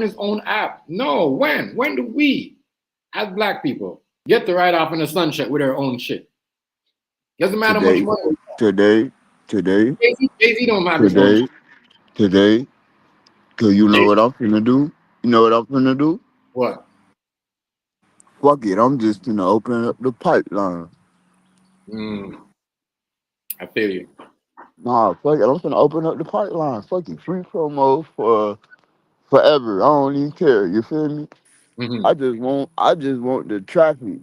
his own app. No, when? When do we, as black people, get to ride off in the sunset with our own shit? Doesn't matter how much Today, money. today, today, Jay-Z don't have his own shit. today, today. Cause you know Jay, what I'm finna do? You know what I'm finna do? what? Fuck it, I'm just finna open up the pipeline. Mm, I feel you. Nah, fuck it, I'm finna open up the pipeline. Fuck it, free promo for forever. I don't even care. You feel me? Hmm. I just want the traffic. You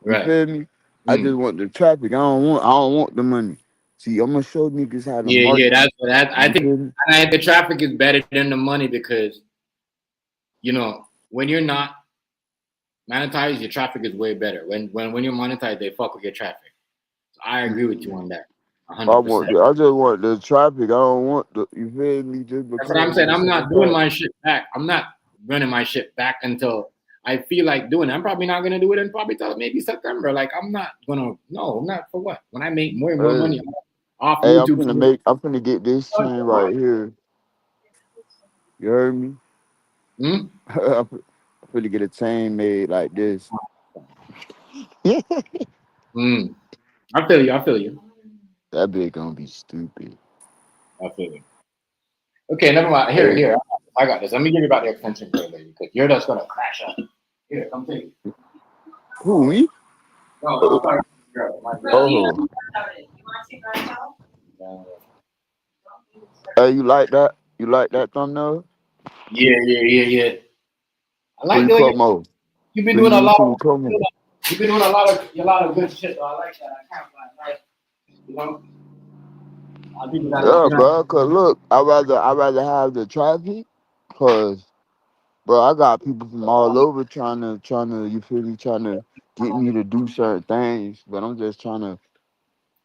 Right. feel me? I Mm. just want the traffic. I don't want the money. See, I'm gonna show niggas how to Yeah, yeah. market. That's that. I You think feel me? the traffic is better than the money because when you're not monetized, your traffic is way better. When you're monetized, they fuck with your traffic. So I agree with you on that, I 100%. want the, I just want the traffic. I don't want the. You feel me? Just That's what I'm because of saying. the I'm not simple doing fact. my shit back. I'm not running my shit back until I feel like doing it. I'm probably not gonna do it in probably till maybe September. Like I'm not gonna. No, I'm not for what. When I make more and more Hey, money off hey, YouTube, I'm finna get this chain right here. You heard me? hmm? I'm finna get a chain made like this. Mm. I feel you. I feel you. That bitch gonna be stupid. I feel you. Okay, never mind. Here, Hey, here. I got this. Let me give you about the extension cord, lady, because you're just gonna crash up. Here, come take it. who me? No, no, Oh, I'm sorry, girl. My girl. oh. Hey, you like that? You like that thumbnail? Yeah, yeah, yeah, yeah. I like Free doing it. promo. You've been Free doing a lot of YouTube promo. you've been doing a lot of good shit. So I like that. I can't like you know. People gotta Yeah, bro. Cause look, I rather have the traffic. Cause bro, I got people from all over trying to, you feel me, trying to get me to do certain things. But I'm just trying to,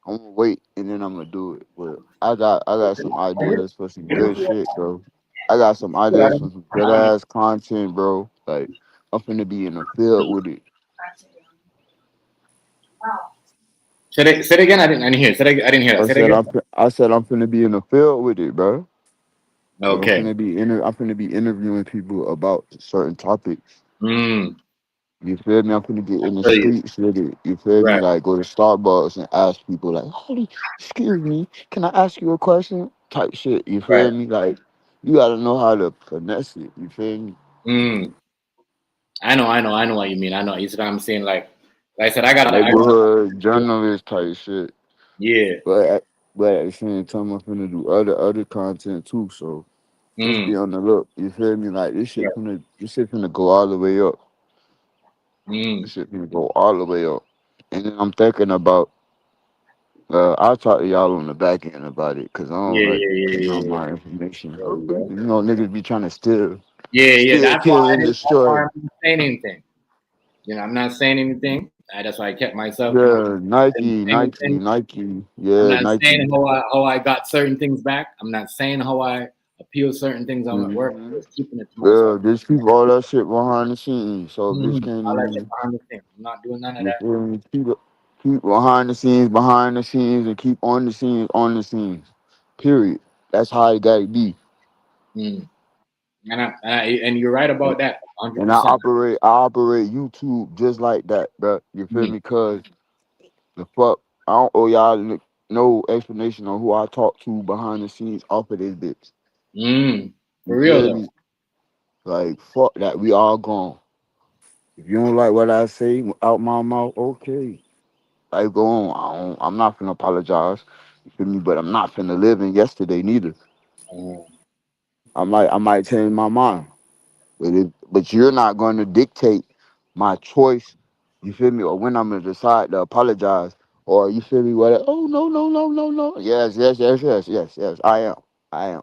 I'm gonna wait and then I'm gonna do it. But I got some ideas for some good shit, bro. I got some ideas for some good ass content, bro. Like I'm finna be in the field with it. Say it again. I didn't hear. I didn't hear that. Say it again. I said I'm finna be in the field with it, bro. Like Okay. I'm finna be interviewing people about certain topics. Mm. You feel me? I'm finna get in the I feel you. streets with it. You feel me? Right. Like go to Starbucks and ask people like, "Holy, excuse me, can I ask you a question?" Type shit. You Right. feel me? Like you gotta know how to finesse it. You feel me? Mm. I know. I know. I know what you mean. I know. You see what I'm saying? Like I said, I got. Neighborhood journalist type shit. Yeah. But at the same time, I'm finna do other content too. So just be Mm. on the look. You feel me? Like Right. this shit finna go all the way up. Mm. This shit finna go all the way up. And then I'm thinking about. I'll talk to y'all on the back end about it because I don't Yeah. like Yeah. Yeah. giving Yeah. out Yeah. my information. There we go. You know, niggas be trying to Yeah. Yeah. steal, kill, and That's why destroy. I'm not saying anything. I'm not saying anything. That's why I kept myself. Yeah, I didn't Nike, say anything. Nike. I'm Yeah, not Nike. saying how I got certain things back. I'm not saying how I appeal certain things on my work. I'm hmm just keeping it to Yeah, myself. just keep all that shit behind the scenes, so bitch Mm-hmm. can't All that shit even. behind the scenes. I'm not doing none of You that. feel me? Keep behind the scenes, and keep on the scenes. Period. That's how it gotta be. Mm. And you're right about that, And 100%. I operate YouTube just like that, bro. You feel Mm. me? Cause the fuck, I don't owe y'all no explanation on who I talk to behind the scenes off of this bitch. Mm. You For real feel though. me? Like fuck that, we all gone. If you don't like what I say out my mouth, okay. Like go on. I'm not finna apologize. You feel me? But I'm not finna live in yesterday neither. Mm. I might change my mind. But you're not gonna dictate my choice, you feel me, or when I'm gonna decide to apologize. Or you feel me, what oh no. Yes, I am. I am.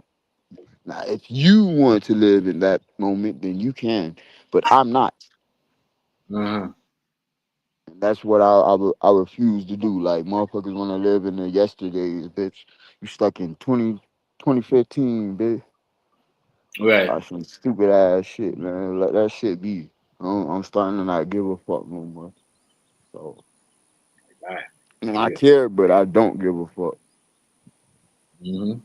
Now if you want to live in that moment, then you can. But I'm not. Uh-huh. And that's what I refuse to do. Like motherfuckers wanna live in the yesterdays, bitch. You stuck in 2015, bitch. Right. That's some stupid ass shit, man. Let that shit be. I'm starting to not give a fuck no more. So Right. and I Yeah. care, but I don't give a fuck. Mm-hmm.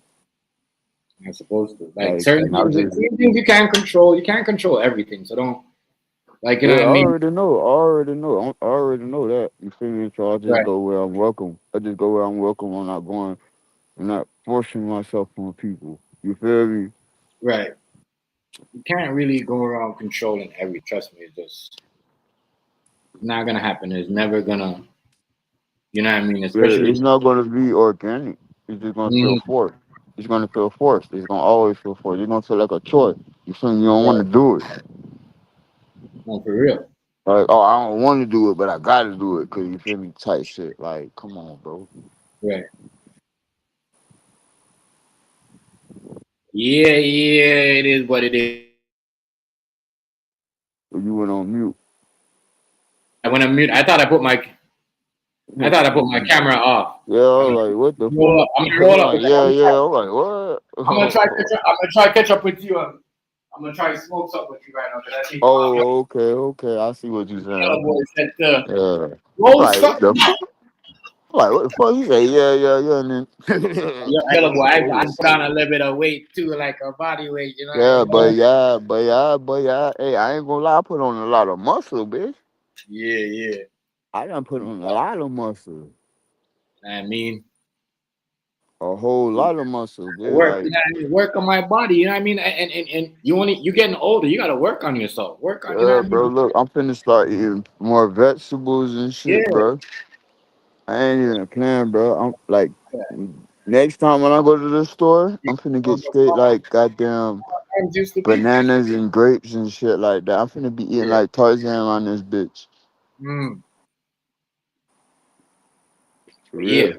You're supposed to. Like And I just certain things you can't control. You can't control everything. So don't like you know yeah, what I mean? I already know that. You feel me? So I just Right, go where I'm welcome. I just go where I'm welcome. I'm not going. I'm not forcing myself on people. You feel me? right. You can't really go around controlling every. Trust me, it's just not gonna happen. It's never gonna. You know what I mean? Especially. It's not gonna be organic. It's just gonna feel Mhm, forced. It's gonna feel forced. It's gonna always feel forced. It's gonna feel like a chore. You feel me? You don't want right. to do it. No, for real. Like, oh, I don't want to do it, but I gotta do it because you feel me? Type shit. Like, come on, bro. Right. Yeah, yeah. It is what it is. You went on mute. I went on mute. I thought I put my camera off. Yeah, I I'm was like, what the roll fuck? up. I'm gonna I'm roll up. like, yeah, yeah. I'm like, what? I'm gonna try catch up. I'm gonna try catch up with you. I'm gonna try to smoke something with you right now because I think Oh, okay, okay. I see what you're Yellow saying. Boy said Yeah. I'm roll like, what something the up. fuck? I'm like, what the fuck? He say, yeah, yeah, yeah. And then Yellow Boy, I oh, put on a little bit of weight too, like a body weight. You know what I yeah, mean? but yeah. Hey, I ain't gonna lie. I put on a lot of muscle, bitch. Yeah, yeah. I done put on a lot of muscle. I mean, A whole lot of muscle, bitch. work. You Like, know what I mean? Work on my body. You know what I mean? And you getting older. You gotta work on yourself. Work on. You know yeah, what I bro. mean? Look, I'm finna start eating more vegetables and shit, Yeah. bro. I ain't even playing, bro. I'm like, Yeah. next time when I go to the store, You I'm finna know, get straight like goddamn times used to be. bananas and grapes and shit like that. I'm finna be eating Yeah. like Tarzan on this bitch. Mm. For But yeah.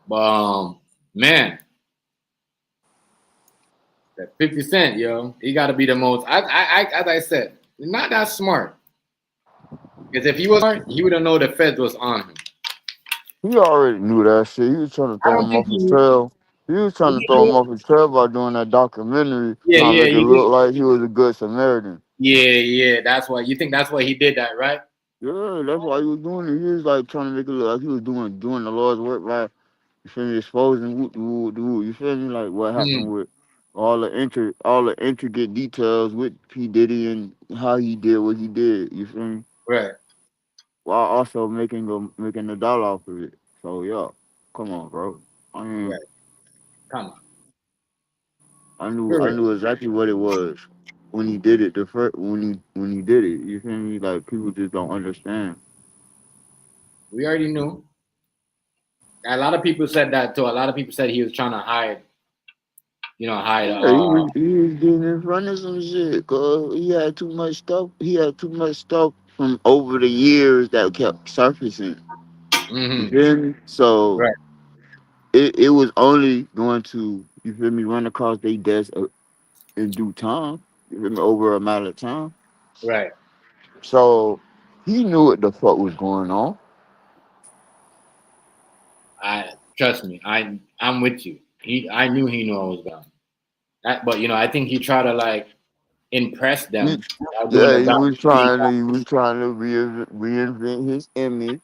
real. Man, that 50 Cent, yo, he got to be the most. As I said, not that smart. Because if he was smart, he would have known the feds was on him. He already knew that shit. He was trying to I throw don't him think off he his knew. trail. He was trying to He throw him knew. off his trail by doing that documentary, Yeah, trying to yeah, make it he look did. like he was a good Samaritan. Yeah, yeah. That's why you think that's why he did that, right? Yeah, that's why he was doing it. He was like trying to make it look like he was doing the Lord's work by you feel me, exposing you feel me, like what Mm, happened with all the intricate details with P Diddy and how he did what he did. You feel me? right, While also making a dollar off of it. So yeah, come on, bro. I mean, right. Come on, I for real. knew exactly what it was when he did it. The first when he did it. You feel me? Like people just don't understand. We already knew. A lot of people said that too. A lot of people said he was trying to hide, hide. Yeah, he was getting in front of some shit, cause he had too much stuff. He had too much stuff from over the years that kept surfacing. You Mm-hmm. feel me? So Right, it was only going to, you feel me, run across their desk in due time. You feel me? Over a matter of time. right. So he knew what the fuck was going on. I trust me. I'm with you. I knew he knew I was gone. But I think he tried to like impress He, them while doing yeah, the documentary. he was trying to reinvent his image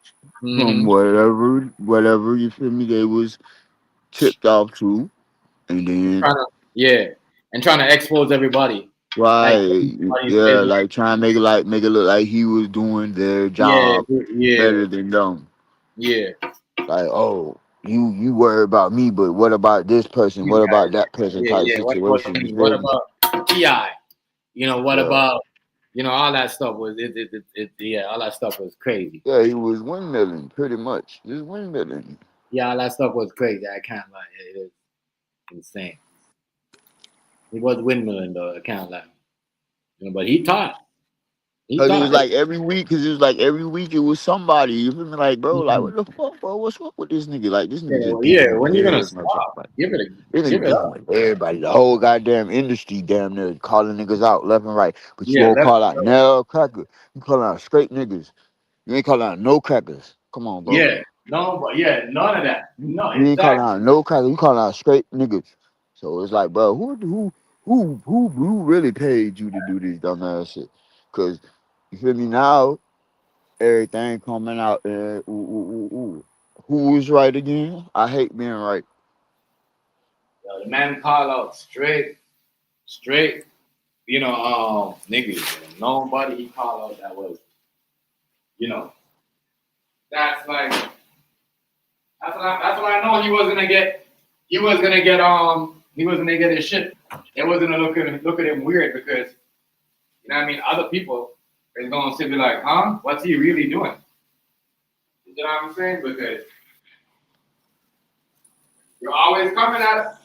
from Mm-hmm. whatever you feel me they was tipped off to, and then Trying to, yeah, and trying to expose everybody, like right, everybody's yeah, business. like trying to make it look like he was doing their Yeah, job yeah, better than them. yeah. Like, oh, you worry about me, but what about this person? You What about guys, that person? yeah, Type yeah. What about situation. You me? What feel me? about Ti? What Yeah, about all that stuff was yeah, all that stuff was crazy. yeah, he was windmilling pretty much, just windmilling. Yeah, all that stuff was crazy. I can't lie, it is insane. He was windmilling though. I can't lie. But he taught. He Cause it was taught. like every week, every week it was somebody. You feel me? Like, bro, like Mhm. what the fuck, bro? What's up with this nigga? Like, this Yeah, nigga just well, yeah. beefing with When you gonna every motherfucker. stop? Like, Give it a this give nigga it beefing up. with everybody. The whole goddamn industry, damn near calling niggas out left and right. But you Yeah, won't left. call out no cracker. You calling out straight niggas. You ain't calling out no crackers. Come on, bro. Yeah, no, but yeah, none of that. No, You ain't calling exactly. out no crackers. You calling out straight niggas. So it's like, bro, who really paid you to do this dumbass shit? Cause you feel me now? Everything coming out. Who was right again? I hate being right. Yo, the man call out straight, niggas. Nobody he called out that was, you know, that's like that's what I know he was gonna get. He was gonna get his shit. It wasn't gonna look at him weird because you know what I mean. Other people is gonna sit be like, huh? What's he really doing? You know what I'm saying? Because you're always coming at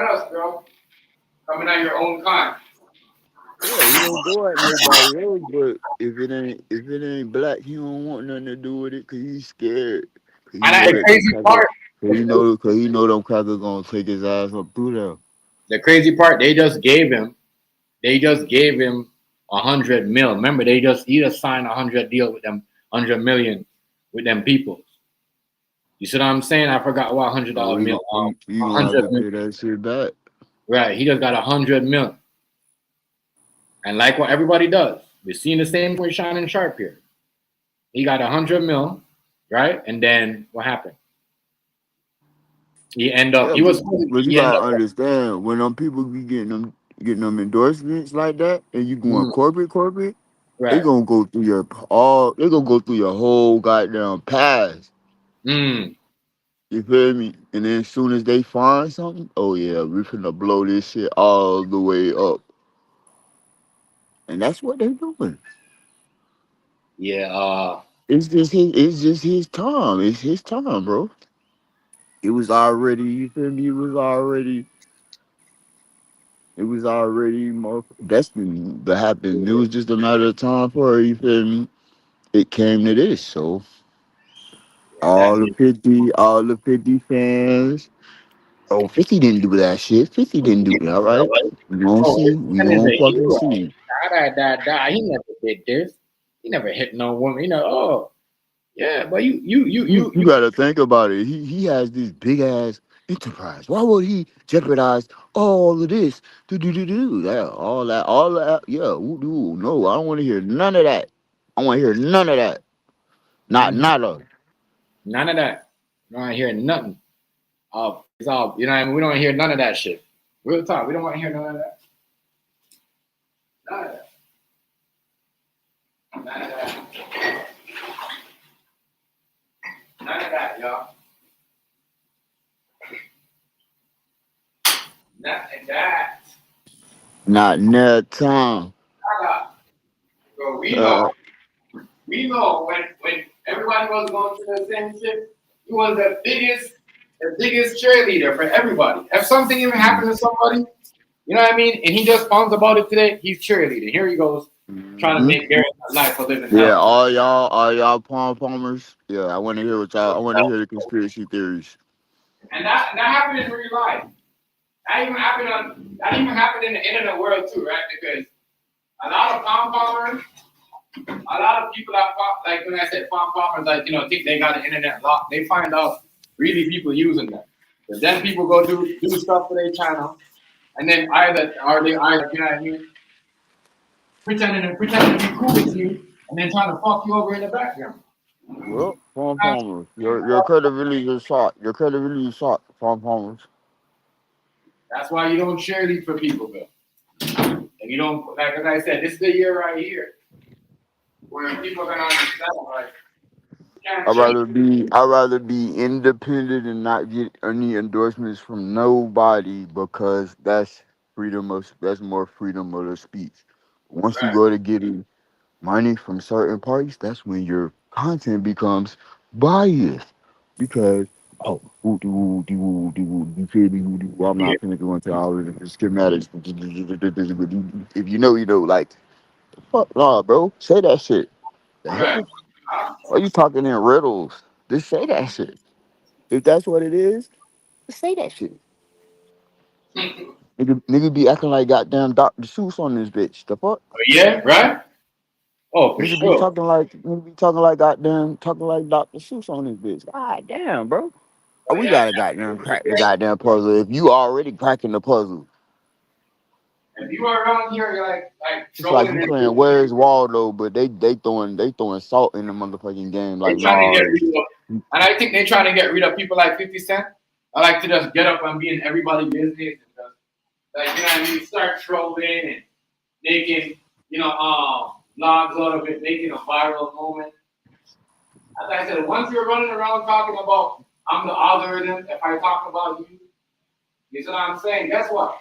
us, bro. Coming at your own kind. Yeah, he don't go at nobody else, but if it ain't black, he don't want nothing to do with it because he's scared. Cause he And know the that them crazy crackers, part, cause he know them crackers gonna take his ass up through there. they just gave him 100 mil. Remember, he just signed 100 deal with them, 100 million with them people. You see what I'm saying? I forgot what hundred So dollar he mil. gon' he gonna have 100 to mil. pay that shit back. Right. He just got 100 mil. And like what everybody does, we're seeing the same with Shannon Sharp here. He got 100 mil, right? And then what happened? He end up. Yeah, He was. but you He end gotta up. understand when them people be getting them endorsements like that, and you going Mm, corporate, they right. gonna go through they gonna go through your whole goddamn past. Mm, You feel me? And then as soon as they find something, oh yeah, we finna blow this shit all the way up. And that's what they doing. yeah. It's just his time. It's his time, bro. It was already, you feel me? It was already more destined to happen. It was just a matter of time for it, you feel me? It came to this. So That. all the 50 fans. Oh, 50 didn't do that shit. 50 didn't do that, right? We gonna Oh, see. his We man is gonna a fucking hero. see. He never did this. He never hit no woman. Oh, yeah, but You gotta think about it. He has this big ass enterprise. Why would he jeopardize all of this? Do that, all that. Yeah, no, I don't want to hear none of that. I want to hear none of that. Not Mhm. nada. None of that. You don't want to hear nothing. It's all, you know what I mean? We don't want to hear none of that shit. Real talk. We don't want to hear none of that. None of that. None of that. None of that, y'all. Nothing that. Not net time. Nada. So Uh, we know when everybody was going through the same shit, he was the biggest cheerleader for everybody. If something even happened to somebody, you know what I mean? And he just found about it today. He's cheerleading. Here he goes, trying to mhm. make their life a living Yeah, hell. all y'all palmers. Yeah, I want to hear what y'all. I want to hear the conspiracy theories. And that happened in real life. That even happened in the internet world too, right? Because a lot of palm palmers, a lot of people like when I said palm palmers, like think they got the internet locked. They find out really people using them. But then people go do stuff for their channel, and then either you know what I mean, pretending to be cool with you, and then trying to fuck you over in the background. Well, palmers. Your credibility is shot. Your credibility is shot. Palmers. That's why you don't cheerlead for people, Bill. And you don't like as I said, this is the year right here where people are gonna understand like you can't I'd cheerlead. rather be I'd rather be independent and not get any endorsements from nobody because that's more freedom of the speech. Once you Right. go to getting money from certain parties, that's when your content becomes biased. Because you feel me? I'm Yeah. not gonna go into all of the schematics. If you know, you know. Like, fuck, nah, bro. Say that shit. The Right. hell? Why you talking in riddles? Just say that shit. If that's what it is, just say that shit. Nigga be acting like goddamn Dr. Seuss on this bitch. The fuck? Yeah, right? Oh, for sure. Nigga be talking like Dr. Seuss on this bitch. God damn, bro. Oh, But we yeah, gotta goddamn crack the goddamn puzzle. If you already cracking the puzzle, if you are around here, you're like it's like trolling you and playing Where's Waldo, but they throwing salt in the motherfucking game. they're Like, trying to nah, get rid of, and I think they're trying to get rid of people like 50 Cent. I like to just get up and be in everybody's business and just, like, you know what I mean, start trolling and making, vlogs out of it, making a viral moment. As I said, once you're running around talking about I'm the algorithm, if I talk about you, you see what I'm saying? Guess what?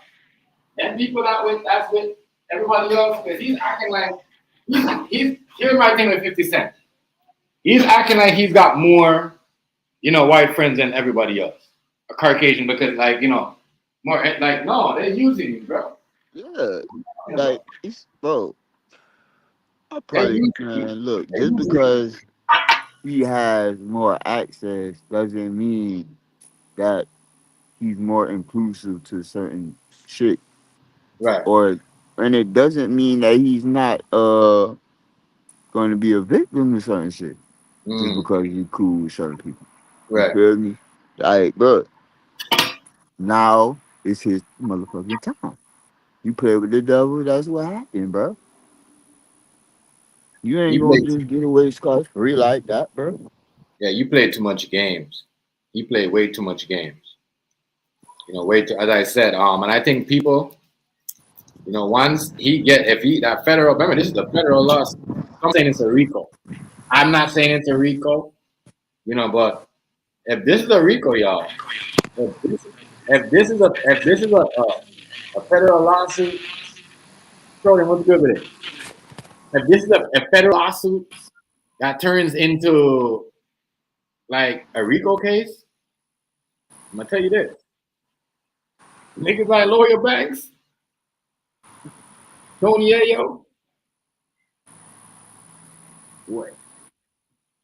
Them people that's with everybody else, because he's acting like here's my thing with 50 Cent. He's acting like he's got more, white friends than everybody else. A Caucasian, because more like no, they're using you, bro. Yeah, like it's bro. I They're probably using man, you. look, They're just using you. because he has more access doesn't mean that he's more inclusive to certain shit, Right. or and it doesn't mean that he's not going to be a victim of certain shit just Mm, because he's cool with certain people. You right. feel me? Like, bro, now it's his motherfucking time. You play with the devil, that's what happened, bro. You ain't You gonna play. just get away scot free like that, bro. Yeah, you play too much games. He played way too much games. Way too. As I said, and I think people, once if he that federal, remember this is a federal law. I'm saying it's a RICO. I'm not saying it's a RICO, but if this is a RICO, y'all, if this is a federal lawsuit, Jordan, what's good with it? If this is a federal lawsuit that turns into like a RICO case, I'm gonna tell you this: niggas like Lawyer Banks, Tony Ayo, what?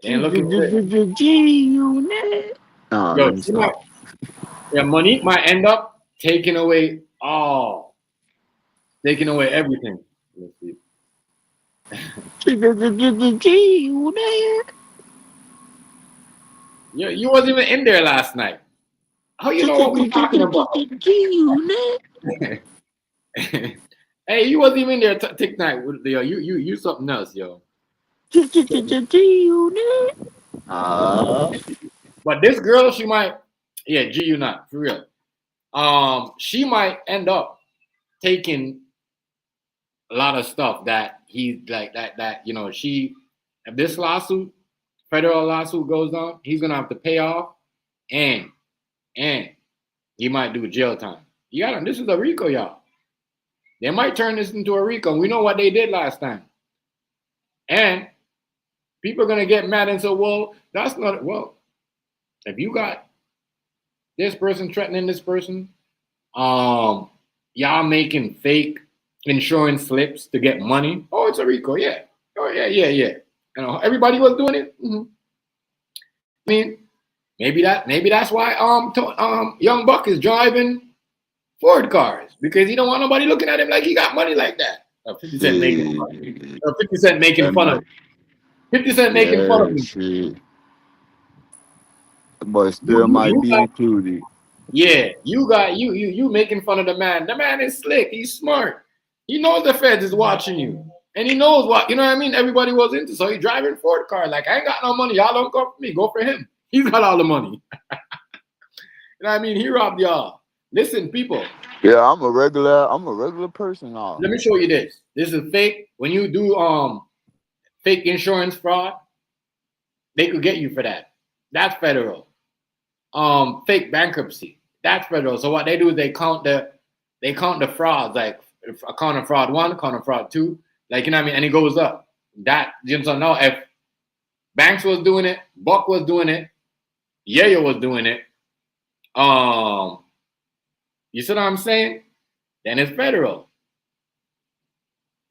Ain't looking good. G-Unit. Oh, Yo, let me stop. Monique might end up taking away everything. Let's see. G-Unit. You wasn't even in there last night. How you know what we talking about? G-Unit. Hey, you wasn't even in there night. Yo, you something else, yo. G-Unit. But this girl, she might, G, you not for real. She might end up taking a lot of stuff that he's like that. If this federal lawsuit goes on, he's gonna have to pay off, and he might do jail time. This is a RICO, y'all. They might turn this into a RICO. We know what they did last time, and people are gonna get mad and say, "Well, that's not well." If you got this person threatening this person, y'all making fake insurance slips to get money. Oh, it's a RICO, yeah. Oh, yeah. Everybody was doing it. Mm-hmm. I mean, maybe that's why Young Buck is driving Ford cars, because he don't want nobody looking at him like he got money like that. 50 Cent making fun. 50 Cent making fun of him. 50 Cent making fun of Yeah, him. shit. But You, still you, might you be got, included. yeah, you making fun of the man. The man is slick. He's smart. He knows the feds is watching you. And he knows what, what I mean? Everybody was into. So he driving Ford car. Like, I ain't got no money. Y'all don't go for me. Go for him. He's got all the money. He robbed y'all. Listen, people. Yeah, I'm a regular person now. Let me show you this. This is fake. When you do fake insurance fraud, they could get you for that. That's federal. Fake bankruptcy. That's federal. So what they do is they count the frauds, like account of fraud 1, account of fraud 2, and it goes up. That now if Banks was doing it, Buck was doing it, Yayo was doing it, you see what I'm saying? Then it's federal.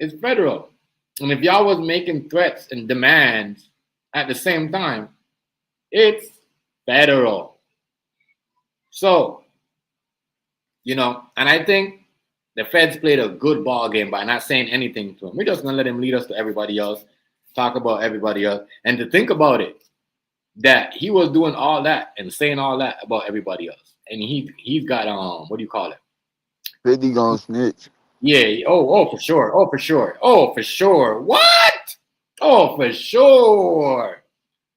It's federal. And if y'all was making threats and demands at the same time, it's federal. So, and I think the feds played a good ball game by not saying anything to him. We're just gonna let him lead us to everybody else, talk about everybody else, and to think about it, that he was doing all that and saying all that about everybody else, and he's got what do you call it? 50 gonna snitch. Yeah. Oh, for sure. Oh, for sure. Oh, for sure. What? Oh, for sure.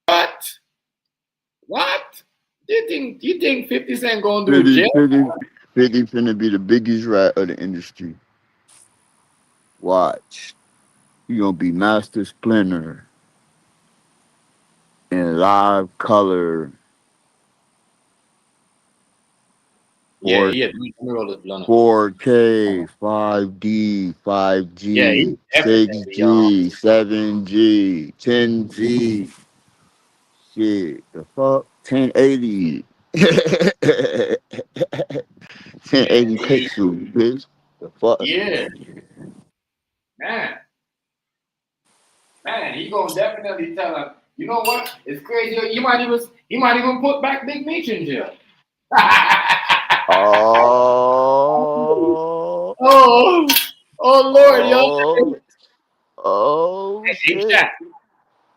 What? You think 50 Cent going to do 50, jail? 50, 50 finna be the biggest rat of the industry. Watch. You gonna be Master Splinter in live color, Yeah, 4, yeah. Let me roll this blunt up. 4K, 5D, Yeah, he 5G, definitely, y'all. 6G, 7G, 10G. Shit, the fuck? 1080. 1080 Yeah, pixels, bitch. The fuck? yeah, man, man. He gonna definitely tell him. You know what? It's crazy. He might even put back Big Meech in jail. Oh, Oh, oh Lord, yo. oh, oh, Hey, shit.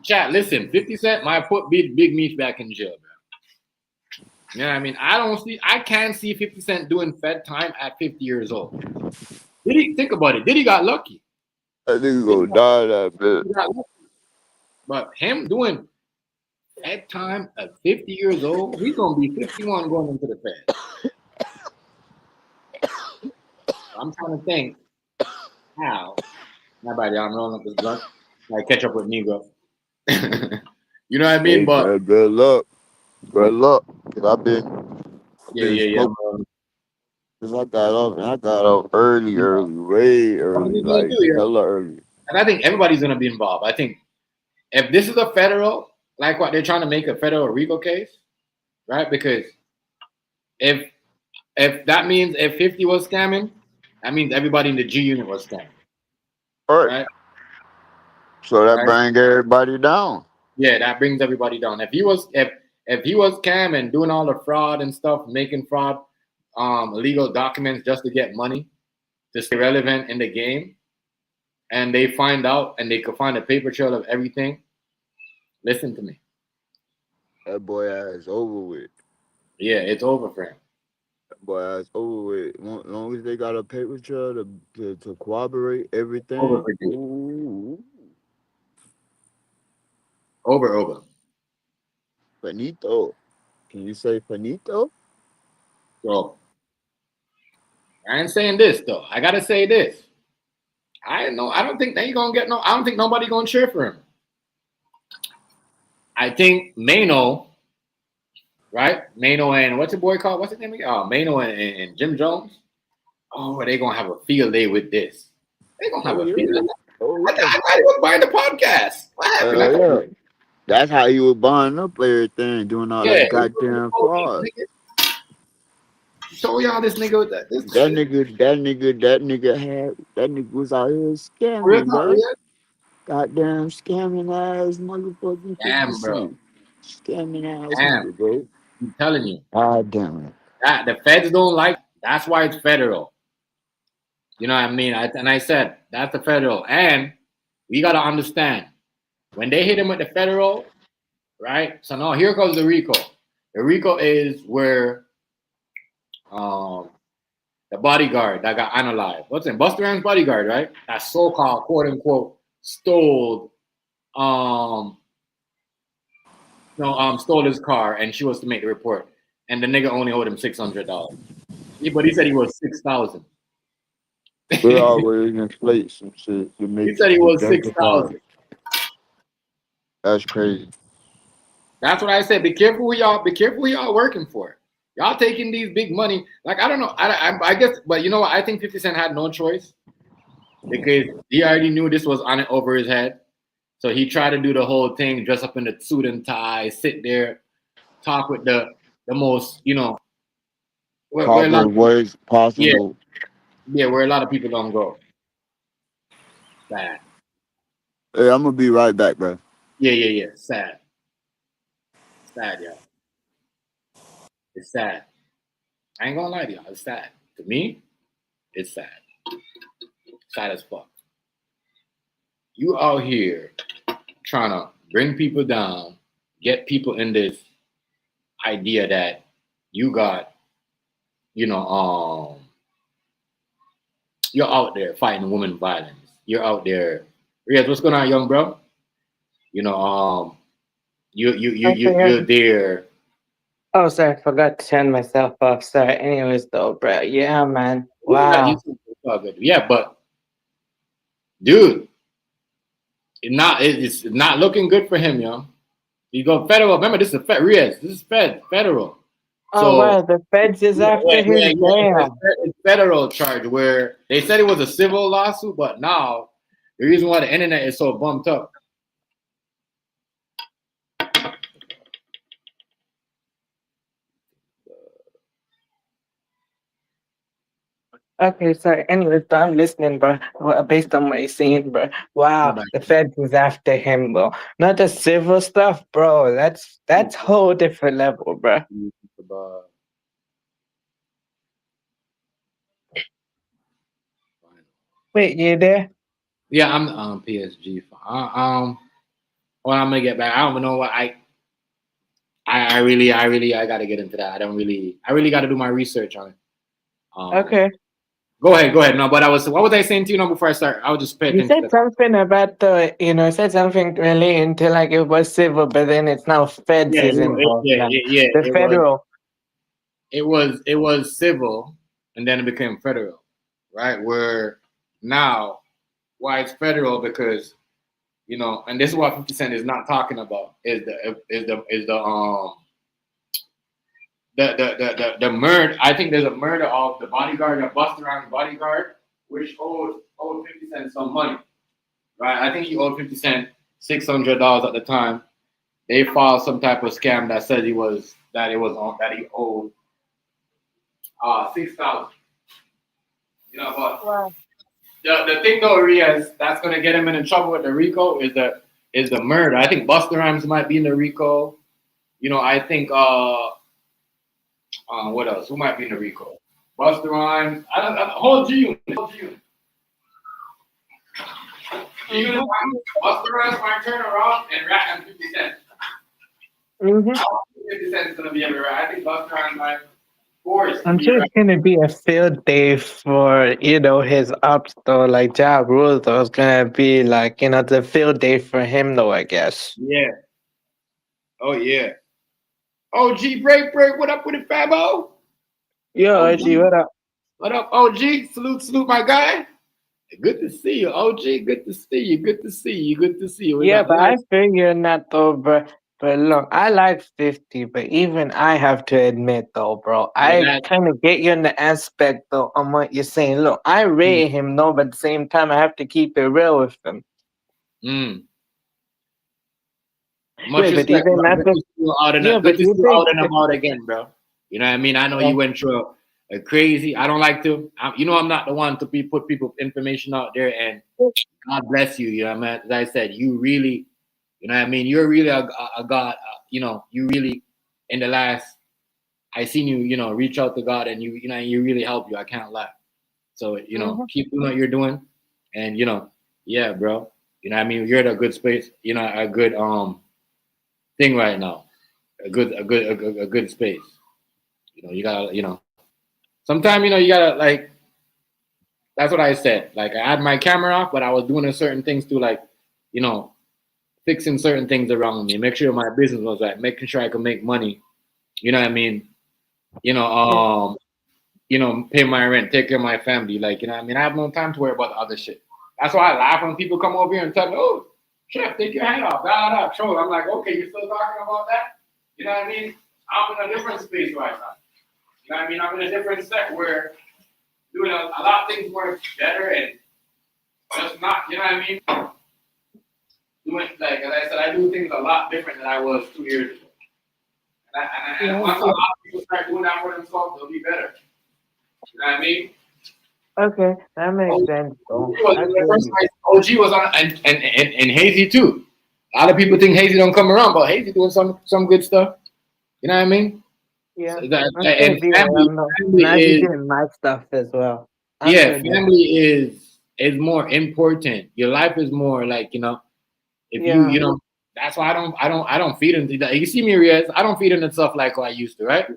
chat. Listen, 50 Cent might put Big Meech back in jail, bro. You know what I mean? I can't see 50 Cent doing Fed time at 50 years old. Did he think about it? Did he got lucky? That nigga Did gonna die that bitch. he got lucky? But him doing Fed time at 50 years old, he's gonna be 51 going into the Fed. I'm trying to think how. My bad, y'all. I'm rolling up this blunt. I catch up with Negro. You know what I mean? Hey, But man, good luck. Good luck. Cause yeah, been yeah, yeah. smoking. Cause I got up early, way I'm early, gonna like do here. hella early. And I think everybody's gonna be involved. I think if this is a federal, like what they're trying to make a federal RICO case, right? Because if if that means if 50 was scamming, that means everybody in the G unit was scamming, All right. right? So that Right? bring everybody down. Yeah, that brings everybody down. If he was scamming, doing all the fraud and stuff, making fraud, illegal documents just to get money to stay relevant in the game, and they find out and they could find a paper trail of everything. Listen to me. That boy ass over with. Yeah, it's over for him. That boy ass over with. Long as they got a paper trail to corroborate Over everything. for you. Ooh, Over. finito. Can you say finito? So I ain't saying this though. I gotta say this. I know. I don't think they gonna get no. I don't think nobody gonna cheer for him. I think Mano, right? Mano and what's the boy called? What's his name again? Oh, Mano and Jim Jones. Oh, they gonna have a field day with this. They gonna have Oh a yeah. field day. Oh I yeah. thought he was buying the podcast. What happened? I thought, Yeah. That's how you was buying up everything, doing all yeah, that he was the goddamn police fraud. nigga. Show y'all this nigga. This That nigga was out here real scamming, talk, bro. real. Goddamn scamming ass motherfucking 50 Damn, bro. Cent. Scamming ass Damn. nigga, bro. I'm telling you. God damn it. That the feds don't like. That's why it's federal. You know what I mean? And I said that's the federal, and we gotta understand when they hit him with the federal, right? So now here goes the RICO. The RICO is where um the bodyguard that got analyzed. What's in Buster Rhymes' bodyguard, right? That so-called quote unquote stole um stole his car and she was to make the report. And the nigga only owed him $600. But he said he was 6,000. They He always inflate some shit to make said he to was justify. 6,000. That's crazy. That's what I said. Be careful who y'all. Be careful who y'all working for. Y'all taking these big money. Like I don't know. I guess, but you know what? I think 50 Cent had no choice because he already knew this was on it over his head. So he tried to do the whole thing, dress up in the suit and tie, sit there, talk with the most, where a lot Proper of words yeah, possible. yeah, where a lot of people don't go. Sad. Hey, I'm gonna be right back, bro. Yeah. Sad. Sad, y'all. It's sad. I ain't gonna lie to y'all. It's sad. To me, it's sad. Sad as fuck. You out here trying to bring people down, get people in this idea that you got, you know, you're out there fighting women violence. You're out there. Riaz, what's going on, young bro? You know, you're there Oh, sorry, I forgot to turn myself off. Sorry. Anyways, though, bro. Yeah, man. That Wow. YouTube is all good. Yeah, but dude, it's not looking good for him, yo. You go federal. Remember, this is Riaz. This is federal. Oh, So wow. The feds is after him. Damn. it's federal charge where they said it was a civil lawsuit, but now the reason why the internet is so bumped up. Okay, sorry. Anyways, though, I'm listening, bro. Based on what you're saying, bro. Wow, the feds is after him, bro. Not the civil stuff, bro. That's whole different level, bro. Wait, you there? Yeah, I'm PSG. Well, I'm gonna get back. I don't know what I gotta get into that. I really gotta do my research on it. Okay. Go ahead. No, but what was I saying to you? No, before I start, I would just pay You attention said to something about said something relating to like it was civil, but then it's now feds is involved now. The federal. it was civil, and then it became federal, right? Where now, why it's federal because and this is what 50 Cent is not talking about is the murder. I think there's a murder of the bodyguard, the Busta Rhymes bodyguard, which owed 50 Cent some money, right? I think he owed 50 Cent $600 at the time. They filed some type of scam that said he owed 6,000. But Wow. the thing though, Riaz, that's gonna get him in trouble with the RICO is the murder. I think Busta Rhymes might be in the RICO. I think what else? Who might be in the RICO? Busta Rhymes. Whole G Unit. Busta Rhymes might turn around and rat on 50 Cent. Mm-hmm. 50 Cent is gonna be everywhere. I think Busta Rhymes might force. I'm sure it's gonna be a field day for his ups though. Like Ja Rule though, it's gonna be like the field day for him though. I guess. Yeah. Oh yeah. OG break. What up with it, Fabo? Yo, OG. OG, what up? What up, OG? Salute, my guy. Good to see you, OG. Good to see you. Yeah, but I figure that though, bro. But look, I like 50, but even I have to admit though, bro, I kind of get you in the aspect though on what you're saying. Look, I rate him though, but at the same time, I have to keep it real with him. Much Wait, respect, but even good to see you out and about again, bro. You know what I mean? I know you went through a crazy. I don't like to. I'm not the one to put people information out there. And God bless you. You know what I mean? As I said, you really, you know what I mean? You're really a God. You really in the last. I seen you, reach out to God, and you really help you. I can't lie. So keep doing what you're doing, and yeah, bro. You know what I mean? You're at a good space. A good thing right now. A good space. You gotta, sometimes, you gotta like, that's what I said. Like I had my camera off, but I was doing certain things to like, fixing certain things around me, make sure my business was right, making sure I could make money. You know what I mean? Pay my rent, take care of my family. Like, I mean, I have no time to worry about the other shit. That's why I laugh when people come over here and tell me, "Oh, chef, take your hat off." Show. I'm like, okay, you're still talking about that? You know what I mean? I'm in a different space right now. You know what I mean? I'm in a different set where doing a lot of things more better and just not, you know what I mean? Doing, like, as I said, I do things a lot different than I was 2 years ago. And once a lot of people start doing that for themselves, they'll be better. You know what I mean? Okay, that makes sense. OG was on, and Hazy too. A lot of people think Hazy don't come around, but Hazy doing some good stuff. You know what I mean? Yeah, and family is doing my stuff as well. Family is more important. Your life is more like if that's why I don't feed into that. You see me, Riaz, I don't feed into stuff like I used to, right?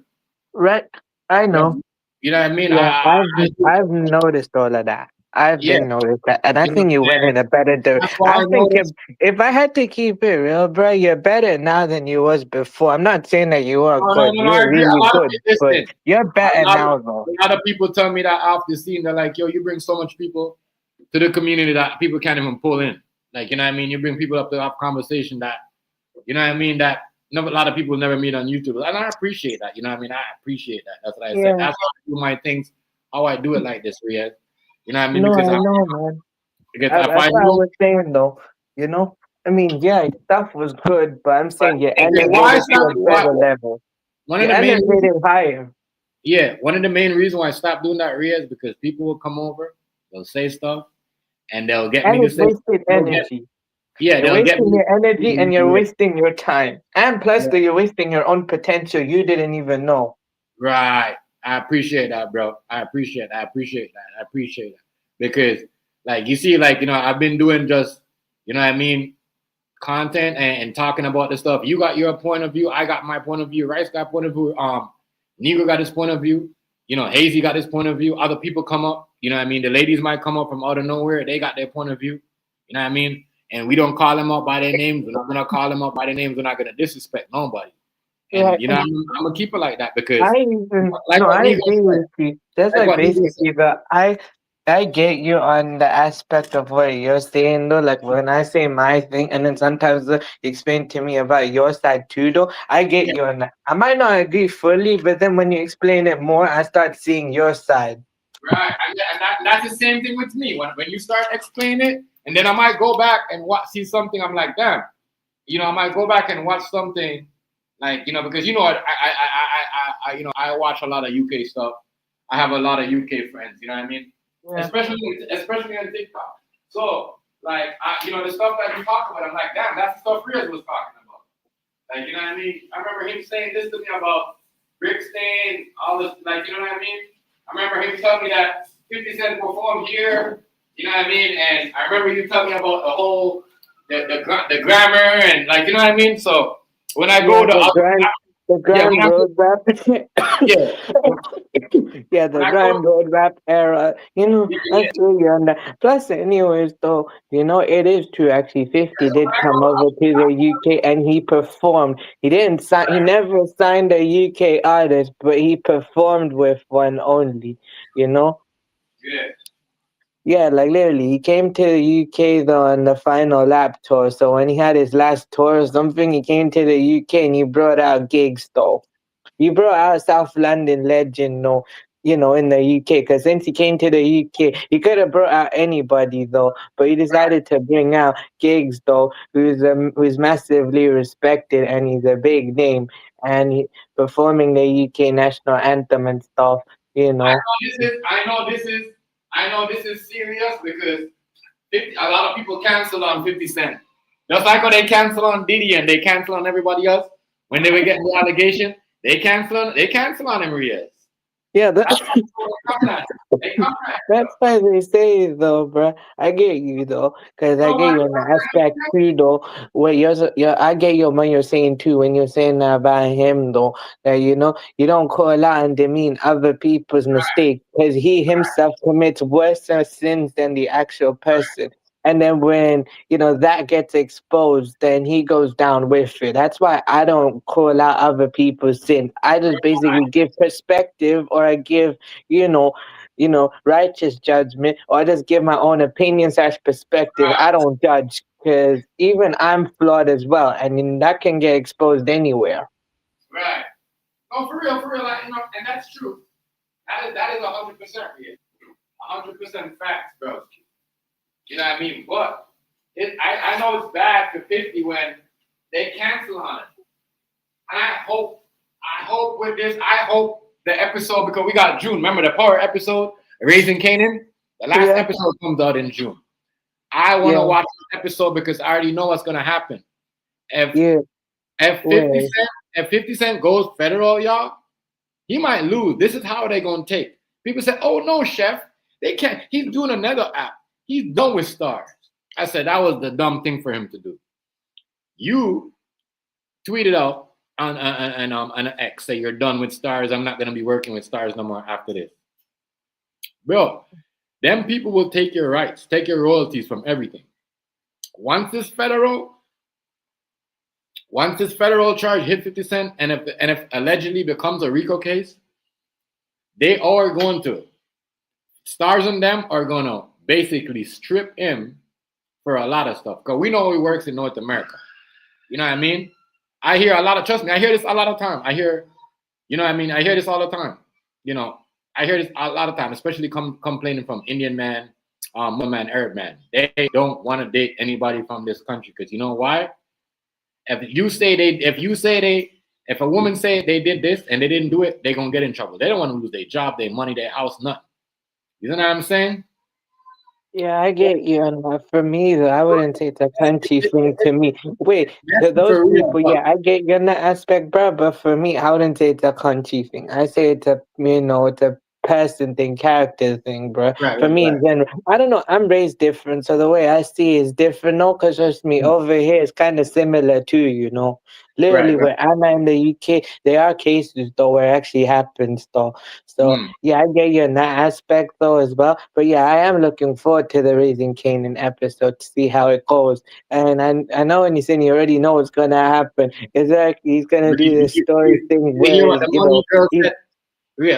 Right, I know. You know what I mean? Yeah, I've noticed all of that. I've Yeah, been noticed that, and I you know, think you went in a better that's why I I think noticed. if I had to keep it real, bro, you're better now than you was before. I'm not saying that you are No, no, good. no, I You're agree. A really lot of good, people, but listen. you're A better lot of now, though. a lot of people tell me that off the scene. They're like, "Yo, you bring so much people to the community that people can't even pull in." Like, you know what I mean? You bring people up to have conversation that, you know what I mean, that a lot of people never meet on YouTube. And I appreciate that. You know what I mean? I appreciate that. That's what I said. Yeah, That's how I do my things, how I do it like this, Riyadh. You know what I mean? no, Because I know, man. if That's I what I knew, was saying, though. You know, I mean, yeah, stuff was good, but I'm but saying you why elevated to stop? a better level. One You of the main reasons, elevated higher. yeah, one of the main reasons why I stopped doing that, Riyadh, is because people will come over, they'll say stuff, and they'll get me And to it's say, wasted energy. yeah, You're they'll get wasting me. your energy and you're Yeah. wasting your time. And plus, you're wasting your own potential you didn't even know. Right. I appreciate that, bro. I appreciate that. I appreciate that. I appreciate that. Because, like, you see, like, I've been doing just, you know what I mean, content and talking about the stuff. You got your point of view. I got my point of view. Rice got point of view. Negro got his point of view. Hazy got his point of view. Other people come up. You know what I mean? The ladies might come up from out of nowhere. They got their point of view. You know what I mean? And we don't call them up by their names. We're not going to call them up by their names. We're not going to disrespect nobody. And, Right. I'm going to keep it like that because, I even like no, what I Negro agree said, with you. That's like like what Negro said. basically I get you on the aspect of what you're saying though. Like when I say my thing, and then sometimes you explain to me about your side too. Though I get Yeah, you on that. I might not agree fully, but then when you explain it more, I start seeing your side. right. That's the same thing with me. When you start explaining it, and then I might go back and see something. I'm like, damn. I might go back and watch something like, because I watch a lot of UK stuff. I have a lot of UK friends, you know what I mean? Yeah. Especially on TikTok. So like the stuff that you talk about, I'm like, damn, that's the stuff Riaz was talking about. Like, you know what I mean? I remember him saying this to me about Brickstain, all this, like, you know what I mean? I remember him telling me that 50 Cent performed here, you know what I mean? And I remember you telling me about the whole the grammar and, like, you know what I mean. So when I go Yeah, to the yeah, when grand I road rap. yeah, Yeah, when the I go grand road rap era. yeah, I yeah. feel you on that. Plus, anyways, though, it is true. Actually, 50 So when did I come go, over to the UK and he performed. He didn't sign. He never signed a UK artist, but he performed with one only. You know. yeah, Yeah, like literally, he came to the UK though on the final lap tour. So when he had his last tour or something, he came to the UK and he brought out gigs though. He brought out South London legend, no, in the UK. Because since he came to the UK, he could have brought out anybody though, but he decided to bring out Gigs though, who's massively respected and he's a big name, and performing the UK national anthem and stuff. You know. I know this is serious because a lot of people cancel on 50 Cent. Just like when they cancel on Diddy and they cancel on everybody else when they were getting the allegation, they cancel on him, Riaz. Yeah, That's what they come at. They come at. that's why they say though, bruh. I get you though, cause I No, get you in the aspect too though. What I get you when you're saying too, when you're saying that about him though, that you don't call out and demean other people's mistakes, cause he himself commits worse sins than the actual person. And then when that gets exposed, then he goes down with it. That's why I don't call out other people's sins. I just basically give perspective, or I give you know righteous judgment, or I just give my own opinion / perspective. I don't judge because even I'm flawed as well, and that can get exposed anywhere. right. No, for real, like, and that's true. That is 100% real. 100% facts, bro. You know what I mean? But I know it's bad for 50 when they cancel on it. And I hope with this, I hope the episode, because we got June. Remember the Power episode, Raising Canaan? The last Yeah, episode comes out in June. I want to yeah, watch this episode because I already know what's gonna happen. If yeah. if 50 Well, Cent if 50 Cent goes federal, y'all, he might lose. This is how they're gonna take. People say, "Oh no, chef, they can't." He's doing another app. He's done with stars. I said that was the dumb thing for him to do. You tweeted out on an X say you're done with stars. I'm not gonna be working with stars no more after this, bro. them people will take your rights, take your royalties from everything. Once this federal charge hit 50 Cent, and if allegedly becomes a RICO case, they are going to, Stars and them are going to basically strip him for a lot of stuff. Because we know he works in North America. You know what I mean? I hear a lot of, trust me, I hear this a lot of time. I hear this all the time. I hear this a lot of time, especially complaining from Indian man, man, Arab man. They don't want to date anybody from this country because you know why? If a woman say they did this and they didn't do it, they're gonna get in trouble. They don't want to lose their job, their money, their house, nothing. You know what I'm saying? Yeah, I get you. And for me, though, I wouldn't say it's a country thing to me. Wait, those people, yeah, I get you in that aspect, bro. But for me, I wouldn't say it's a country thing. I say it's a, it's a person thing, character thing, bro. For me in general, I don't know. I'm raised different, so the way I see is different. No, because trust me, over here it's kind of similar too. Literally, where I'm in the UK, there are cases though where it actually happens though. So yeah, I get you in that aspect though as well. But yeah, I am looking forward to the Raising Kanan episode to see how it goes. And I know when you said you already know what's gonna happen. Exactly, he's gonna do this story thing where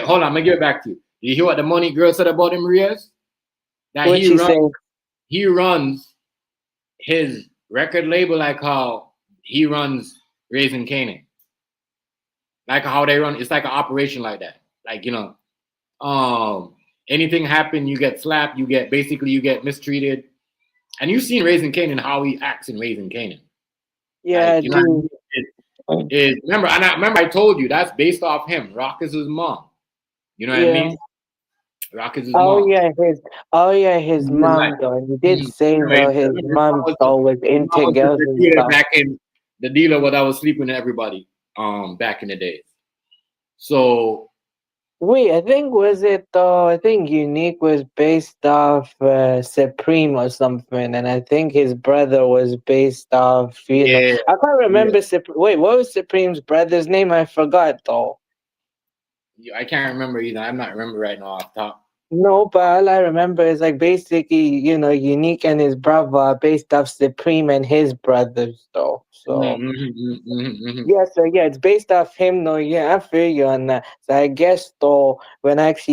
Hold on, I'm gonna give it back to you. You hear what the money girl said about him, Riaz? That he runs his record label like how he runs Raising Kanan. Like how they run, it's like an operation like that. Like, anything happen, you get slapped, you get mistreated. And you've seen Raising Kanan, how he acts in Raising Kanan. Yeah, remember I told you that's based off him. Rock is his mom. You know what I mean? Rock is his mom. His mom though. And you did say though his mom was into girls and stuff. Back in the dealer what I was sleeping with everybody back in the days. So wait, I think Unique was based off Supreme or something, and I think his brother was based off I can't remember wait, what was Supreme's brother's name? I forgot though. I can't remember either. I'm not remember right now off top. No, but all I remember is like basically, Unique and his brother are based off Supreme and his brothers though. So it's based off him though. Yeah, I feel you on that. So I guess though when Rice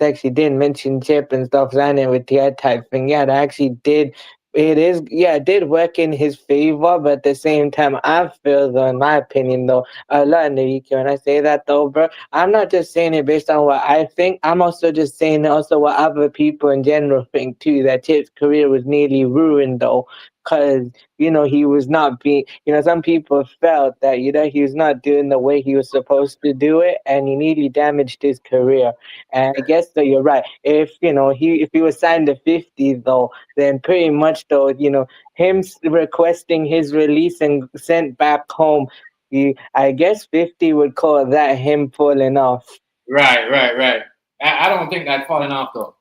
actually did mention Chip and stuff signing with the type thing, it actually did. It did work in his favor, but at the same time, I feel though, in my opinion though, a lot in the UK. When I say that though, bro, I'm not just saying it based on what I think. I'm also just saying also what other people in general think too. That Chip's career was nearly ruined though, because he was not being. Some people felt that he was not doing the way he was supposed to do it, and he nearly damaged his career. And I guess that you're right. If he was signed to 50 though, then pretty much though, him requesting his release and sent back home, I guess 50 would call that him falling off. Right. I don't think that's falling off though.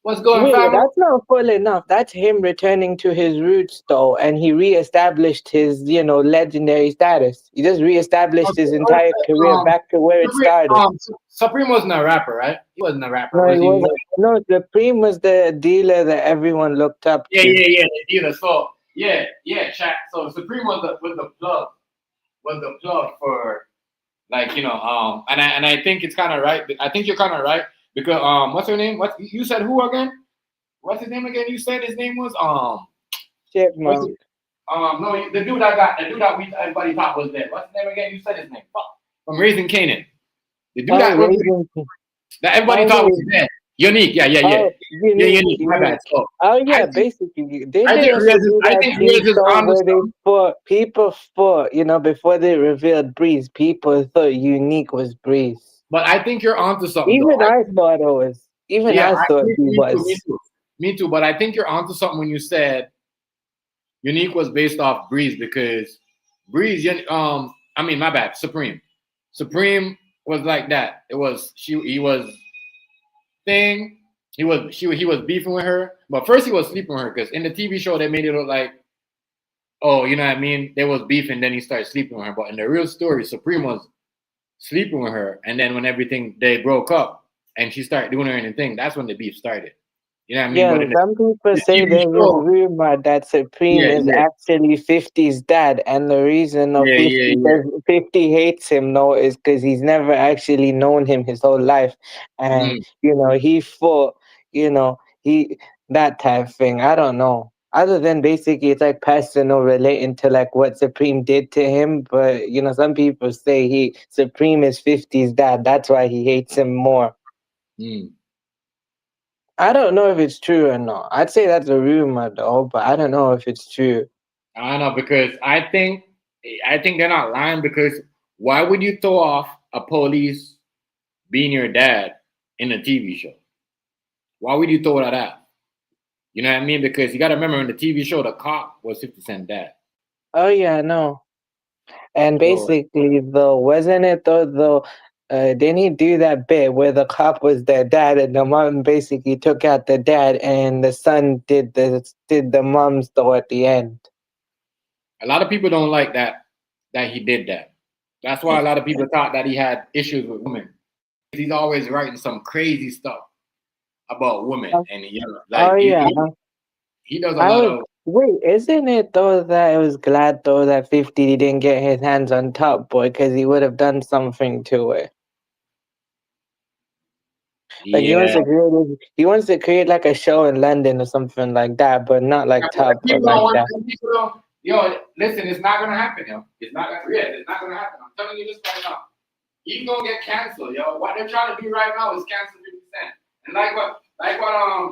What's going on? That's not falling off. That's him returning to his roots though, and he reestablished his, legendary status. He just reestablished his entire career back to where it started. Supreme wasn't a rapper, right? He wasn't a rapper. No, Supreme was the dealer that everyone looked up to. Yeah, the dealer. So chat. So Supreme was the plug for and I think it's kind of right. I think you're kind of right because what's her name? What you said? Who again? What's his name again? You said his name was Chipmunk. No, the dude that everybody thought was dead. What's his name again? You said his name. From Raising Kanan. The dude that everybody thought was dead. Unique, yeah. Unique. My bad. So, basically, I think Riaz is on people thought, before they revealed Breeze, people thought Unique was Breeze. But I think you're onto something. Even I thought he was. Me too. But I think you're onto something when you said Unique was based off Breeze because Breeze, my bad. Supreme was like that. He was beefing with her, but first he was sleeping with her because in the TV show they made it look like, oh, you know what I mean? They was beefing, then he started sleeping with her. But in the real story, Supreme was sleeping with her, and then when they broke up, and she started doing her own thing, that's when the beef started. You know what I mean? Yeah, But in some people the say TV there's a show, rumor that Supreme yeah, is yeah, actually 50's dad, and the reason of yeah, yeah, 50 yeah. does 50 hates him no is because he's never actually known him his whole life, and Mm. he fought, he that type of thing. I don't know. Other than basically it's like personal relating to like what Supreme did to him, but some people say he Supreme is 50's dad. That's why he hates him more. Mm. I don't know if it's true or not. I'd say that's a rumor though, but I don't know if it's true. I don't know because I think they're not lying because why would you throw off a police being your dad in a TV show? Why would you throw that out? You know what I mean? Because you got to remember in the TV show, the cop was 50 Cent dad. Oh yeah, no. And So basically though, wasn't it though didn't he do that bit where the cop was their dad and the mom basically took out the dad and the son did the mom's though at the end? a lot of people don't like that he did that. That's why a lot of people thought that he had issues with women. He's always writing some crazy stuff about women, Oh, and oh like yeah. he does a I lot was of. Wait, isn't it though that I was glad though that 50 didn't get his hands on Top Boy because he would have done something to it. Like Yeah, he wants to create like a show in London or something like that, but not like Top Boy people don't like want. that. People don't. Yo, listen, it's not gonna happen, yo. It's not gonna. Yeah, it's not gonna happen. I'm telling you this right now. He's gonna get canceled, yo. What they're trying to do right now is cancel 50 Cent. And like what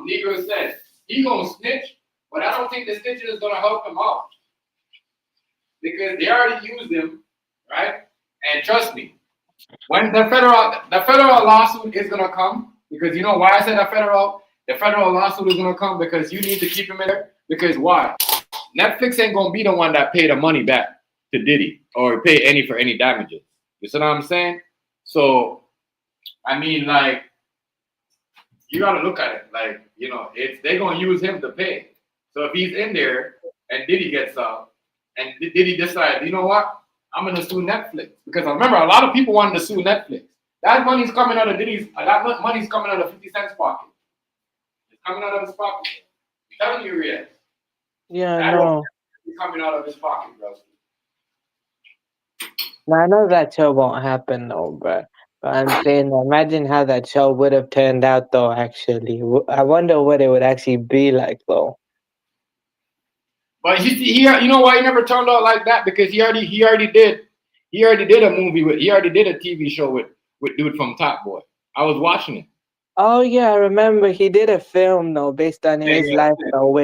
Negro said, he gonna snitch, but I don't think the snitching is gonna help him out because they already used him, right? And trust me, when the federal lawsuit is gonna come, because you know why I said the federal lawsuit is gonna come because you need to keep him in there. Because why? Netflix ain't gonna be the one that pay the money back to Diddy or pay any for any damages. You see what I'm saying? So I mean, like, you gotta look at it. Like, it's they're gonna use him to pay. So if he's in there and Diddy gets out, and Diddy decide, you know what? I'm gonna sue Netflix. Because I remember a lot of people wanted to sue Netflix. That money's coming out of that money's coming out of 50 Cent's pocket. It's coming out of his pocket. I'm telling you, Riyadh. Yeah, That will no. be coming out of his pocket, bro. No, I know that show won't happen though, but I'm saying, imagine how that show would have turned out though. Actually, I wonder what it would actually be like though. But you know why he never turned out like that? Because he already did a movie he already did a TV show with dude from Top Boy. I was watching it. Oh yeah, I remember he did a film though based on Yeah, his yeah, life though,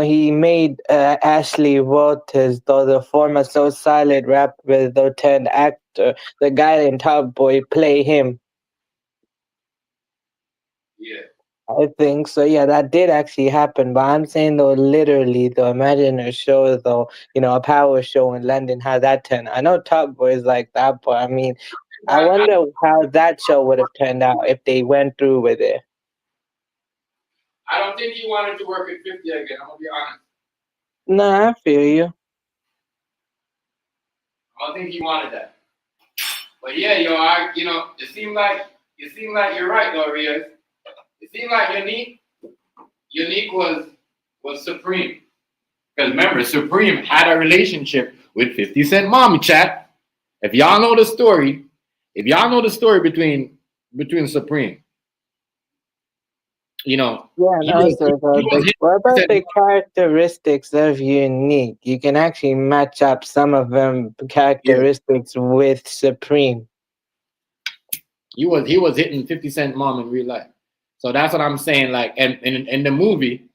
he made Ashley Walters though, the former So Solid rapper though turned actor, the guy in Top Boy play him. yeah. I think so. Yeah, that did actually happen. But I'm saying though, literally though, imagine a show though, a power show in London, how that turned. I know Top Boy is like that, but I mean, I But wonder how that show would have turned out if they went through with it. I don't think he wanted to work at 50 again. I'm gonna be honest. No, I feel you. I don't think he wanted that. But yeah, it seemed like you're right though, Riaz. It seemed like Unique was Supreme. Because remember, Supreme had a relationship with 50 Cent mommy, chat. If y'all know the story, between Supreme, Yeah, and he was also he was hitting what 50 about Cent. the characteristics of Unique? You can actually match up some of them Yeah, characteristics with Supreme. he was hitting 50 Cent mom in real life. So that's what I'm saying. Like, and in the movie,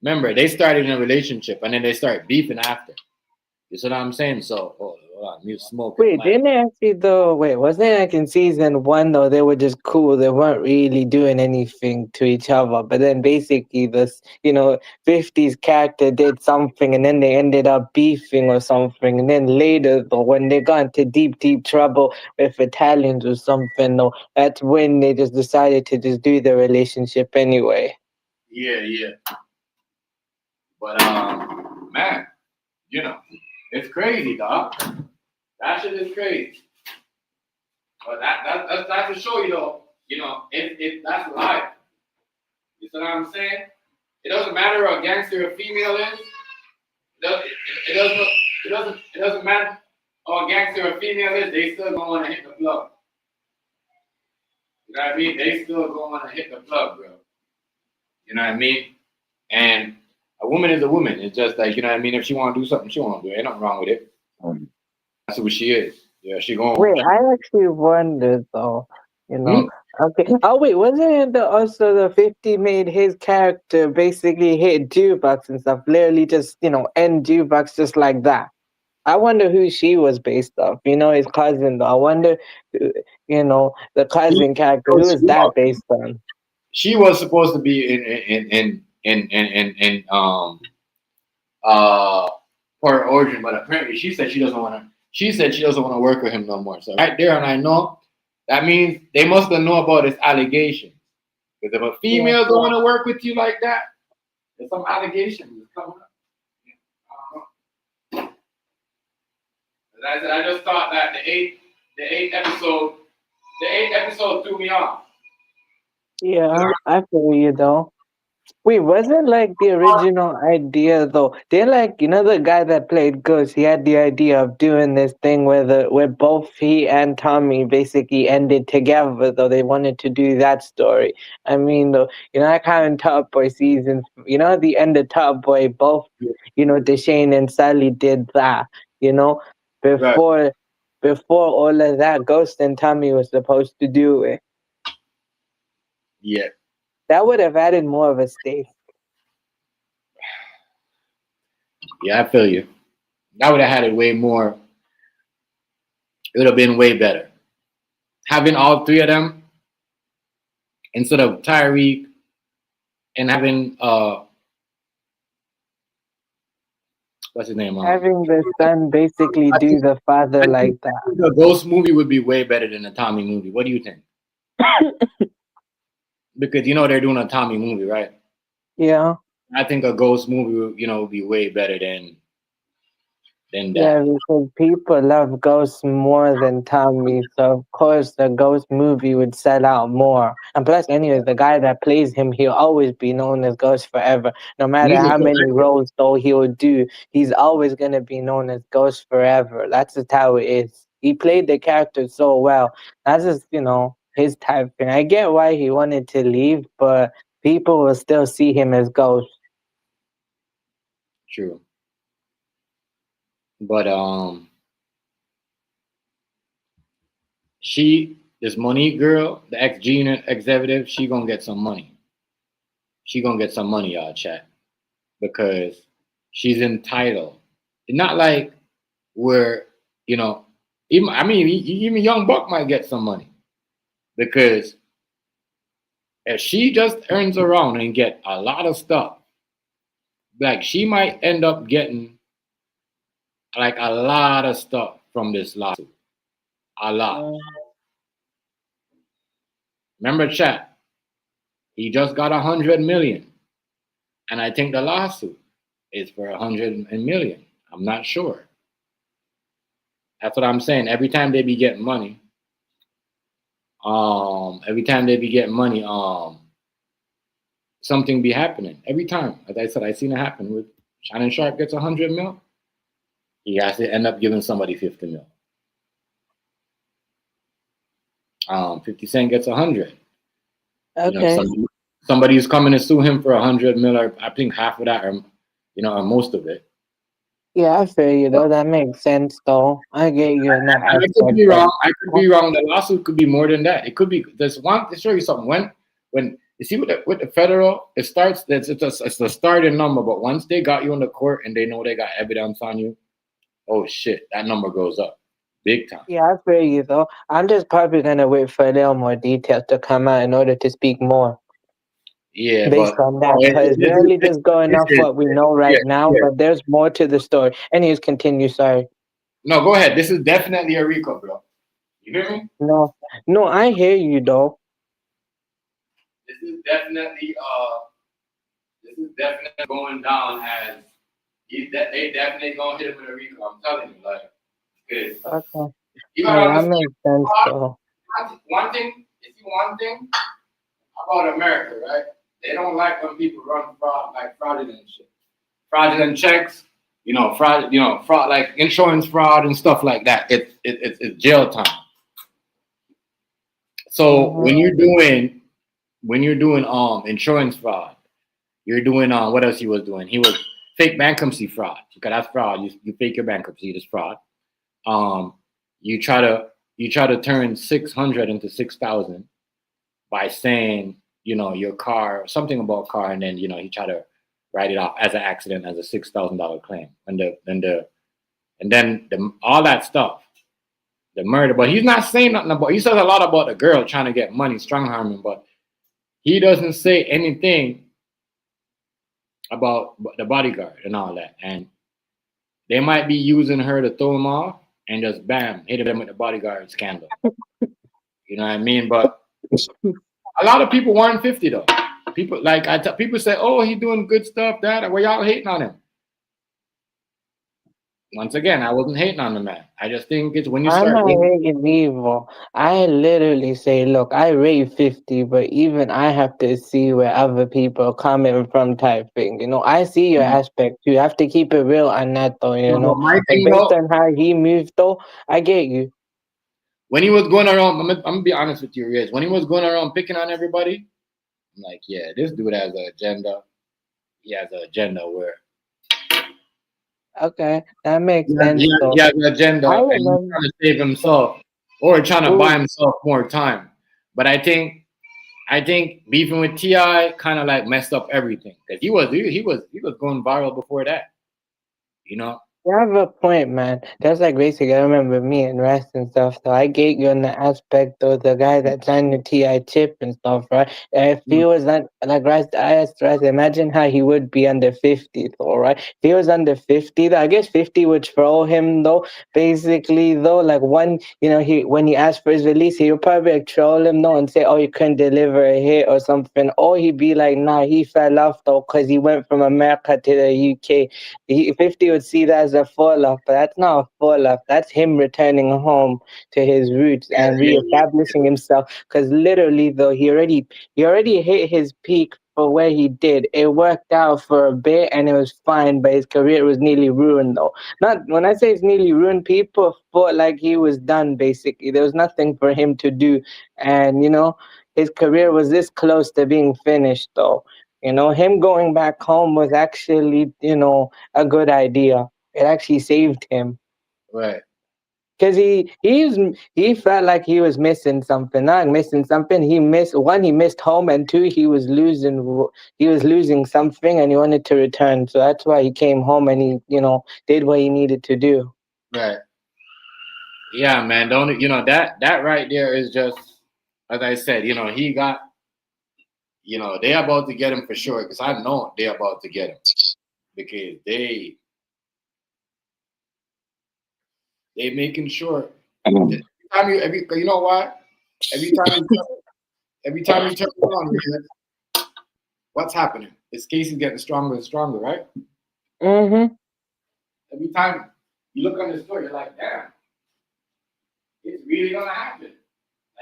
remember they started in a relationship and then they start beefing after. You see what I'm saying? So, hold on, you smoking, Wait, man. didn't they actually though? Wait, wasn't it like in season one though? They were just cool. They weren't really doing anything to each other. But then basically, 50's character did something, and then they ended up beefing or something. And then later, though, when they got into deep, deep trouble with Italians or something, though, that's when they just decided to just do the relationship anyway. Yeah, yeah. But man, it's crazy, dog. That shit is crazy. But that's to show you though, that's life. You see what I'm saying? It doesn't matter what a gangster or female is. It doesn't matter what a gangster or female is. They still gonna want to hit the plug. You know what I mean? They still gonna want to hit the plug, bro. You know what I mean? And a woman is a woman. It's just like, you know what I mean? If she want to do something, she want to do it. Ain't nothing wrong with it. That's who she is. Yeah, she going. Wait, I actually wondered though. Okay. Oh wait, wasn't it also the 50 made his character basically hit jukebox and stuff? Literally just end jukebox just like that. I wonder who she was based off. His cousin though. I wonder, the cousin character. Who is that based on? She was supposed to be in Port Origin, but apparently she said she doesn't want to. She said she doesn't want to work with him no more. So right there, and I know that means they must have known about this allegation. Because if a female don't want to work with you like that, there's some allegations coming up. I just thought that the eighth episode threw me off. Yeah, I feel you though. Wait, wasn't like the original idea though? They're like, the guy that played Ghost, he had the idea of doing this thing where both he and Tommy basically ended together, though they wanted to do that story. I mean, though, I kind of Top Boy seasons, at the end of Top Boy, both, Deshane and Sally did that, before Right. before all of that, Ghost and Tommy was supposed to do it. Yeah. That would have added more of a stake. Yeah, I feel you. That would have had it way more. It would have been way better. Having all three of them instead of Tyreek and having what's his name? Having the son basically do the father like that. The Ghost movie would be way better than the Tommy movie. What do you think? Because they're doing a Tommy movie, right? Yeah. I think a Ghost movie would be way better than that. Yeah, because people love Ghost more than Tommy, so of course the Ghost movie would sell out more. And plus, anyways, the guy that plays him, he'll always be known as Ghost forever. No matter how many roles though he'll do, he's always gonna be known as Ghost forever. That's just how it is. He played the character so well. That's just his type thing. I get why he wanted to leave, but people will still see him as Ghost. True. But this Monique girl, the ex-Gina executive, she gonna get some money. She gonna get some money, y'all, chat, because she's entitled. It's not like we're, even Young Buck might get some money, because if she just turns around and get a lot of stuff, like she might end up getting like a lot of stuff from this lawsuit. A lot. Remember, chat, he just got 100 million. And I think the lawsuit is for 100 million. I'm not sure. That's what I'm saying. Every time they be getting money, something be happening. Every time. As I said, I seen it happen with Shannon Sharp gets 100 mil. He has to end up giving somebody 50 mil. 50 Cent gets 100. Okay. Somebody's coming to sue him for 100 mil, or I think half of that, or or most of it. Yeah, I feel you though. That makes sense though. I get you in that. I could be wrong. The lawsuit could be more than that. It could be. There's one to show you something. When you see with the federal, it starts. It's a starting number, but once they got you in the court and they know they got evidence on you, oh shit, that number goes up big time. Yeah, I feel you though. I'm just probably gonna wait for a little more details to come out in order to speak more. Yeah, based on that, because we're only just going off what we know right now, but there's more to the story. Anyways, continue. Sorry. No, go ahead. This is definitely a RICO, bro. You hear me? No, I hear you though. This is definitely going down as they definitely gonna hit him with a RICO. I'm telling you, like, Okay. You that makes sense though. one thing, you see one thing about America, right? They don't like when people run fraud, like fraudulent shit. Fraudulent checks, fraud like insurance fraud and stuff like that. It's jail time. So Mhm. when you're doing insurance fraud, you're doing what else he was doing? He was fake bankruptcy fraud. Because that's fraud. You fake your bankruptcy, it's fraud. Um, you try to turn 600 into 6,000 by saying, your car, something about car, and then he try to write it off as an accident as a $6,000 claim. And then all that stuff, the murder. But he's not saying nothing about. He says a lot about the girl trying to get money, strong arming, but he doesn't say anything about the bodyguard and all that. And they might be using her to throw him off and just bam, hit them with the bodyguard scandal. You know what I mean? But a lot of people weren't 50 though. People people say, "Oh, he's doing good stuff." That where y'all hating on him. Once again, I wasn't hating on the man. I just think it's when you I'm start not hating evil. I literally say, look, I rate 50, but even I have to see where other people are coming from type thing. I see your aspect. You have to keep it real on that though, but my But thing based though, on how he moved though, I get you. when he was going around, I'm gonna be honest with you, Riz. When he was going around picking on everybody, I'm like, yeah, this dude has an agenda. He has an agenda where Okay, that makes he sense though. has an I agenda and he's remember. trying to save himself or trying to buy Ooh, himself more time. But I think beefing with Ti kind of like messed up everything because he was going viral before that. You know, you have a point, man. That's like basically, I remember me and Rest and stuff. So I get you on the aspect of the guy that signed the TI chip and stuff, right? If he was not like Rest, I asked Rest, imagine how he would be under 50, though, right? If he was under 50, though, I guess 50 would throw him, though. Basically, though, like he when he asked for his release, he would probably like, troll him, though, and say, "Oh, you couldn't deliver a hit or something," or he'd be like, "Nah, he fell off though, cause he went from America to the UK." 50 would see that as a fall off, but that's not a fall off. That's him returning home to his roots and reestablishing himself. Because literally, though, he already hit his peak for where he did. It worked out for a bit and it was fine, but his career was nearly ruined, though. Not when I say it's nearly ruined, people thought like he was done. Basically, there was nothing for him to do, and his career was this close to being finished, though. Him going back home was actually, a good idea. It actually saved him right. because he felt like he was missing something. Not missing something. He missed home, and two, he was losing something, and he wanted to return. So that's why he came home and he did what he needed to do. Right. Yeah, man. Don't that right there is just as I said. He got. They about to get him for sure because I know they about to get him because they making sure. Every time you know what? Every time you turn around, what's happening? This case is getting stronger and stronger, right? Mm-hmm. Every time you look on the story, you're like, damn, it's really gonna happen.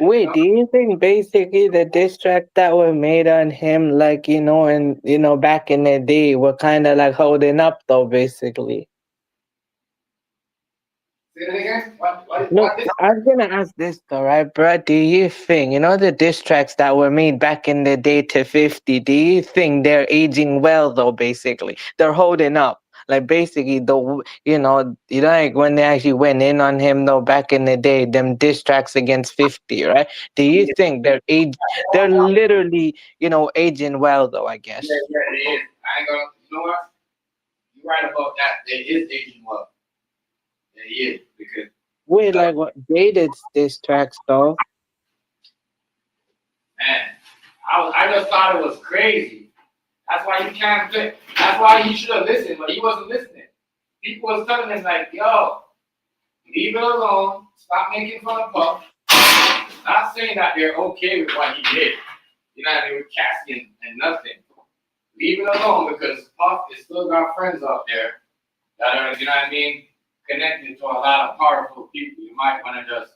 Like, Wait, do you think basically the diss track that were made on him, like, and back in the day, were kind of like holding up though, basically? say it again. What No, this? I was gonna ask this though, right, bro? Do you think, the diss tracks that were made back in the day to 50, do you think they're aging well though, basically? They're holding up. Like basically like when they actually went in on him though back in the day, them diss tracks against 50, right? Do you think they're literally, aging well though, I Yeah, guess? yeah, it is. I ain't gonna. You know what? You're right about that. It is aging well. It is because Wait, like what dated diss tracks though? man, I just thought it was crazy. That's why you can't play. That's why he should have listened, but he wasn't listening. People was telling him like, "Yo, leave it alone. Stop making fun of Puff." Not saying that they're okay with what he did. You know what I mean? With Cassie and nothing. Leave it alone because Puff is still got friends out there that are, you know what I mean, connected to a lot of powerful people. You might want to just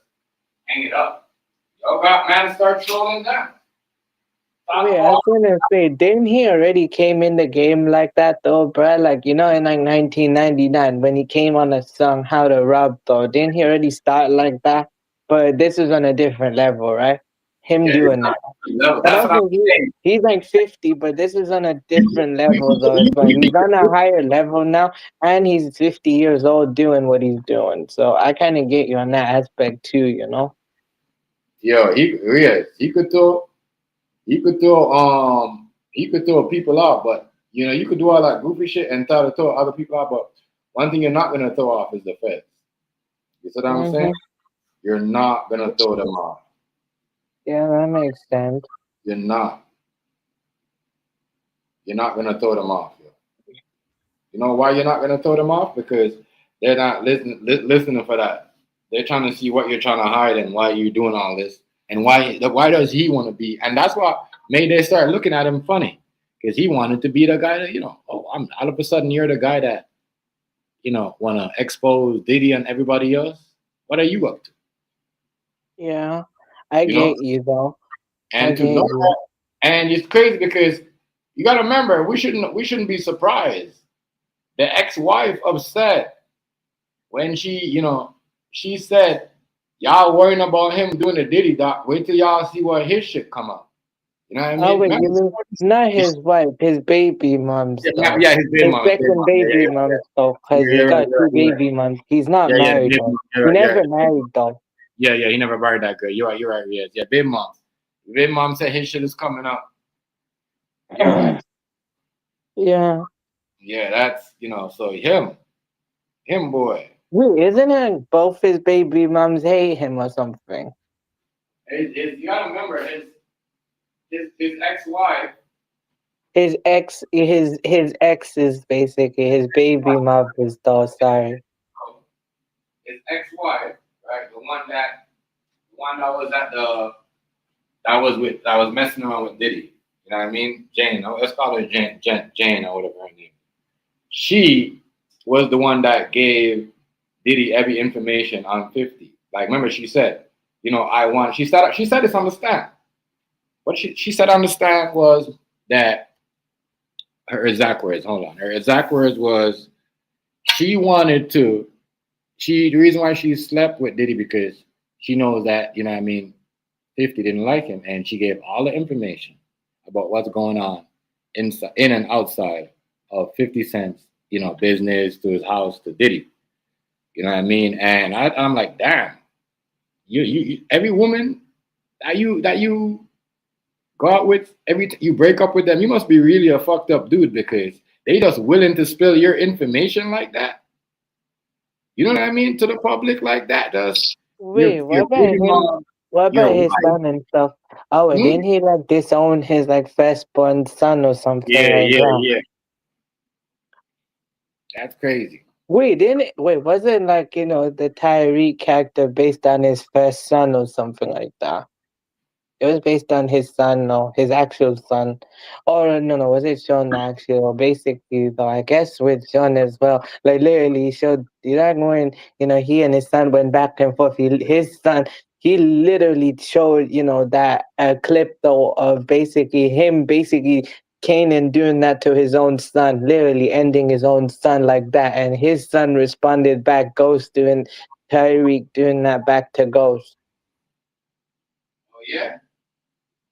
hang it up. Y'all got man start trolling down. Wait, I was gonna say, didn't he already came in the game like that though, bruh? Like, you know, in like 1999 when he came on a song How to Rob though, didn't he already start like that? But this is on a different level, right? Him Yeah, it's doing not that. level. But That's what I'm also saying. he's like 50, but this is on a different level though. But he's on a higher level now and he's 50 years old doing what he's doing. So I kinda get you on that aspect too, you know? Yo, he could throw people out, but you know, you could do all that goofy shit and try to throw other people out, but one thing you're not gonna throw off is the feds. You see what I'm Mm-hmm. saying? You're not gonna throw them off. Yeah, that makes sense. You're not. You're not gonna throw them off. Yo. You know why you're not gonna throw them off? Because they're not listening for that. They're trying to see what you're trying to hide and why you're doing all this and why does he want to be? And that's what made they start looking at him funny because he wanted to be the guy that I'm all of a sudden you're the guy that want to expose Diddy and everybody else. What are you up to? Yeah, I You know, get you though. I and to get know you. that, and it's crazy because you got to remember we shouldn't be surprised. The ex-wife upset when she said, y'all worrying about him doing the Diddy doc. Wait till y'all see what his shit come up. You know what I Oh mean? wait, you mean not his wife, his baby mom's Yeah, though. yeah, his baby His mom. His second mom. Yeah, baby yeah, mom's though, cause yeah. he You're right, got you're right, two you're right. baby moms. He's not Yeah, yeah, married baby though. mom. You're He right, yeah. never married though. Yeah, yeah, he never married that girl. You're right, yes. Yeah, baby mom. Baby mom said his shit is coming up. You're right. Yeah. Yeah, that's so him boy. Wait, isn't it both his baby moms hate him or something? You gotta remember his ex-wife. His ex is basically his baby mother's though. Sorry. His ex-wife, right? The one that was at the that was messing around with Diddy. You know what I mean? Jane. Let's call her Jane or whatever her name. She was the one that gave Diddy every information on 50. Like remember she said, I want she said this on the stand. What she said on the stand was that her exact words, hold on. Her exact words was she wanted to the reason why she slept with Diddy because she knows that, 50 didn't like him, and she gave all the information about what's going on inside, in and outside of 50 Cent's, business to his house to Diddy. You know what I mean? And I'm like, damn, you every woman that you go out with, you break up with them, you must be really a fucked up dude because they just willing to spill your information like that. You know what I mean? To the public like that. Does Wait, your what about baby him? mom, What your about his wife. son and stuff? Oh, wait, Hmm? didn't he like disown his like firstborn son or something Yeah, like yeah, that? yeah. That's crazy. Wait, didn't it? Wait, was it like the Tyreek character based on his first son or something like that? It was based on his son, no, his actual son. Or no, was it Sean actually? Or basically, though, I guess with Sean as well. Like literally, he showed that when he and his son went back and forth. His son, he literally showed that clip though of basically him basically Kanan doing that to his own son, literally ending his own son like that, and his son responded back, Ghost doing Tyreek doing that back to Ghost. Oh yeah.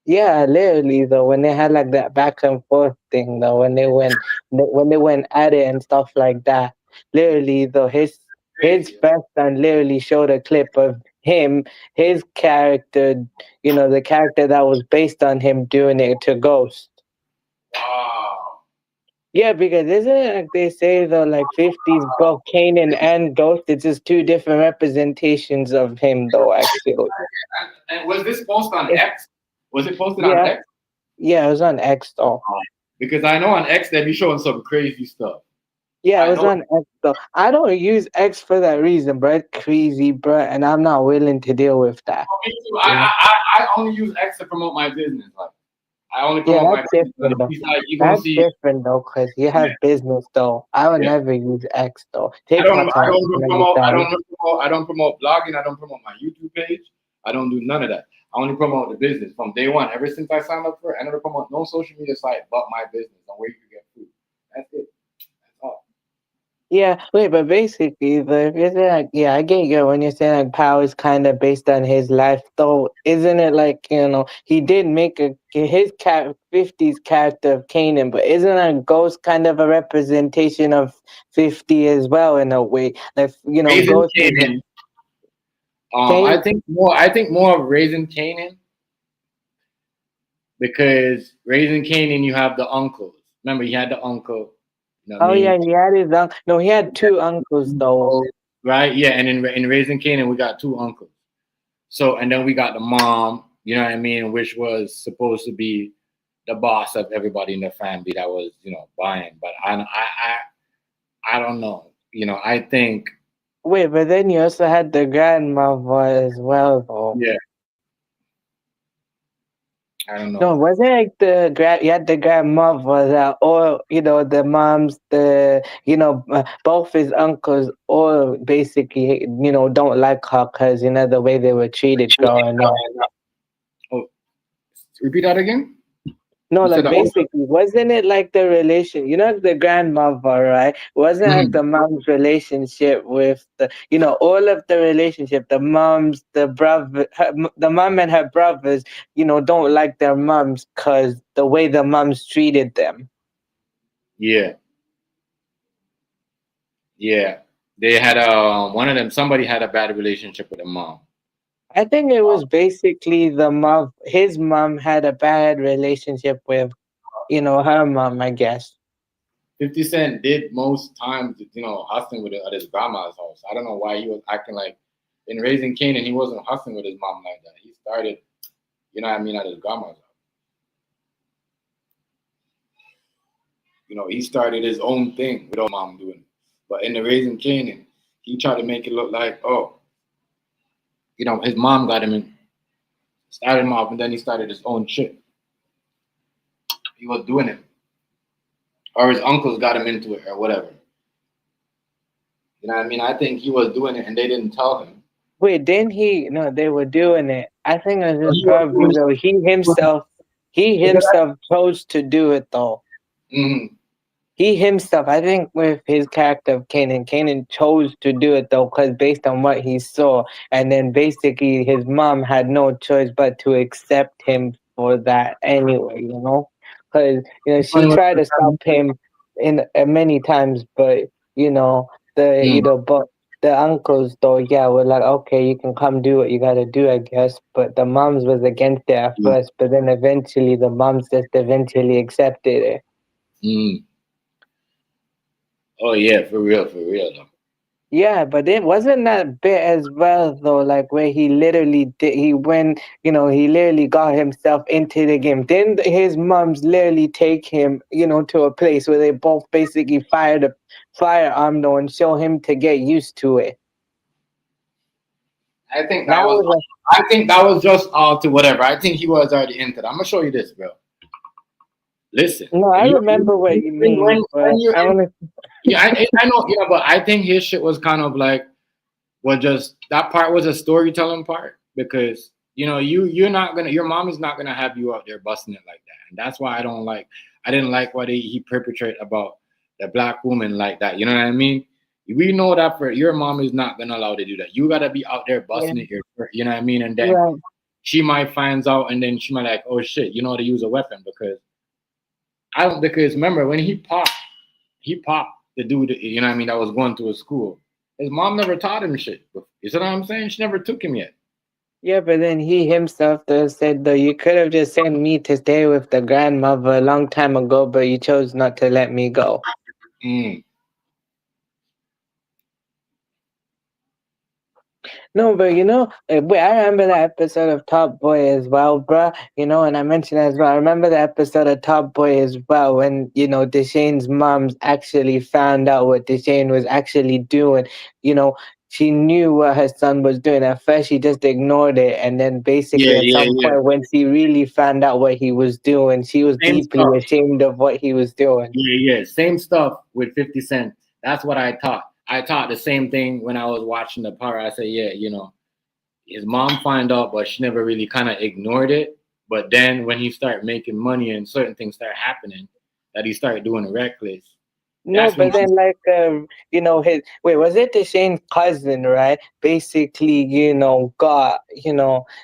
Yeah, literally though, when they had like that back and forth thing though, when they went at it and stuff like that, literally though, his Crazy. first son literally showed a clip of him, his character, the character that was based on him doing it to Ghost. Wow. Yeah, because isn't it like they say though, like 50's both Kanan and Ghost, it's just two different representations of him though, actually. And was this posted on It, X? Was it posted on yeah, X? yeah, it was on X though. Because I know on X they be showing some crazy stuff. Yeah, it I was know. on X though. I don't use X for that reason, bro. It's crazy, bro, and I'm not willing to deal with that. Me too. You know? I only use X to promote my business. Like I only Yeah, promote my that's business. different though. Besides, you gonna That's see. different though, cause you Yeah, have business though. I would yeah. never use X though. I don't. TikTok's I not don't something like promote. I that. don't promote. I don't promote blogging. I don't promote my YouTube page. I don't do none of that. I only promote the business from day one. Ever since I signed up for it, I never promote no social media site but my business and where you can get food. That's it. That's all. Yeah, wait, but basically, if you're saying like, yeah, I get you when you're saying like power is kind of based on his life, though, isn't it like, he did make his 50's character of Kanan, but isn't a ghost kind of a representation of 50 as well in a way? Like, Raising Ghost is Canaan. I Kane. think more. I think more of Raising Canaan because Raising Canaan, you have the uncles. Remember, he had the uncle. You know what I Oh yeah, mean? he had his uncle. No, he had two uncles though. Right? Yeah. And in Raising Canaan, we got two uncles. So and then we got the mom. You know what I mean? Which was supposed to be the boss of everybody in the family that was buying. But I don't know. I think Wait, but then you also had the grandmother as well, though. yeah. I don't know. No, wasn't it like you had the grandmother that, or the moms, both his uncles, all basically, don't like her because the way they were treated growing up. Oh, repeat that again. No, You said like the uncle. basically, wasn't it like the relation? The grandmother, right? Wasn't it like Mhm. the mom's relationship with all of the relationship, the moms, the brother, the mom and her brothers, don't like their moms because the way the moms treated them. Yeah, yeah. They had one of them. Somebody had a bad relationship with the mom. I think it was basically the mom. His mom had a bad relationship with, her mom, I guess. 50 Cent did most times, hustling with it at his grandma's house. I don't know why he was acting like in Raising Canaan, he wasn't hustling with his mom like that. He started, at his grandma's house. He started his own thing without mom doing it. But in the Raising Canaan, he tried to make it look like, oh, his mom got him in, started him off, and then he started his own shit. He was doing it. Or his uncles got him into it or whatever. You know what I mean? I think he was doing it and they didn't tell him. Wait, didn't he? No, they were doing it. I think it was his He was brother. doing Though he himself chose to do it though. it. He himself, I think, with his character of Kanan chose to do it though, because based on what he saw, and then basically his mom had no choice but to accept him for that anyway, because she tried to stop him in many times, but but the uncles though, yeah, were like, okay, you can come do what you gotta do, I guess, but the moms was against it at Mm. first, but then eventually the moms just eventually accepted it. Mm. Oh yeah, for real though. Yeah, but it wasn't that bit as well though, like where he literally did he went, he literally got himself into the game. Didn't his moms literally take him, to a place where they both basically fired a firearm though and show him to get used to it? I think that That was was I think that was just all to whatever. I think he was already into that. I'm gonna show you this, bro. Listen, no, I remember what you mean, but when you're I in, want to. yeah, I know, but I think his shit was kind of like was just that part was a storytelling part because you're not gonna your mom is not gonna have you out there busting it like that, and that's why I didn't like what he perpetrated about the black woman like that. You know what I mean? We know that for your mom is not gonna allow to do that. You gotta be out there Yeah, busting it. You know what I mean? And then right. she might finds out, and then she might like, oh shit, you know how to use a weapon because I don't because remember when he popped the dude, you know what I mean, that was going to his school. His mom never taught him shit. You see what I'm saying? She never took him yet. Yeah, but then he himself though said though you could have just sent me to stay with the grandmother a long time ago, but you chose not to let me go. Mm. No, but wait, I remember that episode of Top Boy as well, bruh. And I mentioned as well. I remember the episode of Top Boy as well when Deshane's moms actually found out what Deshane was actually doing. You know, she knew what her son was doing. At first, she just ignored it, and then Yeah, basically at yeah, some yeah. point, when she really found out what he was doing, she was Same deeply stuff. ashamed of what he was doing. Yeah, yeah. Same stuff with 50 Cent. That's what I thought. I thought the same thing when I was watching the part. I said, yeah, his mom find out, but she never really kind of ignored it. But then when he started making money and certain things started happening, that he started doing reckless. No, That's when but she. then like his wait, was it the Shane's cousin, right? Basically, got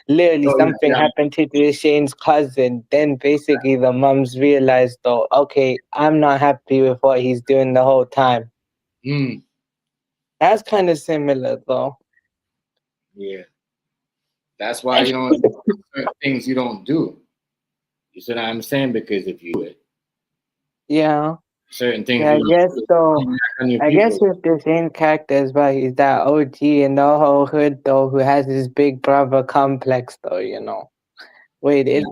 literally Oh something yeah, happened to the Shane's cousin. Then basically the mums realized though, okay, I'm not happy with what he's doing the whole time. yeah. That's kind of similar though. Yeah. That's why certain things you don't do. You see what I'm saying? Because if you do it, Yeah. certain things Yeah, you I don't guess do, so. you back on your I guess people. with the same character as well, he's that OG in the whole hood though, who has this big brother complex though. Wait, Yeah. it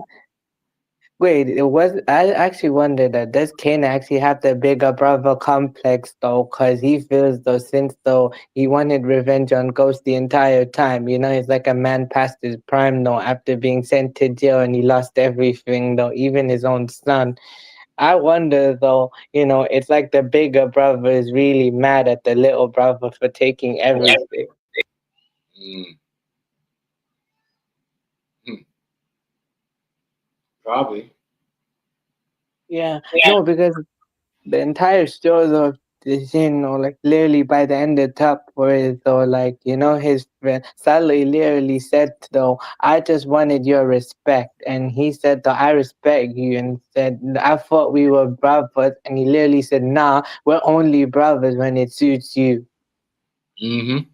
Wait, it was. I actually wondered that does Kane actually have the bigger brother complex though? Because he feels though, since though he wanted revenge on Ghost the entire time. He's like a man past his prime though, after being sent to jail and he lost everything though, even his own son. I wonder though, it's like the bigger brother is really mad at the little brother for taking everything. Mm, hmm, probably. Yeah, no, because the entire show though is like literally by the end of top where though like his friend Sally literally said though I just wanted your respect and he said though I respect you and said I thought we were brothers and he literally said nah, we're only brothers when it suits you. Mm-hmm.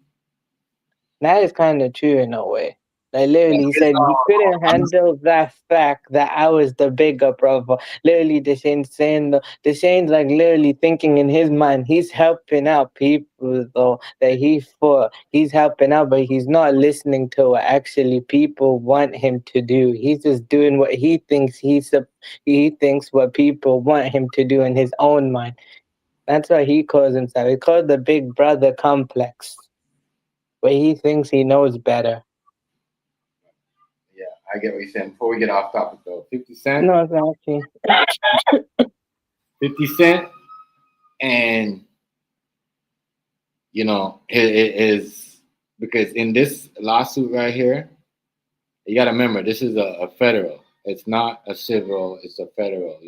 That is kind of true in a way. Like literally, he said you couldn't handle that fact that I was the bigger brother. Literally, the Shane's like literally thinking in his mind, he's helping out people though that he fought. He's helping out, but he's not listening to what actually people want him to do. He's just doing what he thinks he thinks what people want him to do in his own mind. That's what he calls himself. He called the big brother complex where he thinks he knows better. Yeah, I get what you're saying. Before we get off topic though, 50 Cent, No, exactly. 50 Cent, and it is because in this lawsuit right here, you got to remember this is a federal. It's not a civil. It's a federal.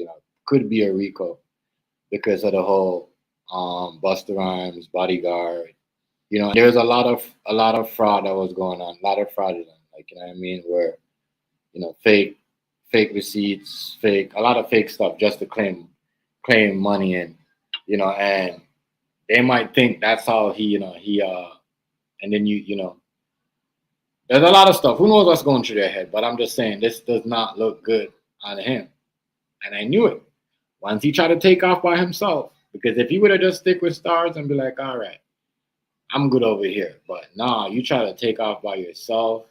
Could be a RICO because of the whole Busta Rhymes bodyguard. There's a lot of fraud that was going on. A lot of fraudulent, like what I mean, where fake receipts, fake a lot of fake stuff just to claim money and they might think that's how he and then there's a lot of stuff. Who knows what's going through their head? But I'm just saying this does not look good on him. And I knew it. Once he tried to take off by himself, because if he would have just stick with stars and be like, all right, I'm good over here. But nah, you try to take off by yourself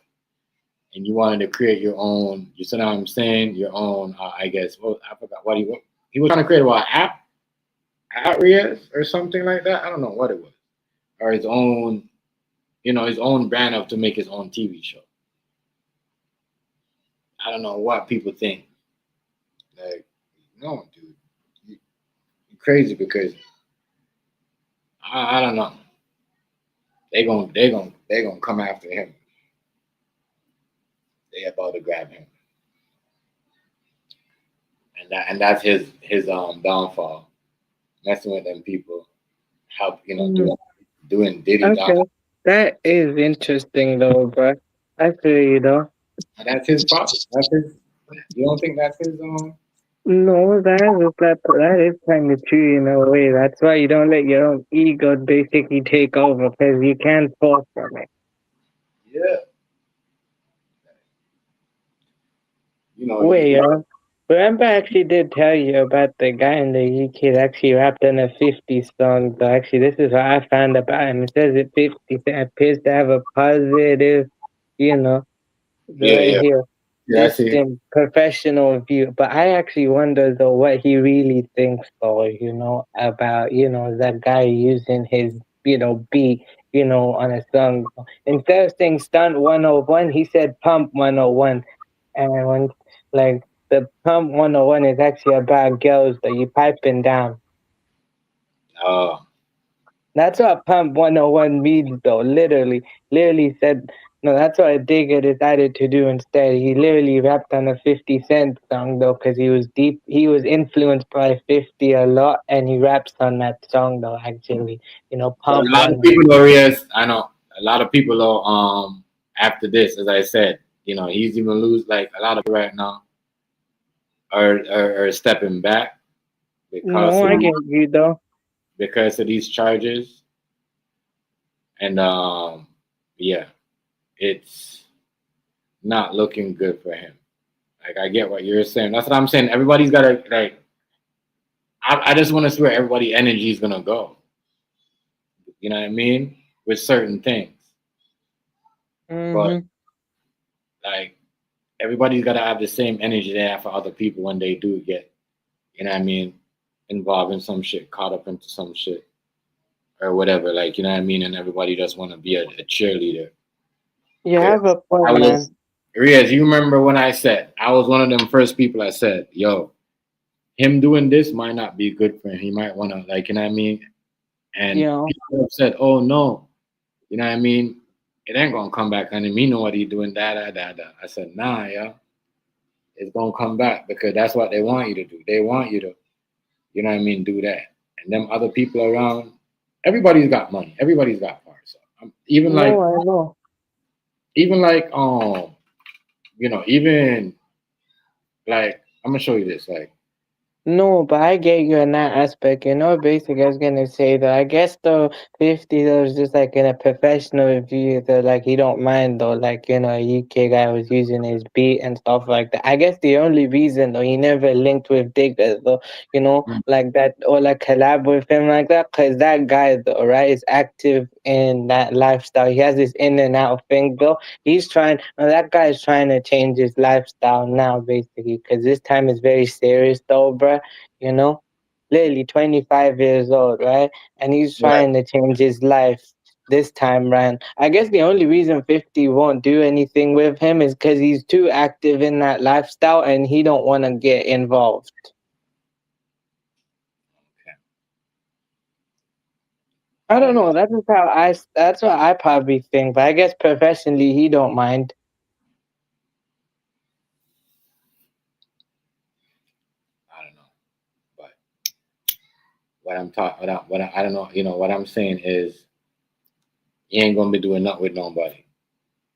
and you wanted to create your own, you see what I'm saying? Your own, I guess, well, I forgot what he was trying to create what app or something like that. I don't know what it was. Or his own, his own brand up to make his own TV show. I don't know what people think. Like, no, dude, you're crazy because I don't know. They gonna come after him. They about to grab him, and that's his downfall. Messing with them people, help Mm, doing Diddy doc. okay. That is interesting though, but actually, And that's his problem. That's his. You don't think that's his no, that is kind of true in a way. That's why you don't let your own ego basically take over because you can't fall from it. Yeah. Wait, remember I actually did tell you about the guy in the UK that actually rapped on a 50 song. So actually, this is what I found about him. It says that 50 appears to have a positive, you know, Yeah, right yeah, here, yeah. I see. distant professional view. But I actually wonder though what he really thinks though, about, that guy using his, beat, on a song. Instead of saying stunt 101, he said pump 101. And when like the pump 101 is actually about girls that you piping down. Oh, That's what pump 101 means though, literally. Literally said No, that's what Digger decided to do instead. He literally rapped on a 50 Cent song though, because he was deep. He was influenced by 50 a lot, and he raps on that song though. Actually, But a Pump lot of One. people are, yes, I know a lot of people are after this, as I said, he's even lose like a lot of people right now are stepping back because No, of I get you though. these charges. And yeah, it's not looking good for him. Like I get what you're saying. That's what I'm saying. Everybody's gotta like. I just want to see where everybody energy is gonna go. You know what I mean? With certain things, but Mhm. like everybody's gotta have the same energy they have for other people when they do get, you know what I mean, involved in some shit, caught up into some shit or whatever. Like you know what I mean. And everybody just want to be a cheerleader. You 'Cause have a I point, was, man. Riaz, you remember when I said I was one of them first people I said, yo, him doing this might not be good for him. He might want to, like, you know what I mean? And You know. people have said, oh, no, you know what I mean? It ain't going to come back on him. He know what he doing, da. I said, nah, yeah, it's going to come back because that's what they want you to do. They want you to, you know what I mean, do that. And them other people around, everybody's got money. Everybody's got power. So No, I know. even like, even like, I'm going to show you this. Like, No, but I get you in that aspect. Basically, I was gonna say that I guess though 50 though is just like in a professional view that like he don't mind though, like a UK guy was using his beat and stuff like that. I guess the only reason though he never linked with Digger though, like that or like collab with him like that, cause that guy though, right, is active in that lifestyle. He has this in and out thing though. That guy is trying to change his lifestyle now, basically, because this time is very serious, though, bruh. You know, literally 25 years old, right? And he's right. trying to change his life this time round. I guess the only reason 50 won't do anything with him is because he's too active in that lifestyle and he don't want to get involved. I I don't don't know. know. That's what I probably think. But I guess professionally, he don't mind. I don't know. But what I'm talking, I don't know. What I'm saying is he ain't gonna be doing nothing with nobody.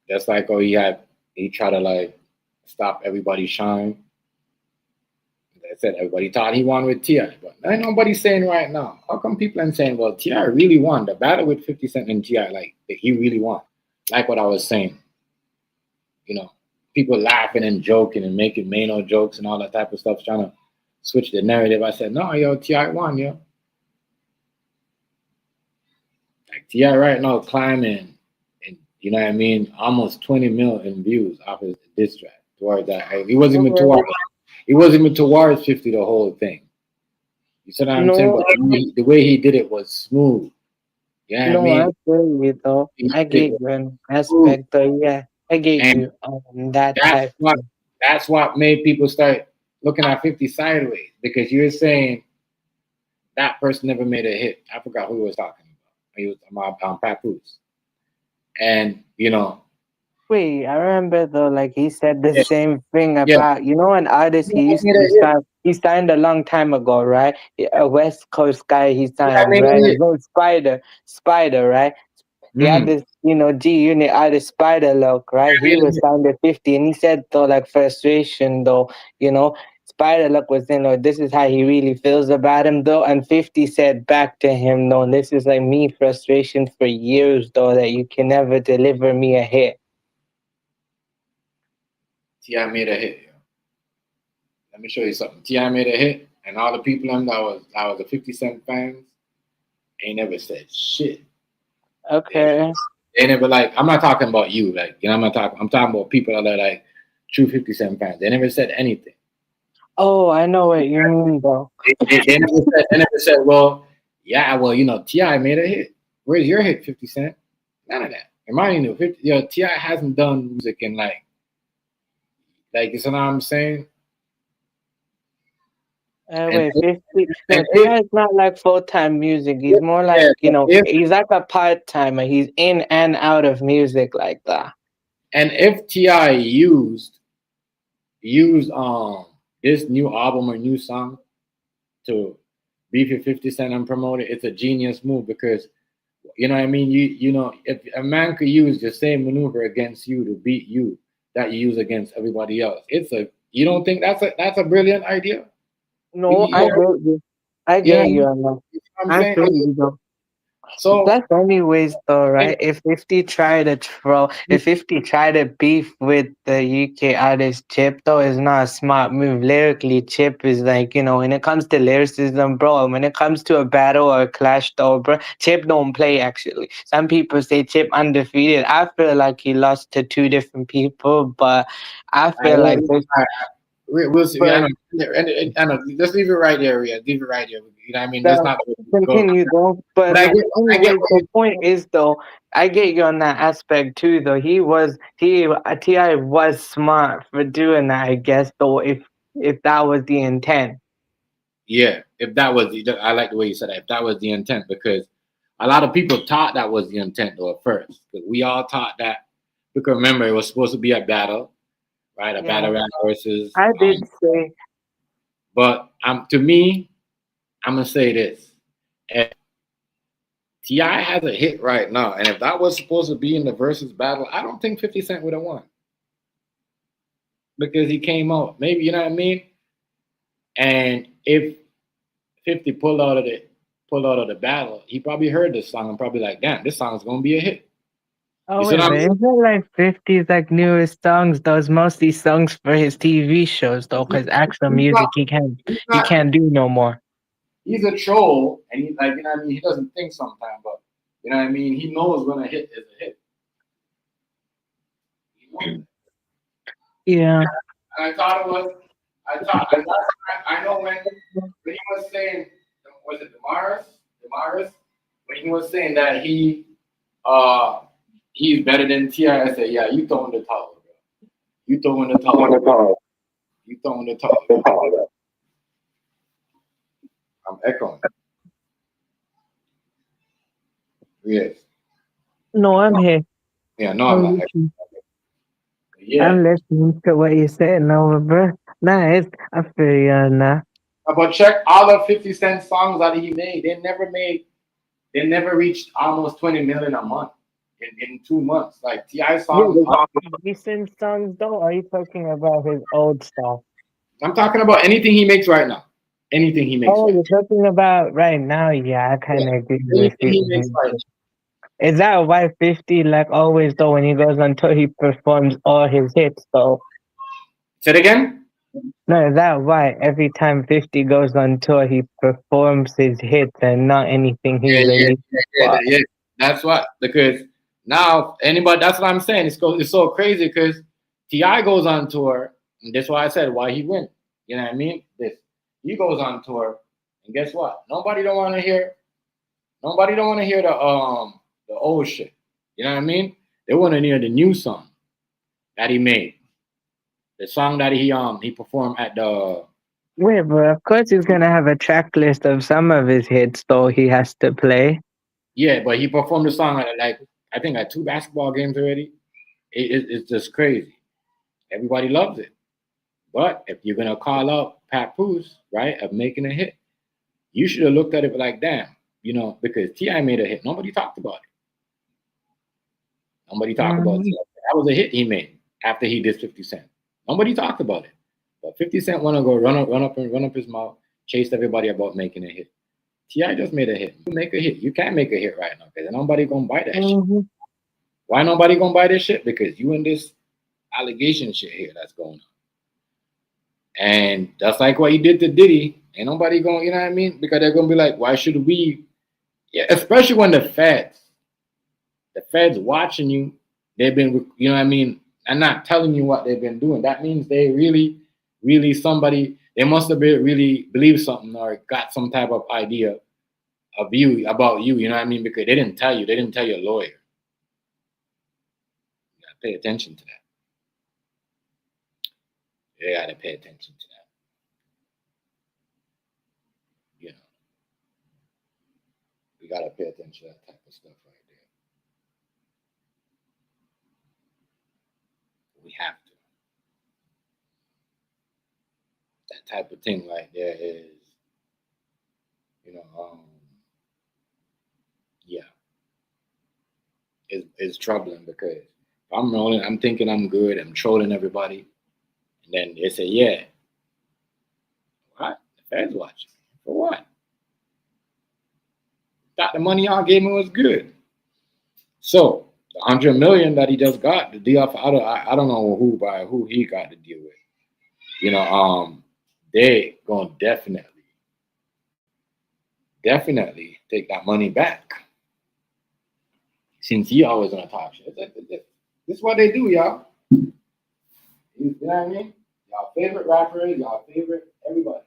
That's like he tried to like stop everybody's shine. Like I said everybody thought he won with Ti, but ain't nobody saying right now. How come people ain't saying, well, Ti really won the battle with 50 Cent and Ti? Like he really won. Like what I was saying, you know, people laughing and joking and making Mano jokes and all that type of stuff, trying to switch the narrative. I said, no, yo, Ti won, yo. Like Ti right now climbing, and you know what I mean, almost 20 million views off his diss track towards that. He wasn't even Okay. towards. He wasn't even towards 50 the whole thing. You see what I'm saying? No, But the way he did it was smooth. You know what I no, I mean? feel you though. He I did get it you an smooth, aspect though. Yeah, I get and you on that that's type. what that's what made people start looking at 50 sideways because you're saying that person never made a hit. I forgot who he was talking about. He was Papoose, and Wait, I remember though, like he said the yeah, same thing yeah, about an artist he he used made a to hit. sign. He signed a long time ago, right? A West Coast guy he Yeah, I signed, made right? a His hit. name Spider, right? He had Mm. this, G Unit artist Spider Look, right? He was signed at 50, and he said though, like frustration though, you know, Spider Look was, this is how he really feels about him though, and 50 said back to him, no, this is like me frustration for years though, that you can never deliver me a hit. Ti made a hit. Yo. Let me show you something. Ti made a hit, and all the people that was the 50 Cent fans ain't never said shit. They, Okay. they never like. I'm not talking about you. Like I'm not talking. I'm talking about people that are like true 50 Cent fans. They never said anything. Oh, I know what you mean though. They never said. Well, yeah. Well, Ti made a hit. Where's your hit, 50 Cent? None of that. Reminding you, 50, Ti hasn't done music in you know what I'm saying? And Wait, 50. and No, Tia is not like full time music. He's more yeah, like, but if he's like a part timer. He's in and out of music like that. And if Ti used this new album or new song to beef your 50 Cent and promote it, it's a genius move because you know what I mean. You know if a man could use the same maneuver against you to beat you that you use against everybody else, it's a you don't think that's a brilliant idea? No, I Yeah, get you. I you know get what you on that. I'm I saying. feel you though. So That's anyways though, and right? If 50 try to beef with the UK artist Chip though, is not a smart move. Lyrically, Chip is like, when it comes to lyricism, bro, when it comes to a battle or a clash though, bro, Chip don't play actually. Some people say Chip undefeated. I feel like he lost to two different people, but I I, feel like this we'll see. I but know, I know. Just leave it right there. Yeah, leave it right there. You know what I mean? Let's the not go. continue though. But But like I get anyways, what the point is though, I get you on that aspect too though. Ti was smart for doing that, I guess though, if that was the intent. Yeah, if that was I like the way you said that. If that was the intent, because a lot of people thought that was the intent though at first. Because we all thought that. Because remember, it was supposed to be a battle, right? A Yeah. battle rap versus. I did say But to me, I'm gonna say this: if Ti has a hit right now, and if that was supposed to be in the versus battle, I don't think 50 Cent would have won because he came out. Maybe you know what I mean. And if 50 pulled out of the battle, he probably heard this song and probably like, damn, this song's gonna be a hit. You oh see wait, what but I mean? isn't like 50's like newest songs, those mostly songs for his TV shows though, because actual He's not, music he can't he's he not can't do no more. he's a troll and he like you know what I mean, he doesn't think sometimes, but you know what I mean, he knows when a hit is a hit. He knows it. Yeah. And I thought it was I thought and I know when he was saying was it Damaris? When he was saying that uh he's better than Ti, I said, yeah, you throwing the towel, bro. You throwing the towel. You throwing the towel. I'm echoing. Yes. No, I'm here. Yeah, no, I'm I'm not echoing. listening. Yeah. I'm listening to what you're saying over, bro. Nice. I feel you on that. But check all the 50 Cent songs that he made. They never reached almost 20 million a month in 2 months. Like T.I. Yeah, songs, the recent songs though, or are you talking about his old stuff? I'm talking about anything he makes right now. Anything he makes Oh, right you're talking about right now? Yeah, I now. kind of agree Yeah. with Anything he makes you. right now. Is that why 50, like always though, when he goes on tour, he performs all his hits though? Say it again? No, is that why every time 50 goes on tour, he performs his hits and not anything he released? Yeah. That's what because now anybody. That's what I'm saying. It's so crazy because Ti goes on tour, and that's why I said why he went. You know what I mean? This he goes on tour, and guess what? Nobody don't want to hear. Nobody don't want to hear the old shit. You know what I mean? They want to hear the new song that he made. The song that he performed at the Wait, but of course he's gonna have a track list of some of his hits though he has to play. yeah, but he performed the song at like I think at 2 basketball games already. It's just crazy. Everybody loves it. But if you're gonna call out Papoose, right, of making a hit, you should have looked at it like, damn, because Ti made a hit. Nobody talked about it. Nobody talked about Mhm. it. That was a hit he made after he did 50 Cent. Nobody talked about it. But 50 Cent wanna go run up his mouth, chased everybody about making a hit. Ti just made a hit. You make a hit. You can't make a hit right now because nobody gonna buy that shit. Mhm. Why nobody gonna buy this shit? Because you in this allegation shit here that's going on. And that's like what he did to Diddy. Ain't nobody going, you know what I mean? Because they're gonna be like, why should we? Yeah, especially when the feds watching you, they've been, you know what I mean, and not telling you what they've been doing. That means they really, really somebody, they must have been really believe something or got some type of idea of you about you, you know what I mean? Because they didn't tell you, they didn't tell your lawyer. You gotta pay attention to that. You gotta pay attention to that. You know, we gotta pay attention to that type of stuff right there. We have to. That type of thing right there is, you know, yeah, is troubling because I'm rolling, I'm thinking I'm good, I'm trolling everybody, and then they say, yeah, what? The Fed's watching. For what? Thought the money y'all gave me was good. So the 100 million that he just got, the deal, I don't know who he got to deal with. You know, they gonna definitely take that money back. Since he always on top shit. This is what they do, y'all. You know what I mean? Y'all favorite rappers, y'all favorite everybody.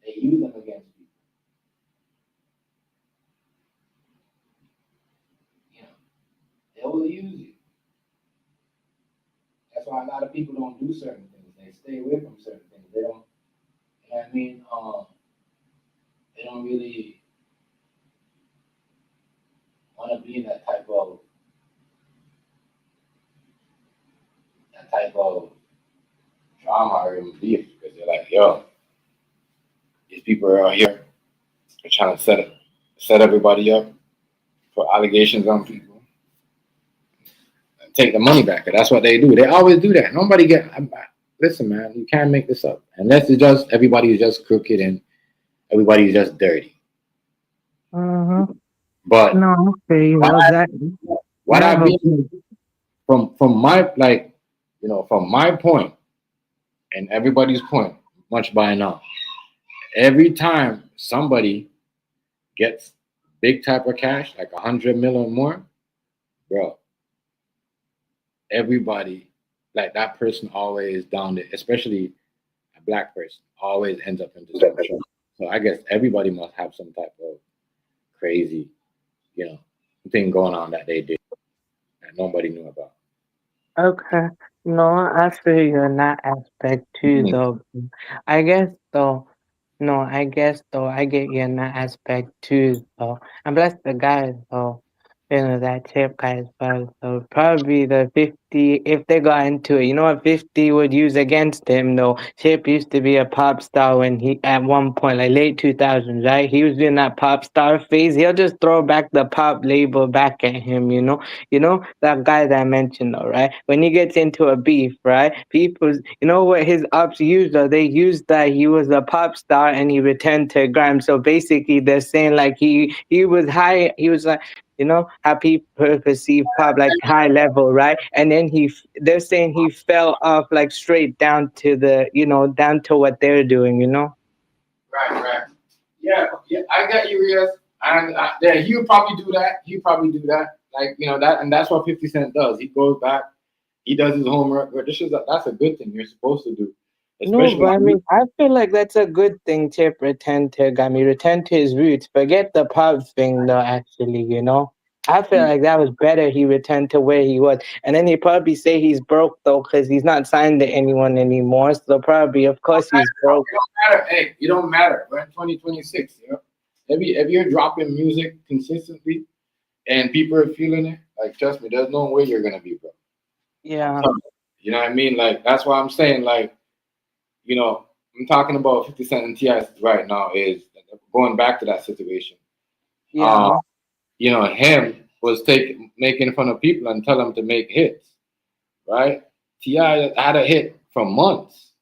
They use them against people. You know, they will use you. That's why a lot of people don't do certain things. They stay away from certain things. They don't, you know what I mean? They don't really want to be in that type of drama or even beef because they're like, yo, these people are out here. They're trying to set everybody up for allegations on people and take the money back. That's what they do. They always do that. Listen, man, you can't make this up unless it's just everybody is just crooked and everybody is just dirty. But No, okay, exactly. what I've been from my from my point and everybody's point, much by now. Every time somebody gets big type of cash, like 100 million more, bro, everybody, like that person always down there, especially a black person, always ends up in destruction. So I guess everybody must have some type of crazy, thing going on that they did that nobody knew about. Okay. No, I feel you in that aspect too, though. I guess though, no, I guess though, I get you in that aspect too, though. And bless the guys, though, that Chip guy as well. So probably the 50, if they got into it, you know what 50 would use against him, though? Chip used to be a pop star when at one point, like late 2000s, right? He was doing that pop star phase. He'll just throw back the pop label back at him, you know? You know, that guy that I mentioned, though, right? When he gets into a beef, right? People, you know what his ups used, though? They used that he was a pop star and he returned to grime. So basically, they're saying like he was high, he was like, you know, how people perceive pop like high level, right? And then they're saying he fell off like straight down to down to what they're doing, you know? Right. Yeah, I get you, yes. And yeah, he would probably do that. Like, and that's what 50 Cent does. He goes back, he does his homework. But that's a good thing you're supposed to do. No, but I mean, I feel like that's a good thing to return to Gami, return to his roots. Forget the pub thing, though, actually, you know? I feel like that was better he returned to where he was. And then he probably say he's broke, though, because he's not signed to anyone anymore. So probably, of course, he's broke. It don't matter. Hey, it don't matter. We're in 2026, you know? If you're dropping music consistently and people are feeling it, like, trust me, there's no way you're going to be broke. Yeah. You know what I mean? Like, that's why I'm saying, like, I'm talking about 50 Cent and T.I. right now is going back to that situation. Yeah. Him was making fun of people and tell them to make hits, right? T.I. had a hit for months.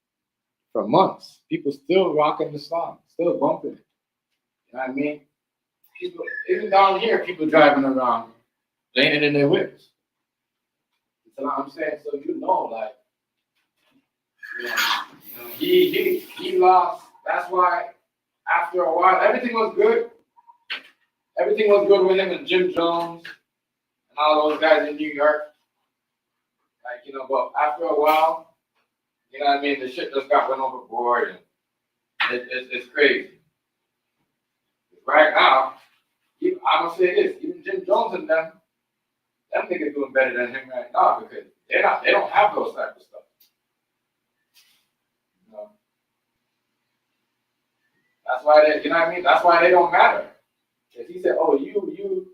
People still rocking the song, still bumping it. You know what I mean? People, even down here, people driving around, laying it in their whips. You know what I'm saying? So like, he lost. That's why after a while, everything was good. Everything was good with him and Jim Jones and all those guys in New York. Like, but after a while, you know what I mean? The shit just got run overboard and it's crazy. Right now, I'm gonna say this, even Jim Jones and them niggas doing better than him right now because they don't have those type of stuff. That's why they, you know what I mean? That's why they don't matter. Because he said, oh, you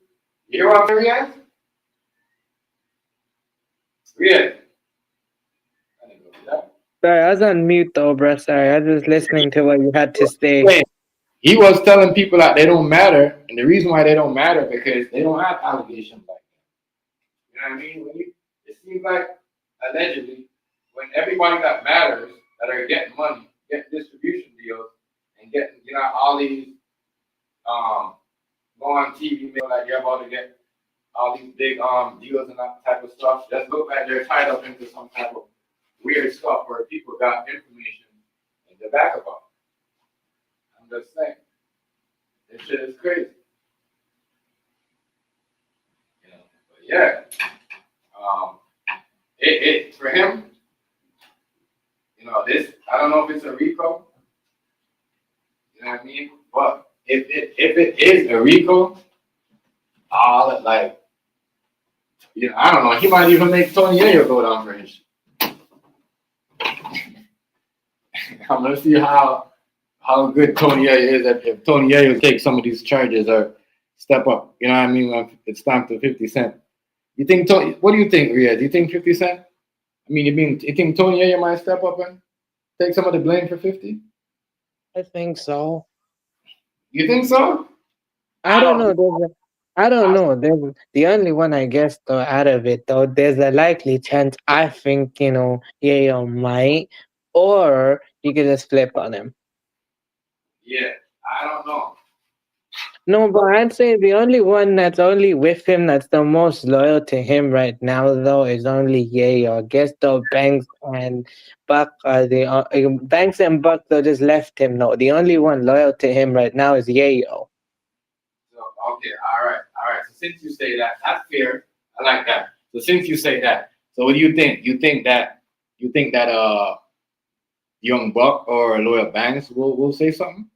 hear what I'm saying? Yeah. Sorry, I was on mute though, bro. Sorry, I was just listening to what you had to say. He was telling people that they don't matter, and the reason why they don't matter because they don't have allegations like that. You know what I mean? It seems like allegedly when everybody that matters that are getting money, getting distribution deals, and getting all these go on TV, like you're about to get all these big deals and that type of stuff. Just look like they're tied up into some type of weird stuff where people got information in the back about it. I'm just saying. This shit is crazy. But yeah. It for him, this I don't know if it's a RICO. You know what I mean? But if it is a RICO, all like I don't know, he might even make Tony Yayo go down for his shit. I'm gonna see how good Tony Yayo is if Tony Yayo takes some of these charges or step up. You know what I mean? When it's time to 50 Cent. You think Tony? What do you think, Rhea? Do you think 50 Cent? I mean, you think Tony Yayo might step up and take some of the blame for 50? I think so. You think so? I don't know. I don't know. There's the only one I guess though out of it though. There's a likely chance I think Yayo might, or you could just flip on him. Yeah, I don't know. No, but I'd say the only one that's only with him that's the most loyal to him right now though is only Yayo. I guess though Banks and Buck are Banks and Buck though just left him. No, the only one loyal to him right now is Yayo. So okay, all right. So since you say that, that's fair. I like that. So since you say that, so what do you think? You think that Young Buck or Loyal Banks will say something?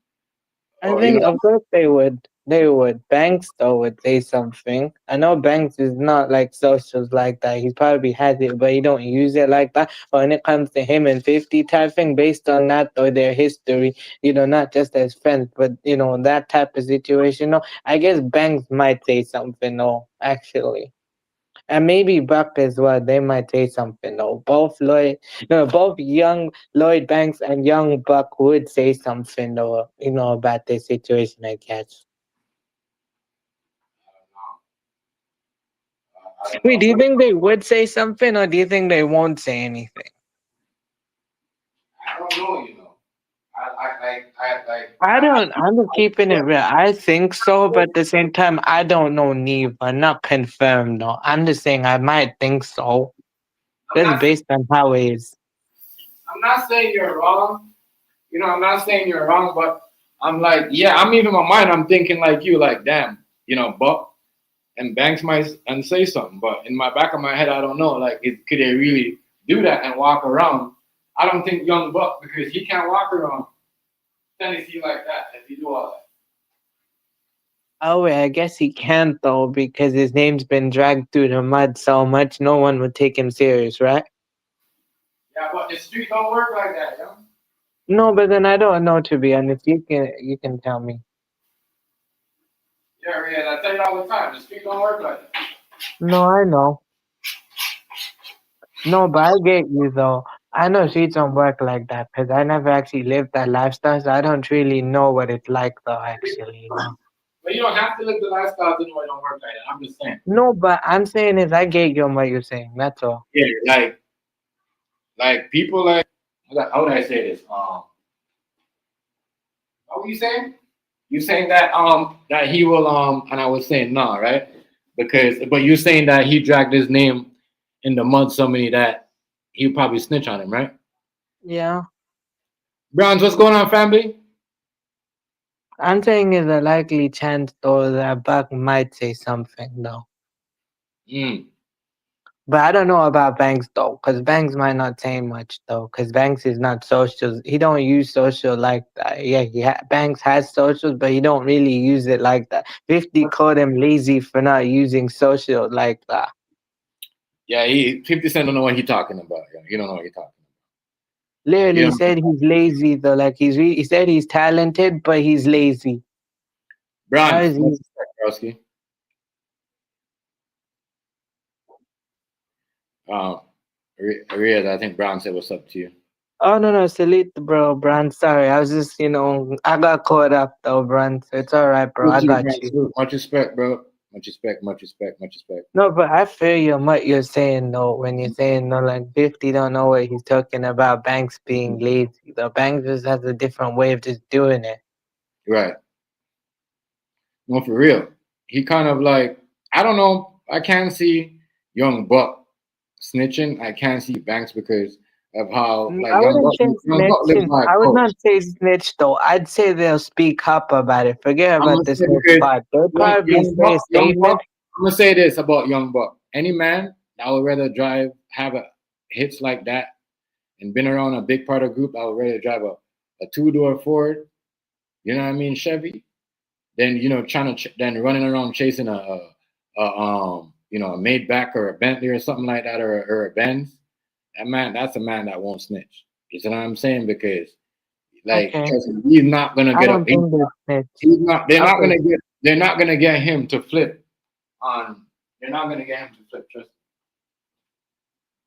I think of course they would. They would. Banks though would say something. I know Banks is not like socials like that. He probably has it, but he don't use it like that. But when it comes to him and 50 type thing, based on that or their history, not just as friends, but that type of situation. No, I guess Banks might say something. No, actually. And maybe Buck as well. They might say something. No, both young Lloyd Banks and young Buck would say something. Though, about their situation. I guess. Wait, do you think they would say something, or do you think they won't say anything? I don't know. I'm just keeping it real. I think so, but at the same time, I don't know neither. Not confirmed, though. I'm just saying I might think so. Just based on how it is. I'm not saying you're wrong. I'm not saying you're wrong, but I'm like, yeah, I'm even in my mind, I'm thinking like you, like, damn, Buck and Banks might and say something. But in my back of my head, I don't know. Like, could they really do that and walk around? I don't think Young Buck, because he can't walk around Tennessee like that if he do all that. Oh, wait, I guess he can't, though, because his name's been dragged through the mud so much, no one would take him serious, right? Yeah, but the street don't work like that, yo. No, but then I don't know, to be honest. You can tell me. Yeah, I tell you all the time, the street don't work like that. No, I know. No, but I get you, though. I know streets don't work like that, because I never actually lived that lifestyle, so I don't really know what it's like, though, actually, But you don't have to live the lifestyle to know it don't work like that. I'm just saying. No, but I'm saying is I get you on what you're saying. That's all. Yeah, like people like, how would I say this? What were you saying? You saying that that he will and I was saying no, right? But you're saying that he dragged his name in the mud so many that he'll probably snitch on him, right? Yeah. Browns, what's going on, family? I'm saying is a likely chance though that Buck might say something though. But I don't know about Banks though, because Banks might not say much though, because Banks is not social. He don't use social like that. Yeah, Banks has socials, but he don't really use it like that. 50 called him lazy for not using social like that. Yeah, 50 Cent don't know what he's talking about. He don't know what he's talking about. Literally, he said he's lazy though. Like he said he's talented, but he's lazy. Browns, Riyadh, I think Brown said what's up to you. Oh no, salute, bro, Bran. Sorry, I was just, I got caught up though, Bran. So it's all right, bro. You I too, got Brown. you. Salute. Much respect, bro. Much respect, much respect, much respect. No, but I feel you on what you're saying though. When you're saying no, like 50 don't know what he's talking about. Banks being lazy. The bank just has a different way of just doing it. Right. No, for real. He kind of like, I don't know. I can't see Young Buck snitching. I can't see Banks because of how like I wouldn't say Young Buck lives snitching. by a I would code. not say snitch though. I'd say they'll speak up about it. Forget I'm about gonna the say snitch because part. They'll probably say a Young Buck. statement. I'm gonna say this about Young Buck. Any man that would rather have a hits like that and been around a big part of group, I would rather drive a 2-door Ford. You know what I mean, Chevy. Then then running around chasing a Maybach or a Bentley or something like that or a Benz. That's a man that won't snitch. You see what I'm saying? Because like Okay. trust me, he's not gonna I get don't up. think they snitch. He's not. Okay. They're not gonna get him to flip on. They're not gonna get him to flip. Trust me.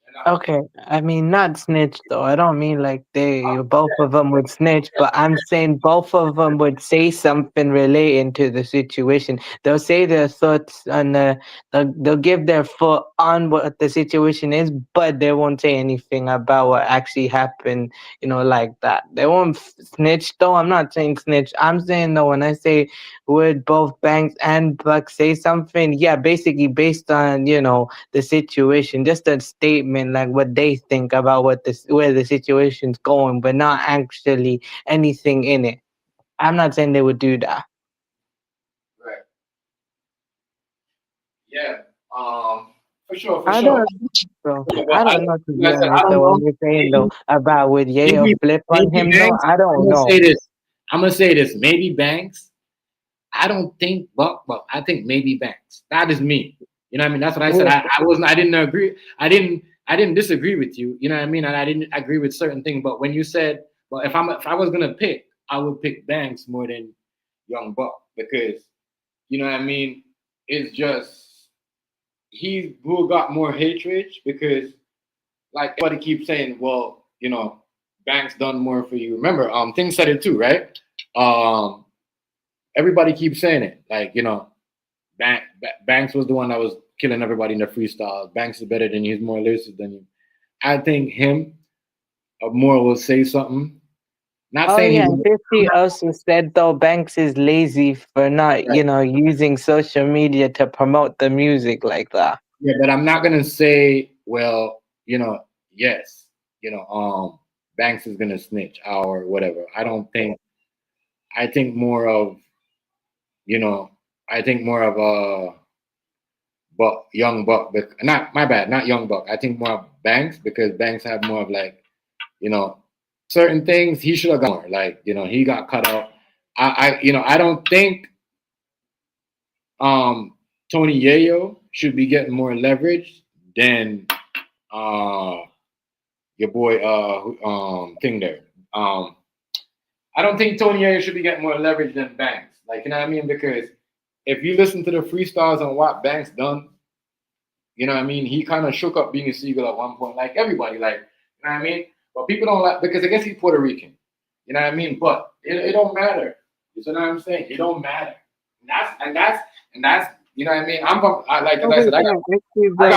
They're not. Okay, I mean not snitch though. I don't mean like both of them would snitch, but I'm saying both of them would say something relating to the situation. They'll say their thoughts on they'll give their foot on what the situation is, but they won't say anything about what actually happened. Like that. They won't snitch though. I'm not saying snitch. I'm saying though when I say would both Banks and Buck say something, yeah, basically based on the situation, just a statement like what they think about where the situation's going, but not actually anything in it. I'm not saying they would do that. Right. Yeah. For sure. For I sure. don't know. But I don't know to be like I said, I honest. don't Though know. when you're saying though about would Yayo Maybe flip on maybe him though, Banks. I I'm don't gonna know. say this. I'm gonna say this. Maybe Banks. I don't think Buck, but I think maybe Banks. That is me. You know what I mean? That's what I said. I wasn't. I didn't agree. I didn't disagree with you. You know what I mean? And I didn't agree with certain things. But when you said, well, if I was gonna pick, I would pick Banks more than Young Buck because you know what I mean. It's just he who got more hatred because like everybody keeps saying, well, Banks done more for you. Remember, things said it too, right? Um, everybody keeps saying it. Like, Banks was the one that was killing everybody in the freestyle. Banks is better than you. He's more elusive than you. I think him more will say something. Not Oh saying yeah, he's and 50 also said though Banks is lazy for not, right. Using social media to promote the music like that. Yeah, but I'm not gonna say, well, yes, Banks is gonna snitch or whatever. I don't think. I think more of, you know, I think more of young Buck, not my bad, not young Buck. I think more of Banks because Banks have more of like, you know, certain things he should have gone more. Like, he got cut out. I don't think Tony Yayo should be getting more leverage than your boy thing there. I don't think Tony Yayo should be getting more leverage than Banks. Like, you know what I mean? Because if you listen to the freestyles on what Banks done, you know what I mean? He kind of shook up Beanie Siegel at one point, like everybody, like, you know what I mean? But people don't like, because I guess he's Puerto Rican. You know what I mean? But it don't matter. You know what I'm saying? It don't matter. And that's you know what I mean? Like as I said, I got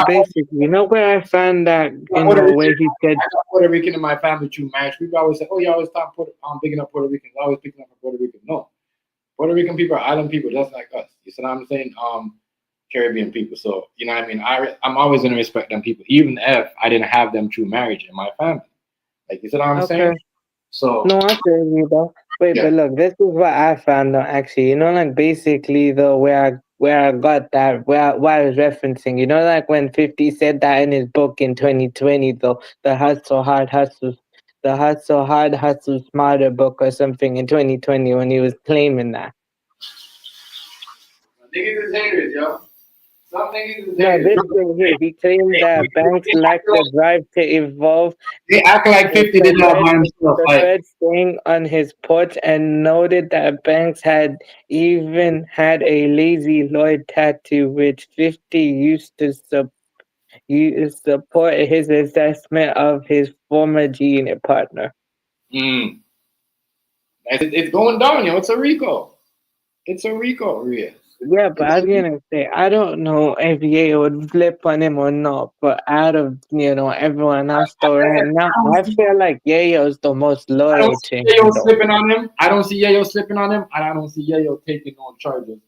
Basically, where I found that, Puerto Rican, where he said, I got Puerto Rican in my family too, man. People always say, oh, you always talk picking up Puerto Ricans. Always picking up Puerto Rican. No. Puerto Rican people are island people just like us. You see what I'm saying? Caribbean people. So, you know what I mean? I'm always going to respect them people, even if I didn't have them through marriage in my family. Like, you see what I'm saying? So, no, I feel you though. Wait, yeah. but look, this is what I found out actually. Like basically though, where I got that, where I was referencing, like when 50 said that in his book in 2020 though, the Hustle Hard, Hustle Smarter book or something in 2020 when he was claiming that. Niggas is haters, yo. Some niggas is No, haters. this thing here, he claimed that banks lack the drive to evolve. They act like 50 did that by himself. Preferred staying on his porch and noted that Banks had even had a Lazy Lloyd tattoo, which 50 used to you support his assessment of his former G Unit partner. Mm. It's going down, yo. It's a Rico. It's a Rico, Reyes. Yeah, but I was gonna say I don't know if Yayo would flip on him or not. But out of everyone else though right now, I feel like Yayo's the most I loyal don't to see him Yayo though. slipping on him. I don't see Yayo slipping on him, and I don't see Yayo taking on charges.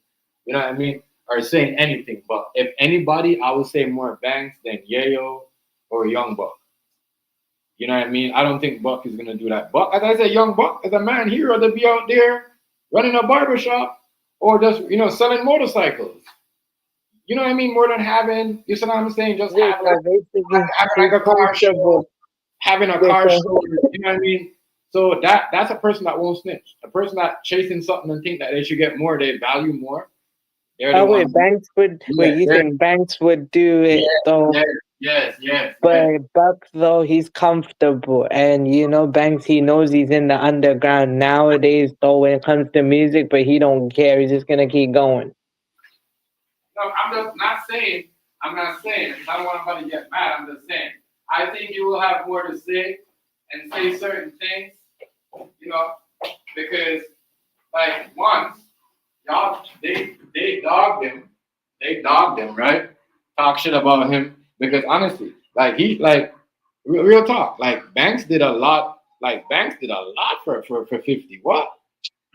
You know what I mean? Or saying anything. But if anybody, I would say more Banks than Yayo or Young Buck. You know what I mean? I don't think Buck is gonna do that. Buck, as I said, Young Buck is a man. He'd rather be out there running a barbershop or just selling motorcycles. You know what I mean? More than having, you see what I'm saying? Just Yeah, having, so basically having he's like a car show, comfortable. having a Yeah, car so show. You know what I mean? So that's a person that won't snitch. A person that chasing something and think that they should get more, they value more. They're the oh wait, ones. Banks would Yeah, wait. You think Banks would do yes, it though? yes. But Buck though he's comfortable, and Banks he knows he's in the underground nowadays. Though when it comes to music, but he don't care. He's just gonna keep going. No, I'm just not saying. I'm not saying. I don't want anybody to get mad. I'm just saying. I think you will have more to say and say certain things. Because like once y'all they dogged him. They dogged him, right? Talk shit about him because honestly, like real talk. Like Banks did a lot. Like Banks did a lot for 50. What?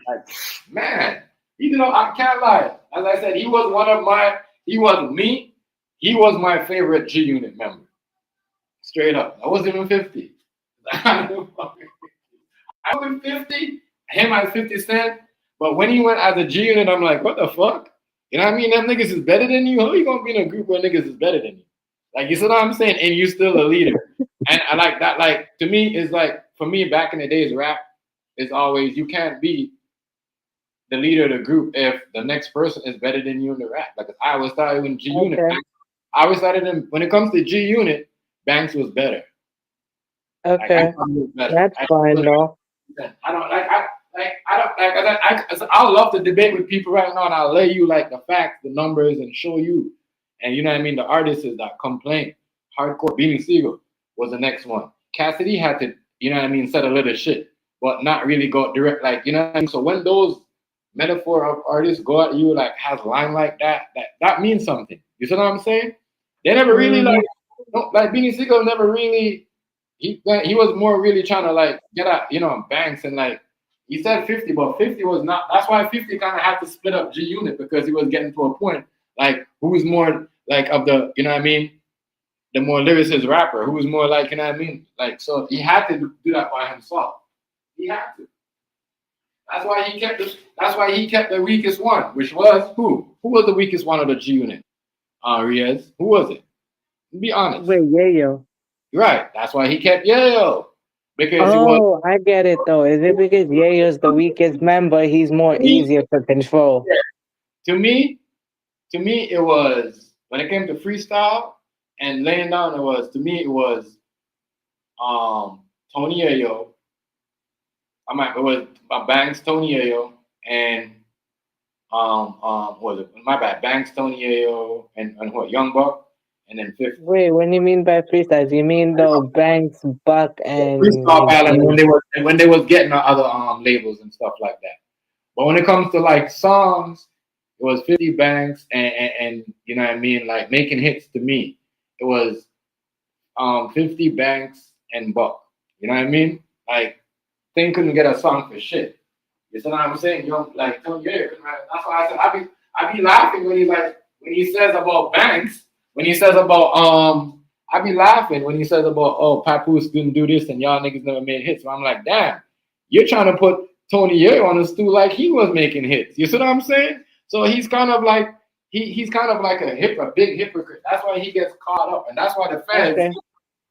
Like man, he did. I can't lie. As I said, he was one of my. He was me. He was my favorite G Unit member. Straight up. I wasn't even 50. I wasn't 50. Him as 50 Cent. But when he went as a G Unit, I'm like, what the fuck? You know what I mean? Them niggas is better than you. How you gonna be in a group where niggas is better than you? Like you see what I'm saying? And you still a leader. And I like that. Like to me, it's like for me back in the days, rap is always you can't be the leader of the group if the next person is better than you in the rap. Like I always thought in G Unit. Okay. I always thought when it comes to G Unit, Banks was better. Okay, that's fine though. I don't like. I love to debate with people right now, and I'll lay you like the facts, the numbers, and show you. And you know what I mean. The artists that complain, hardcore. Beanie Siegel was the next one. Cassidy had to, you know what I mean, said a little shit, but not really go direct. Like you know what I mean. So when those metaphor of artists go at you like has a line like that means something. You see what I'm saying? They never really like Beanie Siegel never really. He was more really trying to like get at Banks and like he said 50, but 50 was not. That's why 50 kind of had to split up G Unit because he was getting to a point like who's more like of the you know what I mean, the more lyricist rapper, who was more like you know what I mean, like so he had to do that by himself. He had to. That's why he kept the weakest one, which was who? Who was the weakest one of the G Unit? Reyes. Who was it? Be honest. Wait, Yayo. Right. That's why he kept Yayo. Because he was. I get it though. Is it because Yayo's the weakest member? He's more easier to control. Yeah. To me, it was when it came to freestyle and laying down. It was Tony Yayo. It was Banks, Tony Yayo, and what was it? My bad. Banks, Tony Yayo, and what? Young Buck. And then 50. Wait, when you mean by freestyles, you mean though Banks, Buck, and freestyle battle when they was getting other labels and stuff like that. But when it comes to like songs, it was 50 Banks and you know what I mean, like making hits to me. It was 50 Banks and Buck. You know what I mean? Like Thing couldn't get a song for shit. You know what I'm saying? Like that's why I said I be laughing when he says about Banks. When he says about I be laughing when he says about Papoose didn't do this and y'all niggas never made hits. So I'm like, damn, you're trying to put Tony Yayo on a stool like he was making hits. You see what I'm saying? So he's kind of like he's kind of like a big hypocrite. That's why he gets caught up, and that's why the feds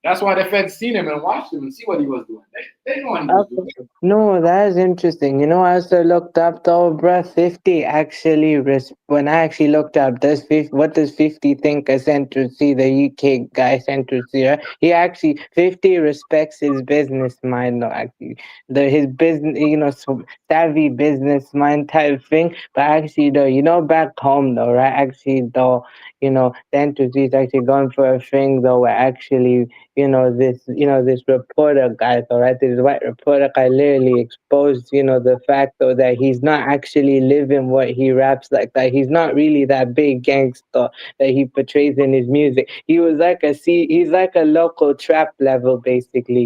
That's why the feds seen him and watched him and see what he was doing. They know what he was doing. Okay. No, that is interesting. You know, I also looked up though, bruh, 50 actually, when I actually looked up, what does 50 think a Central C, the UK guy Central C, right? He actually, 50 respects his business mind, though, actually. His business, savvy business mind type thing. But actually, though, back home, though, right? Actually, though, Central C is actually going for a thing, though, where actually, this reporter guy, all right, this white reporter guy literally exposed, the fact though that he's not actually living what he raps like, that he's not really that big gangster that he portrays in his music. He's like a local trap level basically,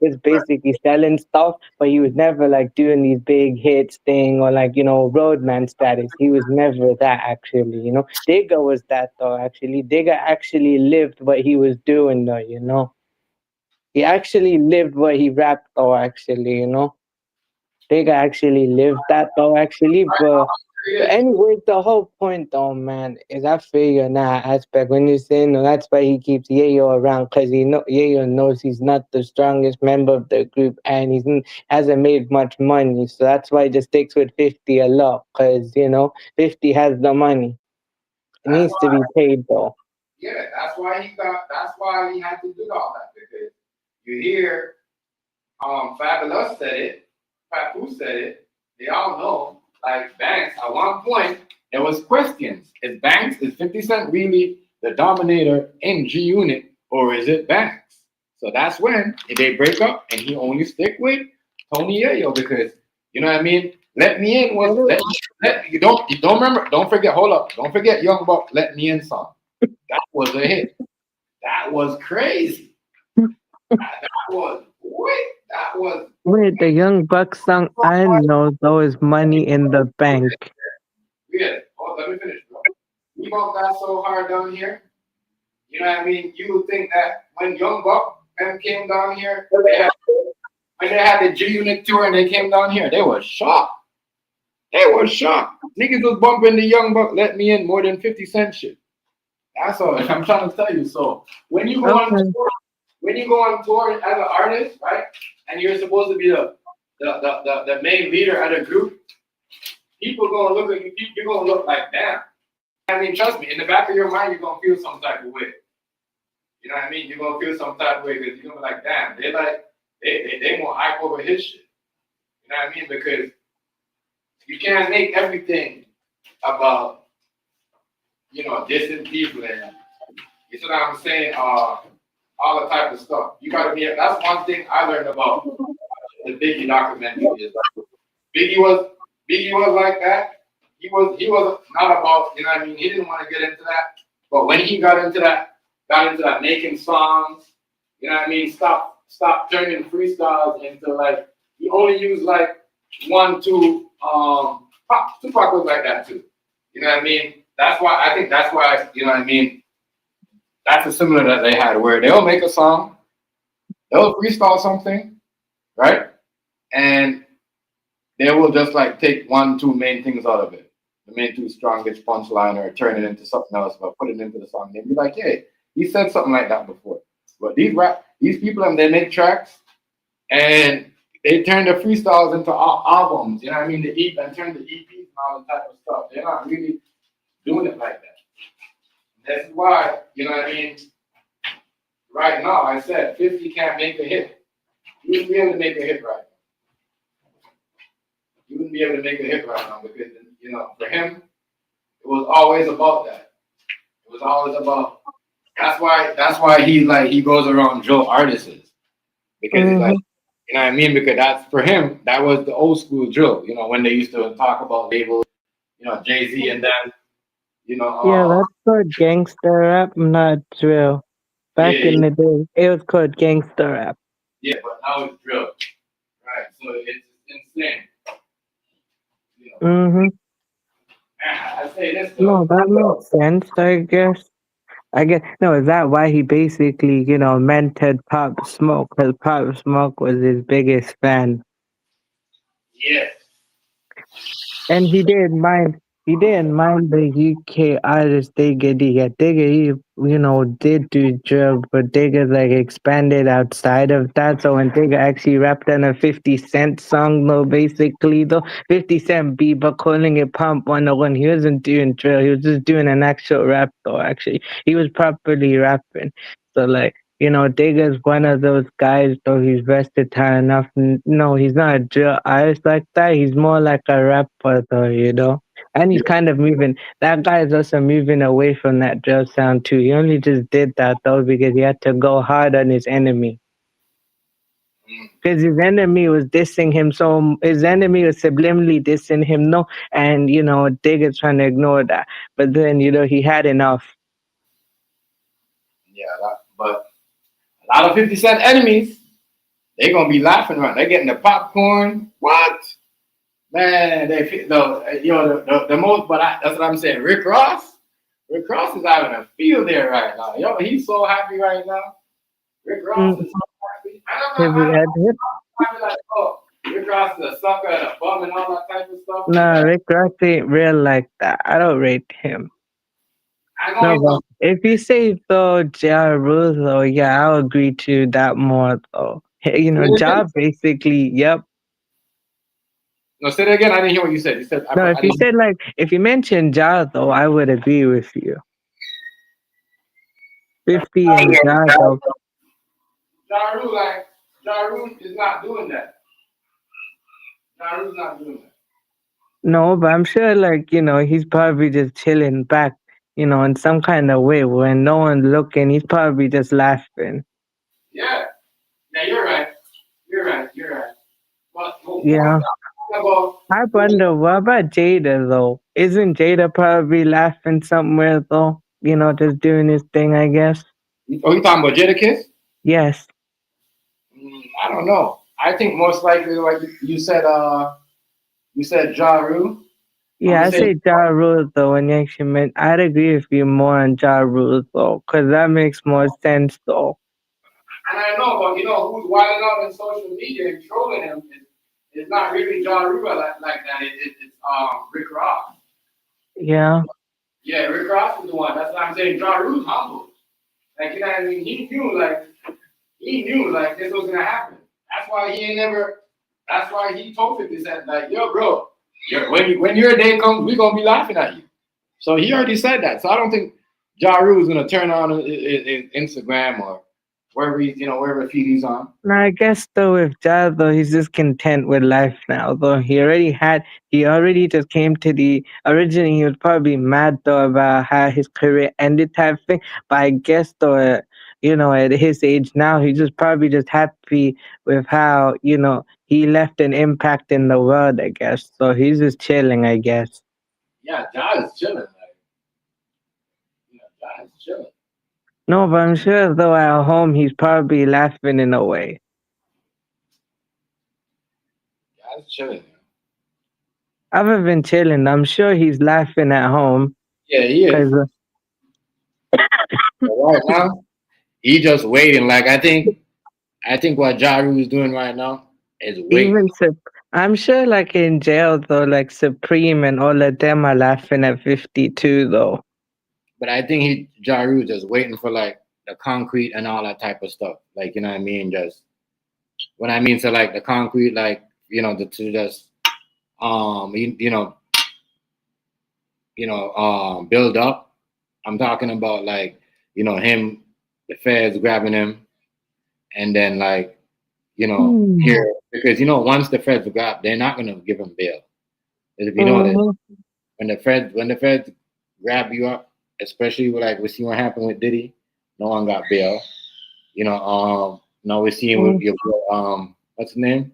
He's basically selling stuff, but he was never like doing these big hits thing or like, roadman status. He was never that actually, Digga was that though actually. Digga actually lived what he was doing though, He actually lived what he rapped though actually, Digga actually lived that though actually, but anyway, the whole point though, man, is I figure in that aspect when you're saying no, that's why he keeps Yayo around, because Yayo knows he's not the strongest member of the group and hasn't made much money, so that's why he just sticks with 50 a lot, because 50 has the money. It That's needs to be paid though. Yeah, that's why he had to do all that, because you hear Fabulous said it, Papu said it, they all know, like Banks, at one point, There was questions. Is 50 Cent really the dominator in G Unit, or is it Banks? So that's when they break up and he only stick with Tony Yayo, because you know what I mean? Let Me In was you don't remember, don't forget, hold up, don't forget Young Buck Let Me In song. That was a hit. That was crazy. That was Wait, the Young Buck song I know though is Money in the Bank. yeah. Oh, let me finish, bro. We both got so hard down here. You know what I mean? You would think that when Young Buck them came down here, when they had the G Unit tour and they came down here, they were shocked. They were shocked. Niggas was bumping the Young Buck Let Me In more than 50 Cent shit. That's all I'm trying to tell you. So when you go on tour as an artist, right, and you're supposed to be the main leader of the group, people gonna look at you. You're gonna look like, damn. I mean, trust me. In the back of your mind, you're gonna feel some type of way. You know what I mean? You're gonna feel some type of way because you're gonna be like, damn. They more hype over his shit. You know what I mean? Because you can't make everything about distant people and you see what I'm saying? All the type of stuff. You gotta be. That's one thing I learned about the Biggie documentary. Is like, Biggie was like that. He was not about, you know what I mean? He didn't want to get into that. But when he got into that making songs, you know what I mean? Stop turning freestyles into like, he only used like 1, 2, Tupac was like that too. You know what I mean? I think that's why, you know what I mean? That's a similar that they had where they'll make a song, they'll freestyle something, right? And they will just like take 1, 2 main things out of it. The main 2 strongest punchline or turn it into something else, but put it into the song. They'd be like, hey, he said something like that before. But these people, and they make tracks and they turn the freestyles into albums, you know what I mean? And turn the EPs and all the type of stuff. They're not really doing it like that. That's why, you know what I mean? Right now, I said 50 can't make a hit. You wouldn't be able to make a hit right now. You wouldn't be able to make a hit right now because, for him, it was always about that. It was always about. That's why he goes around Joe artists because he's like, you know what I mean? Because that's for him. That was the old school Joe. When they used to talk about labels. Jay-Z and then. Yeah, that's called gangster rap, not drill. Back in the day, it was called gangster rap. Yeah, but now it's drill. Right, so it's insane. I say this though. No, that makes sense, I guess. No, is that why he basically, mentored Pop Smoke? Because Pop Smoke was his biggest fan. Yes. And he didn't mind he didn't mind the UK artist Digga Digga. Digga, did do drill, but Digga like expanded outside of that. So when Digga actually rapped on a 50 Cent song, though, basically, though, 50 Cent beat, but calling it Pump 101, he wasn't doing drill. He was just doing an actual rap, though, actually. He was properly rapping. So, like, Digga's one of those guys, though he's versatile enough. No, he's not a drill artist like that. He's more like a rapper, though. And he's kind of moving. That guy is also moving away from that drill sound too. He only just did that though because he had to go hard on his enemy. Because his enemy was dissing him, so his enemy was subliminally dissing him, no, and Digger's trying to ignore that. But then he had enough. Yeah, but a lot of 50 Cent enemies, they're gonna be laughing right. They're getting the popcorn. What? Man, the most, but that's what I'm saying. Rick Ross is having a field there right now. Yo, he's so happy right now. Rick Ross is so happy. I'm like, oh, Rick Ross is a sucker and a bum and all that type of stuff. Nah, Rick Ross ain't real like that. I don't rate him. No, but if you say though Ja Rule, though, yeah, I'll agree to that more though. Ja basically, yep. No, say that again. I didn't hear what you said. You said no. If you mentioned Ja though, I would agree with you. 50 and Ja though. Ja Rule is not doing that. Ja Rule's not doing that. No, but I'm sure he's probably just chilling back, in some kind of way when no one's looking. He's probably just laughing. Yeah, you're right. But yeah. I wonder, what about Jada though? Isn't Jada probably laughing somewhere though? Just doing his thing, I guess. Oh, you talking about Jadakiss? Yes. I don't know. I think most likely, like you said, Ja Rule. Yeah, I say Ja Rule though. When you actually meant, I'd agree with you more on Ja Rule though, because that makes more sense though. And I know, but who's wilding out on social media and trolling him is not really Ja Rule like that. It's Rick Ross. Yeah. Yeah, Rick Ross is the one. That's what I'm saying. Ja Rule's humble. Like, you know what I mean? He knew like this was gonna happen. That's why he told 50 Cent, like, yo, bro, when your day comes, we're gonna be laughing at you. So he already said that. So I don't think Ja Rule is gonna turn on his Instagram or wherever feed he's on. No, I guess though with Ja though, he's just content with life now. Though he already just came to originally he was probably mad though about how his career ended type thing. But I guess though, at his age now, he's just probably just happy with how, he left an impact in the world, I guess. So he's just chilling, I guess. Yeah, Ja is chilling. Ja is chilling. No, but I'm sure though at home he's probably laughing in a way. Ja is chilling. Other than chilling, I'm sure he's laughing at home. Yeah, he is. Right now, he just waiting. Like I think what Ja Rule is doing right now is waiting. I'm sure, like in jail though, like Supreme and all of them are laughing at 52 though. But I think Ja Rule just waiting for like the concrete and all that type of stuff. Like, you know what I mean? Just when I mean, so like the concrete, like, to just build up. I'm talking about like, him, the feds grabbing him, and then like, here, because once the feds grab, they're not gonna give him bail. If you know that when the feds grab you up, especially like we see what happened with Diddy, no one got bail. Now we're seeing with your boy, what's his name?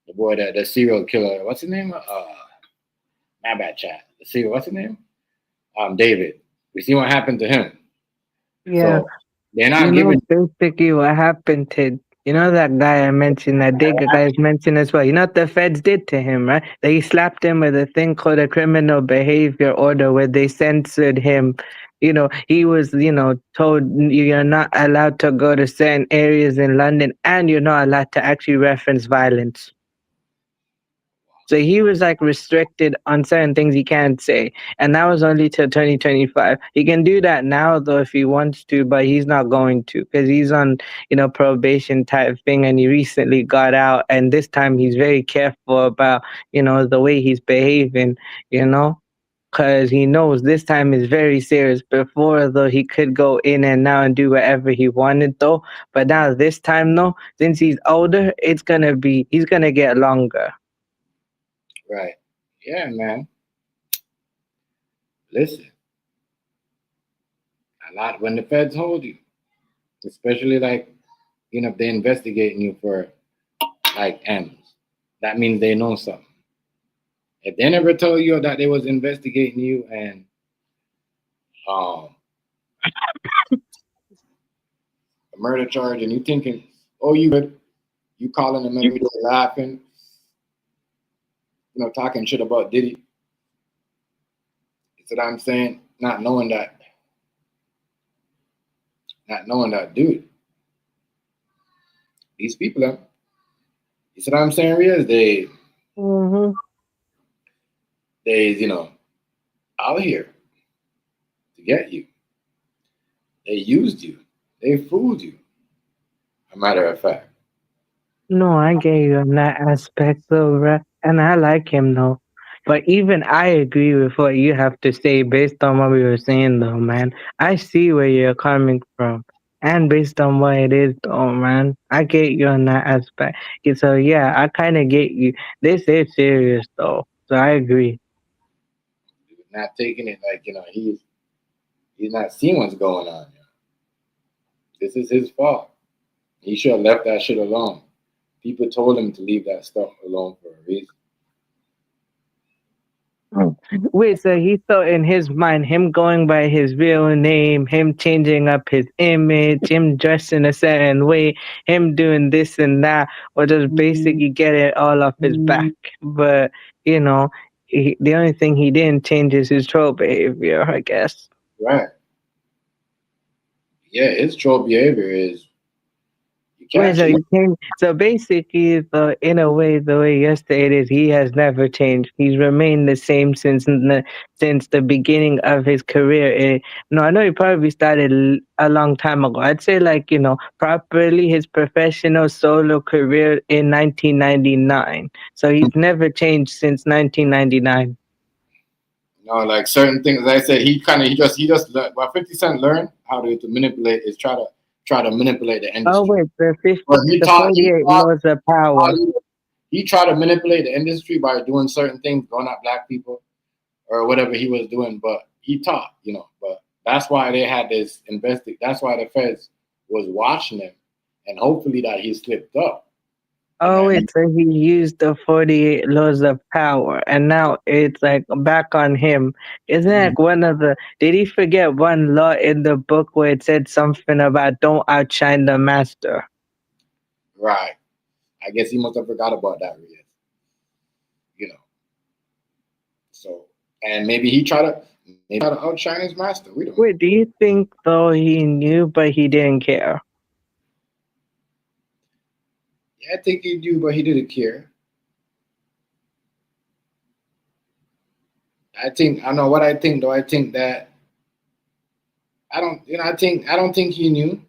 The boy that the serial killer, what's his name? My bad, chat. The serial, what's his name? David. We see what happened to him. Yeah. So they're not giving basically what happened to that guy I mentioned, that Digga guy mentioned as well. What the feds did to him, right? They slapped him with a thing called a criminal behavior order where they censored him. He was, told you're not allowed to go to certain areas in London and you're not allowed to actually reference violence. So he was like restricted on certain things he can't say. And that was only till 2025. He can do that now though if he wants to, but he's not going to because he's on, probation type thing and he recently got out and this time he's very careful about, the way he's behaving, you know? Because he knows this time is very serious. Before, though, he could go in and out and do whatever he wanted, though. But now, this time, though, since he's older, he's gonna get longer. Right. Yeah, man. Listen, a lot when the feds hold you, especially like, if they're investigating you for like animals, that means they know something. If they never told you that they was investigating you and um a murder charge and you thinking, oh, you good, you calling them every day laughing, talking shit about Diddy. You see what I'm saying? Not knowing that, dude, these people are, you see what I'm saying, Riaz? Mm-hmm. They, out here to get you. They used you. They fooled you. A matter of fact. No, I get you on that aspect, though, right? And I like him, though. But even I agree with what you have to say based on what we were saying, though, man. I see where you're coming from. And based on what it is, though, man, I get you on that aspect. So, yeah, I kind of get you. This is serious, though. So I agree. Not taking it like, he's not seeing what's going on. This is his fault. He should have left that shit alone. People told him to leave that stuff alone for a reason. Wait, so he thought in his mind, him going by his real name, him changing up his image, him dressing a certain way, him doing this and that, or just basically get it all off his back. But, the only thing he didn't change is his troll behavior, I guess. Right. Yeah, his troll behavior is you Wait, can't so change. so basically, in a way, the way yesterday it is, he has never changed. He's remained the same since the beginning of his career. No, I know he probably started a long time ago. I'd say like properly his professional solo career in 1999. So he's never changed since 1999. Like certain things. As I said, he just learned. Well, 50 Cent learned how to manipulate is try to manipulate the Oh industry. wait, But the 48 laws of power. He tried to manipulate the industry by doing certain things, going at black people or whatever he was doing. But he taught, But that's why they had this That's why the feds was watching him, and hopefully that he slipped up. Oh, wait, so he used the 48 laws of power, and now it's like back on him. Isn't it like one of the? Did he forget one law in the book where it said something about don't outshine the master? Right. I guess he must have forgot about that, really. So, and maybe he tried to outshine his master. We don't know. Wait, do you think though he knew but he didn't care? Yeah, I think he knew, but he didn't care. I know what I think though. I think that I don't, I don't think he knew.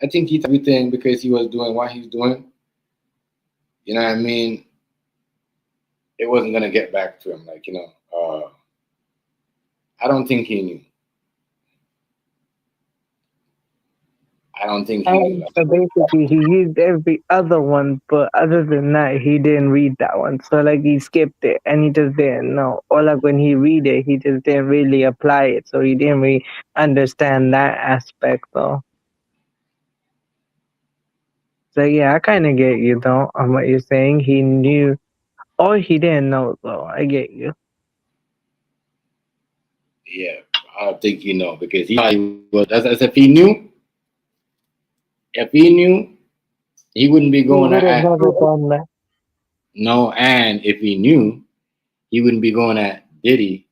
I think he did everything because he was doing what he's doing. You know what I mean? It wasn't gonna get back to him, like I don't think he knew. I don't think he knew. So basically, he used every other one, but other than that, he didn't read that one. So like he skipped it, and he just didn't know. Or like when he read it, he just didn't really apply it, so he didn't really understand that aspect though. So yeah, I kind of get you though on what you're saying. He knew, or he didn't know though. I get you. Yeah, I don't think he know because he was. As if he knew. If he knew, he wouldn't be He going would have at. never done that. No, and if he knew, he wouldn't be going at Diddy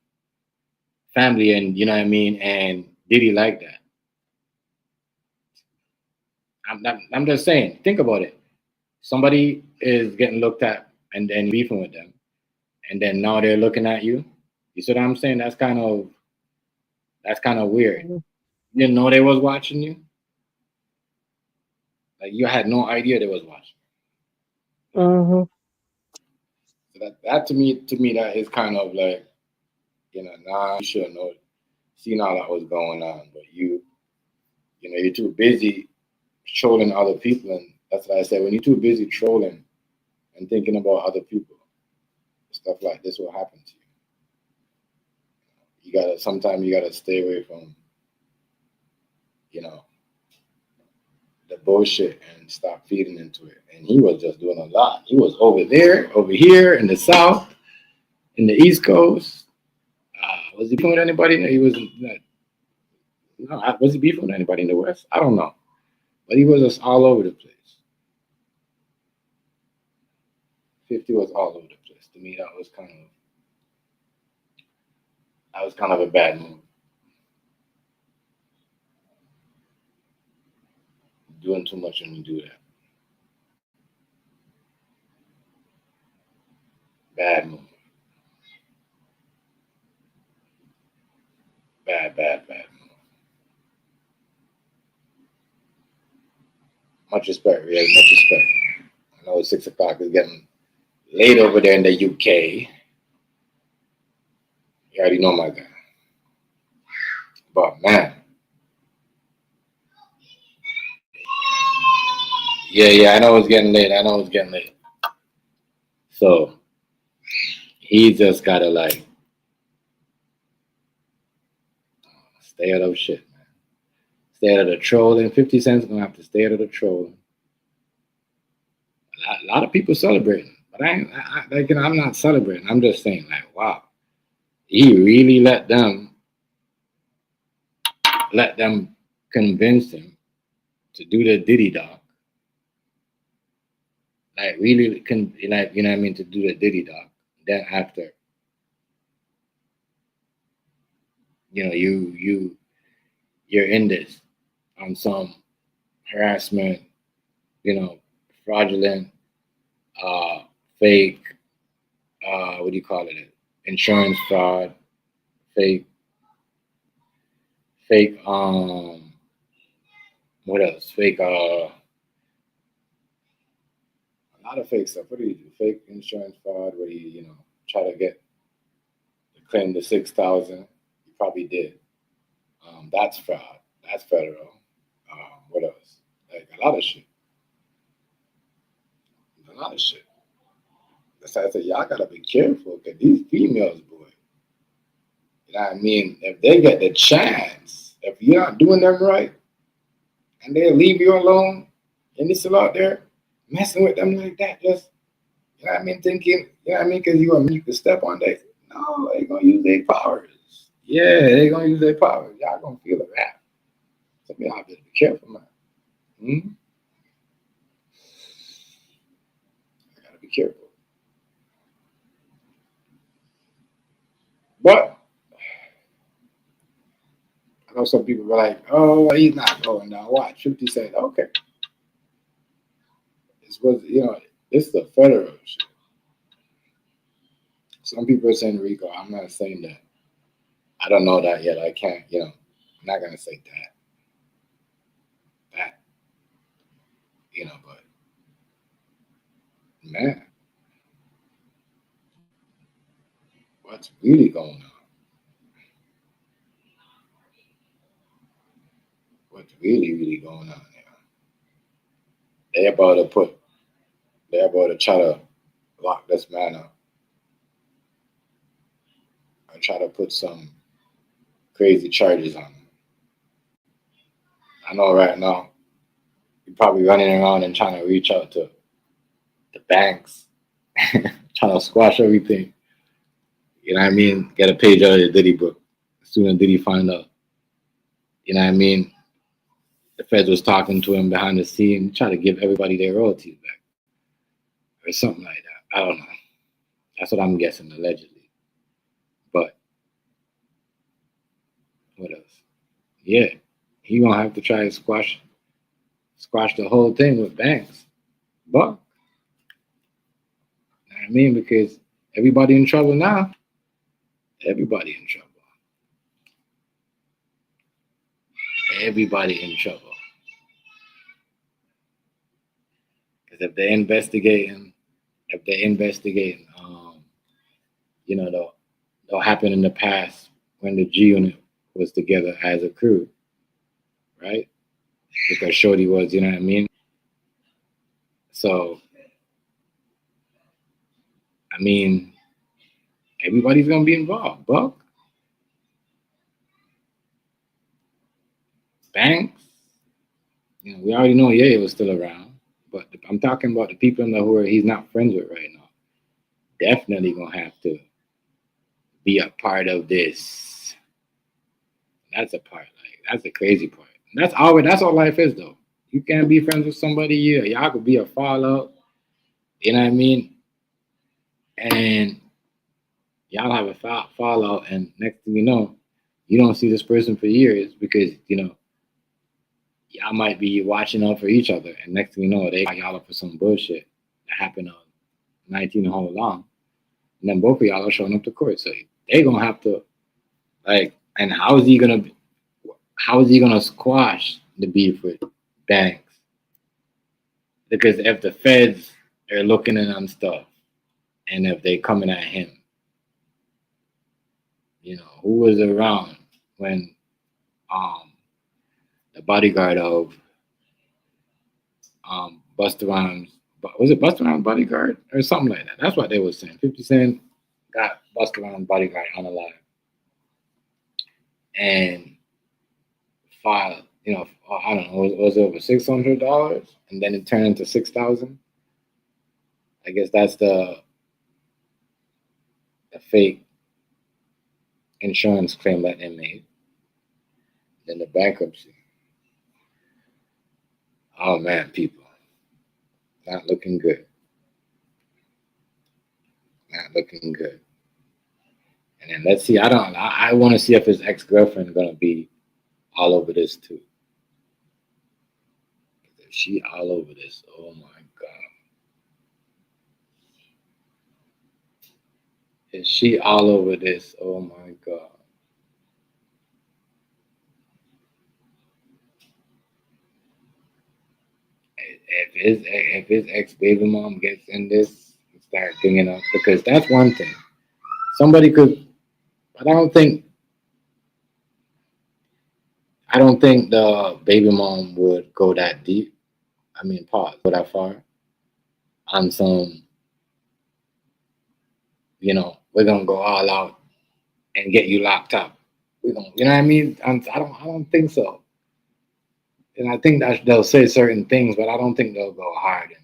family, and you know what I mean, and Diddy like that. I'm just saying. Think about it. Somebody is getting looked at and beefing with them. and then now they're looking at you. You see what I'm saying? That's kind of weird. You didn't know they was watching you. Like you had no idea they was watching. Mm-hmm. So that to me that is kind of like, nah, you should know, seen all that was going on, but you're too busy trolling other people, and that's what I said. When you're too busy trolling and thinking about other people, stuff like this will happen to you. Sometimes you gotta stay away from, the bullshit and stop feeding into it. And he was just doing a lot. He was over there, over here in the South, in the East Coast. Was he beefing with anybody? He wasn't. No, was he beefing with anybody in the West? I don't know. But he was just all over the place. 50 was all over the place. To me, that was kind of a bad move. Doing too much when you do that. Bad move. Bad move. Much respect, really. Much respect. I know it's 6 o'clock. It's getting late over there in the UK. You already know my guy. But man. Yeah, I know it's getting late. So he just gotta like stay out of shit, man. Stay out of the trolling. 50 Cent's gonna have to stay out of the trolling. A lot of people celebrating, but I'm not celebrating. I'm just saying, like, wow, he really let them convince him to do the Diddy doc. Like, really, to do the Diddy doc. Then after, you're in this on some harassment, fraudulent, fake, what do you call it? Insurance fraud, fake, what else? Fake, a lot of fake stuff. What do you do? Fake insurance fraud, where you, try to claim the 6,000. You probably did. That's fraud. That's federal. What else? Like a lot of shit. That's why I said, y'all gotta be careful, because these females, boy, you know what I mean? If they get the chance, if you're not doing them right, and they leave you alone, and you're still out there messing with them like that, just, you know what I mean, thinking, you know what I mean, because you want me to step on that. No, they're gonna use their powers. Yeah, they're gonna use their powers. Y'all gonna feel the rap. So y'all have to be careful, man. I gotta be careful. But I know some people were like, "Oh, he's not going down." Watch, 50 Cent. Okay, it's the federal shit. Some people are saying Rico. I'm not saying that. I don't know that yet. I can't. I'm not gonna say that. But man, what's really going on? What's really going on there? They're about to try to lock this man up. And try to put some crazy charges on him. I know right now, you're probably running around and trying to reach out to the banks, trying to squash everything. You know what I mean? Get a page out of the Diddy book. As soon as Diddy find out. You know what I mean? The feds was talking to him behind the scene, trying to give everybody their royalties back. Or something like that. I don't know. That's what I'm guessing, allegedly. But what else? Yeah. He gonna have to try to squash the whole thing with banks. But you know what I mean? Because Everybody in trouble now. Everybody in trouble. Everybody in trouble. Because if they're investigating, you know, they'll happen in the past when the G Unit was together as a crew, right? Because Shorty was, you know what I mean? So, I mean, everybody's gonna be involved. Buck, Banks, you know, we already know Ye was still around, but I'm talking about the people in the who he's not friends with right now. Definitely gonna have to be a part of this. That's a part, like that's the crazy part. That's all life is though. You can't be friends with somebody, y'all could be a fallout, you know what I mean? And y'all have a fallout, and next thing you know, you don't see this person for years because, you know, y'all might be watching out for each other, and next thing you know, they got y'all up for some bullshit that happened on 19 Hole Long, and then both of y'all are showing up to court. So they gonna have to, like, and how is he gonna squash the beef with Banks? Because if the feds are looking in on stuff, and if they coming at him, you know, who was around when the bodyguard of Busta Rhymes, was it Busta Rhymes bodyguard or something like that? That's what they were saying. 50 Cent got Busta Rhymes bodyguard on the line and filed, you know, I don't know, was it over $600, and then it turned into $6,000. I guess that's the fake insurance claim that they made. Then the bankruptcy. Oh man, people, not looking good. Not looking good. And then let's see. I want to see if his ex-girlfriend gonna be all over this too. If she all over this, oh my god. Is she all over this? Oh my god. If his ex baby mom gets in this and start bringing up, because that's one thing. Somebody could, but I don't think the baby mom would go that deep. I mean, pause, go that far on some, you know, we're gonna go all out and get you locked up. We don't, you know what I mean? I don't think so. And I think that they'll say certain things, but I don't think they'll go hard. And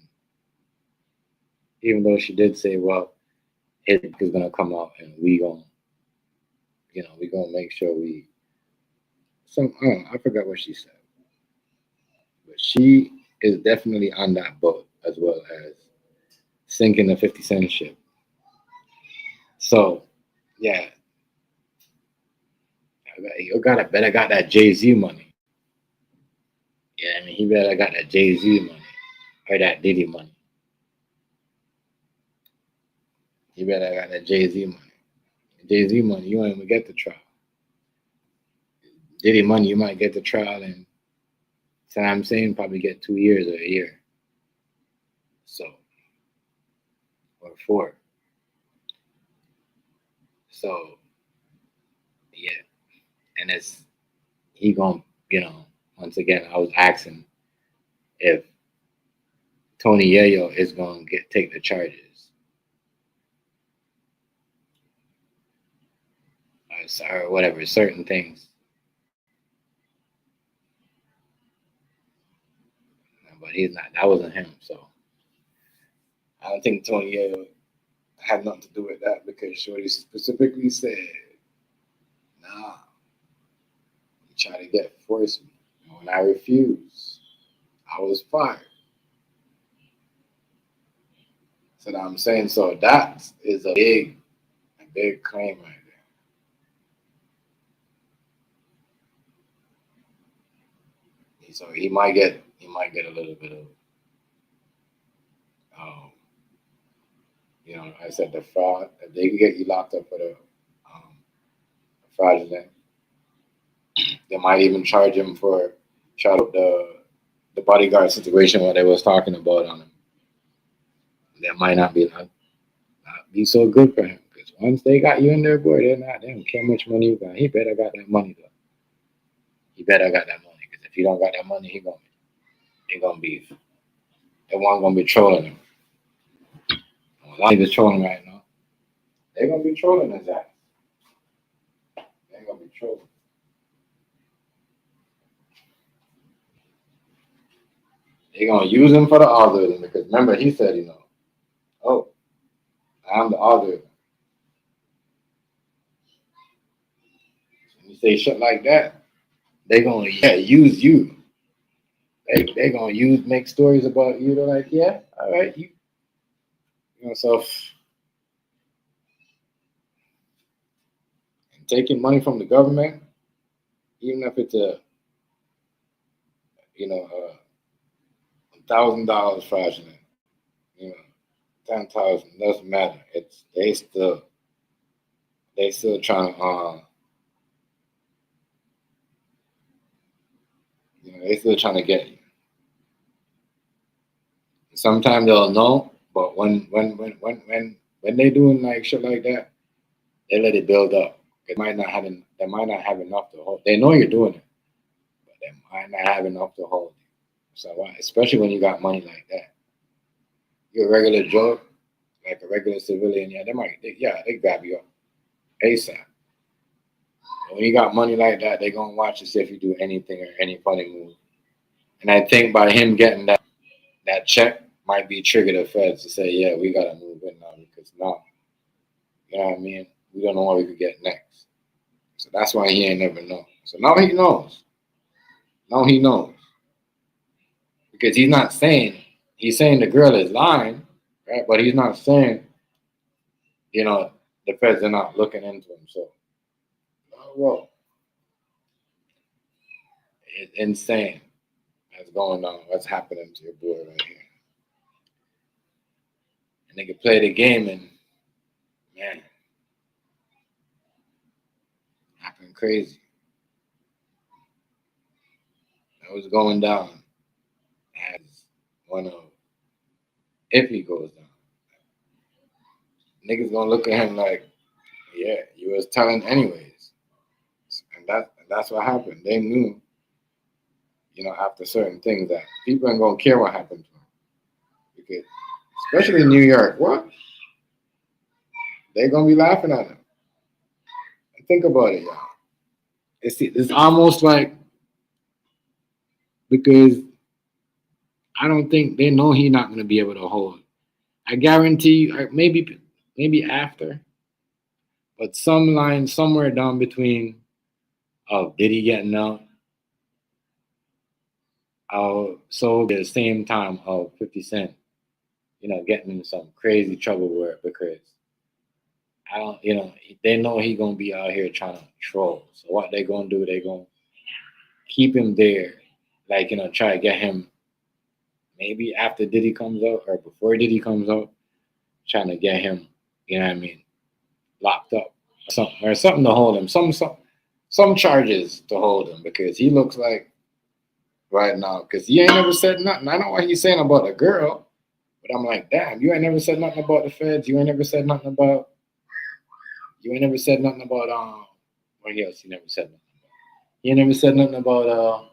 even though she did say, well, it is gonna come out and we gonna, you know, we gonna make sure we. I forgot what she said, but she is definitely on that boat as well as sinking the 50 Cent ship. So, yeah, you better got that Jay-Z money. Yeah, I mean, he better got that Jay-Z money or that Diddy money. He better got that Jay-Z money. Jay-Z money, you won't even get the trial. Diddy money, you might get the trial and Saddam Hussein probably get 2 years or a year. So, or 4. So, yeah. And he gonna, you know, once again, I was asking if Tony Yayo is gonna take the charges. Or whatever, certain things. But he's not, that wasn't him, so I don't think Tony Yayo had nothing to do with that because Shorty specifically said, nah, he tried to force me. And when I refused, I was fired. So that I'm saying, so that is a big claim right there. So he might get a little bit of You know, I said the fraud. If they could get you locked up for the fraudulent, they might even charge him for the bodyguard situation what they was talking about on him. That might not be so good for him because once they got you in there, boy, they don't care how much money you got. He better got that money though. He better got that money because if he don't got that money, he gonna be the one gonna be trolling him. A lot of people trolling right now. They're gonna be trolling his ass. They're gonna be trolling. They're gonna use him for the algorithm because remember he said, oh, I'm the algorithm. When you say shit like that, they're gonna use you. They gonna make stories about you. They're like, yeah, all right, so taking money from the government, even if it's $1,000 fraudulent, 10,000 doesn't matter. It's they still trying to they still trying to get you. Sometimes they'll know, but when they doing like shit like that, they let it build up. They might not have enough to hold. They know you're doing it, but they might not have enough to hold you. So especially when you got money like that, you're a regular Joe, like a regular civilian. Yeah, they grab you up ASAP. But when you got money like that, they gonna watch to see if you do anything or any funny move. And I think by him getting that check might be trigger the feds to say, yeah, we gotta move in now because now, you know what I mean? We don't know what we could get next. So that's why he ain't never know. So now he knows. Now he knows. Because he's saying the girl is lying, right? But he's not saying, the feds are not looking into him. So, well, it's insane what's going on, what's happening to your boy right here. And they can play the game and, man, happened crazy. That was going down as one of, if he goes down. Niggas gonna look at him like, yeah, you was telling anyways. And that's what happened. They knew, after certain things that people ain't gonna care what happened to him. Because especially in New York, what? They're gonna be laughing at him. And think about it, y'all. It's almost like because I don't think they know he's not gonna be able to hold. I guarantee you, maybe after, but some line somewhere down between Diddy getting out, so at the same time of 50 Cent, getting in some crazy trouble with it because I don't, they know he gonna be out here trying to troll. So what they gonna do? They gonna keep him there, like try to get him maybe after Diddy comes out or before Diddy comes out, trying to get him, locked up or something to hold him, some charges to hold him because he looks like right now because he ain't never said nothing. I know what he's saying about the girl, but I'm like, damn, you ain't never said nothing about the feds. You ain't never said nothing about. What else? He never said nothing about. He ain't never said nothing about.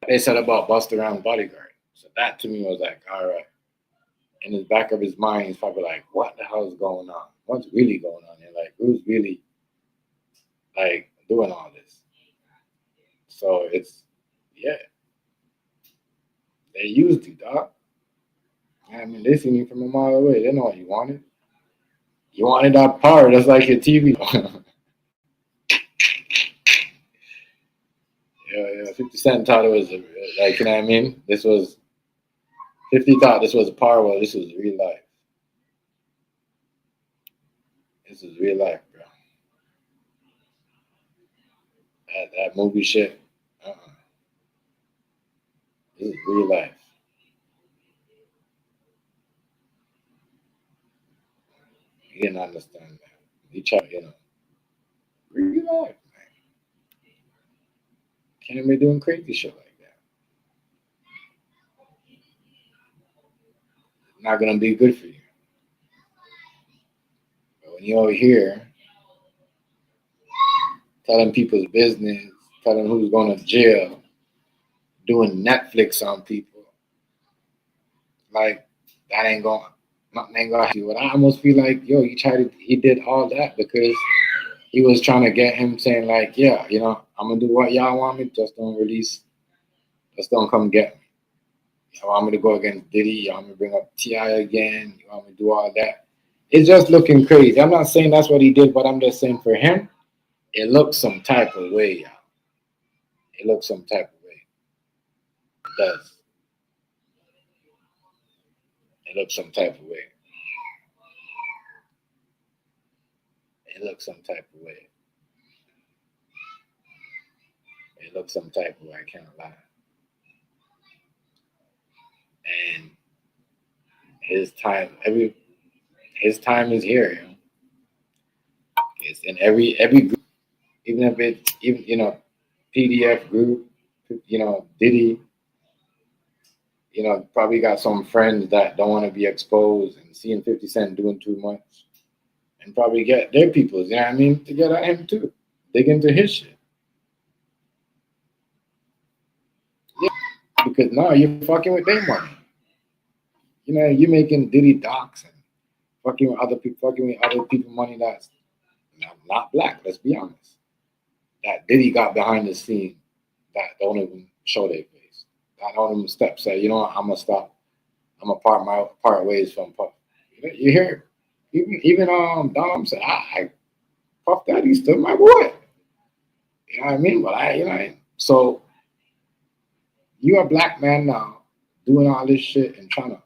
They said about Busta Rhymes' bodyguard. So that to me was like, all right. In the back of his mind, he's probably like, what the hell is going on? What's really going on here? Like, who's really like doing all this? So it's, yeah. They used you, dog. I mean, they seen you from a mile away. They know what you wanted. You wanted that power. That's like your TV. Yeah. 50 Cent thought it was like, you know what I mean? 50 thought this was a power. Well, this was real life. This is real life, bro. That movie shit. This is real life. He didn't understand that. He tried, relax, man. Can't be doing crazy shit like that. Not gonna be good for you. But when you're over here telling people's business, telling who's going to jail, doing Netflix on people, like that ain't going, nothing ain't gonna happen. But I almost feel like, yo, he did all that because he was trying to get him saying like, yeah, I'm gonna do what y'all want me, just don't come get me. You want me to go against Diddy, you want me to bring up T.I. again, you want me to do all that. It's just looking crazy. I'm not saying that's what he did, but I'm just saying for him, it looks some type of way, y'all. It looks some type of way. It does. It looks some type of way. It looks some type of way. It looks some type of way, I can't lie. And his time is here, you know. It's in every group, even if it's PDF group, Diddy, probably got some friends that don't want to be exposed and seeing 50 Cent doing too much. And probably get their peoples, to get at him too. Dig into his shit. Yeah, because now you're fucking with their money. You're making Diddy docs and fucking with other people money that's not black, let's be honest. That Diddy got behind the scene that don't even show their face. That don't even step say, I'm gonna stop. I'm gonna part ways from Puff. You hear? Even Dom said, I Puff Daddy still my boy. You know what I mean? But so you're a black man now doing all this shit and trying to,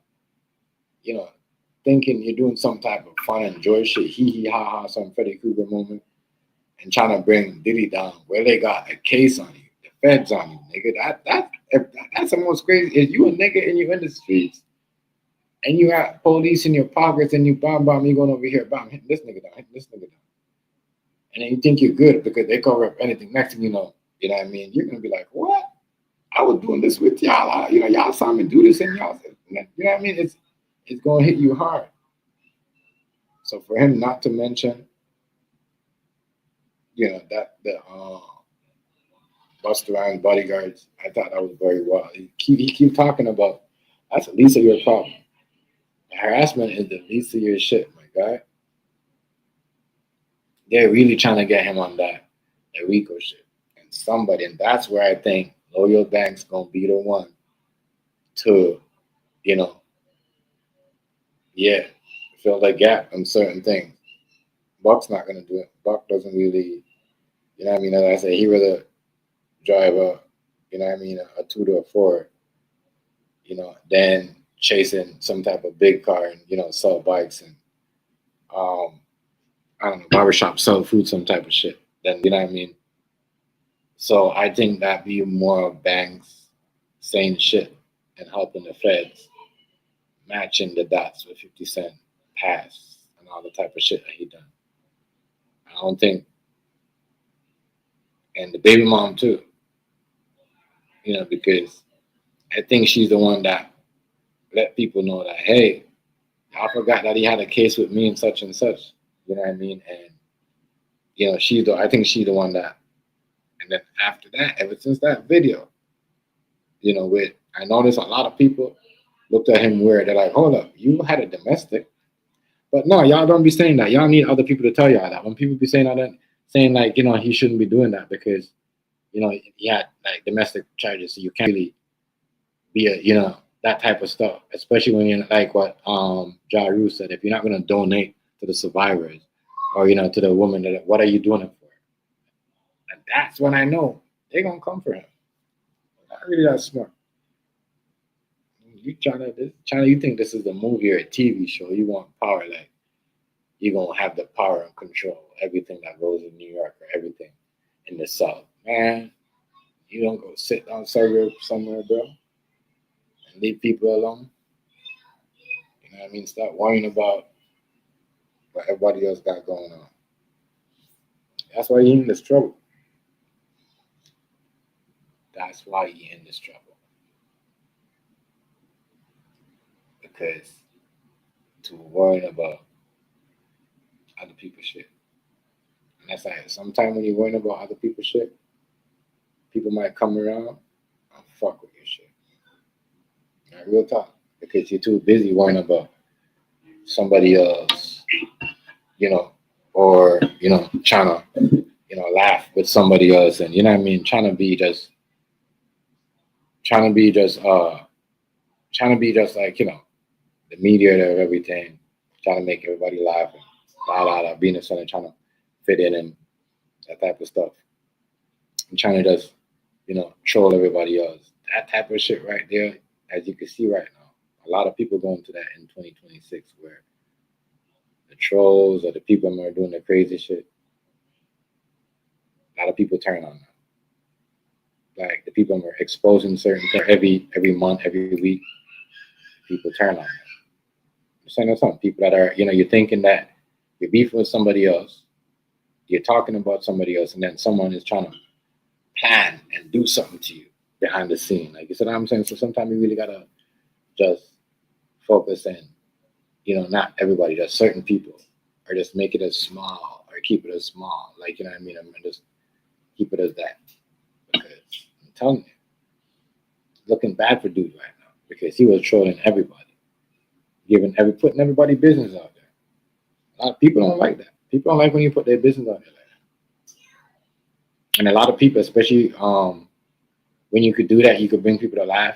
thinking you're doing some type of fun and joy shit, hee ha ha, some Freddy Krueger moment, and trying to bring Diddy down where they got a case on you, the feds on you, nigga. That's the most crazy. If you a nigga and you in the streets and you got police in your pockets and you bomb, you going over here, bomb, hitting this nigga down, and then you think you're good because they cover up anything. Next thing you know what I mean? You're gonna be like, what? I was doing this with y'all. Y'all saw me do this, and y'all, you know what I mean? It's gonna hit you hard. So for him not to mention, that the Busta Rhymes bodyguards, I thought that was very wild. He keep talking about that's the least of your problem. Harassment is the least of your shit, my guy. They're really trying to get him on that RICO shit. And that's where I think Loyal Banks gonna be the one to, fill the gap on certain things. Buck's not gonna do it. Buck doesn't really, As I say, he rather drive a 2 to a 4, than chasing some type of big car and sell bikes and I don't know, barbershop, sell food, some type of shit. Then So I think that be more of Banks saying shit and helping the feds matching the dots with 50 Cent pass and all the type of shit that he done. I don't think, and the baby mom too, because I think she's the one that let people know that, hey, I forgot that he had a case with me and such, you know what I mean? And, I think she's the one that, and then after that, ever since that video, I noticed a lot of people looked at him weird. They're like, hold up, you had a domestic. But no, y'all don't be saying that. Y'all need other people to tell y'all that. When people be saying that, saying like, he shouldn't be doing that because, he had like domestic charges. So you can't really be that type of stuff, especially when you're like what Ja Rule said, if you're not going to donate to the survivors or, to the woman, what are you doing it for? And that's when I know they're going to come for him. Not really that smart. You you think this is a movie or a TV show? You want power, like you're gonna have the power and control everything that goes in New York or everything in the South, man. You don't go sit down somewhere, bro, and leave people alone. You know what I mean? Stop worrying about what everybody else got going on. That's why he in this trouble. That's why he in this trouble. Because to worrying about other people's shit. And that's like sometimes when you're worrying about other people's shit, people might come around and fuck with your shit. Like, real talk. Because you're too busy worrying about somebody else, or, trying to, laugh with somebody else and, you know what I mean? Trying to be just like, the media of everything, trying to make everybody laugh and being a son, trying to fit in and that type of stuff. And trying to just, troll everybody else. That type of shit right there, as you can see right now, a lot of people going to that in 2026 where the trolls or the people that are doing the crazy shit, a lot of people turn on them. Like the people that are exposing certain things every month, every week, people turn on them. So there's some people that are, you're thinking that you're beefing with somebody else, you're talking about somebody else, and then someone is trying to plan and do something to you behind the scene. Like, you see what I'm saying? So sometimes you really gotta just focus and, not everybody, just certain people, or just make it as small or keep it as small. Like, you know what I mean? I'm gonna just keep it as that. Because I'm telling you, looking bad for dude right now because he was trolling everybody. Putting everybody's business out there. A lot of people don't like that. People don't like when you put their business out there like that. And a lot of people, especially when you could do that, you could bring people to laugh,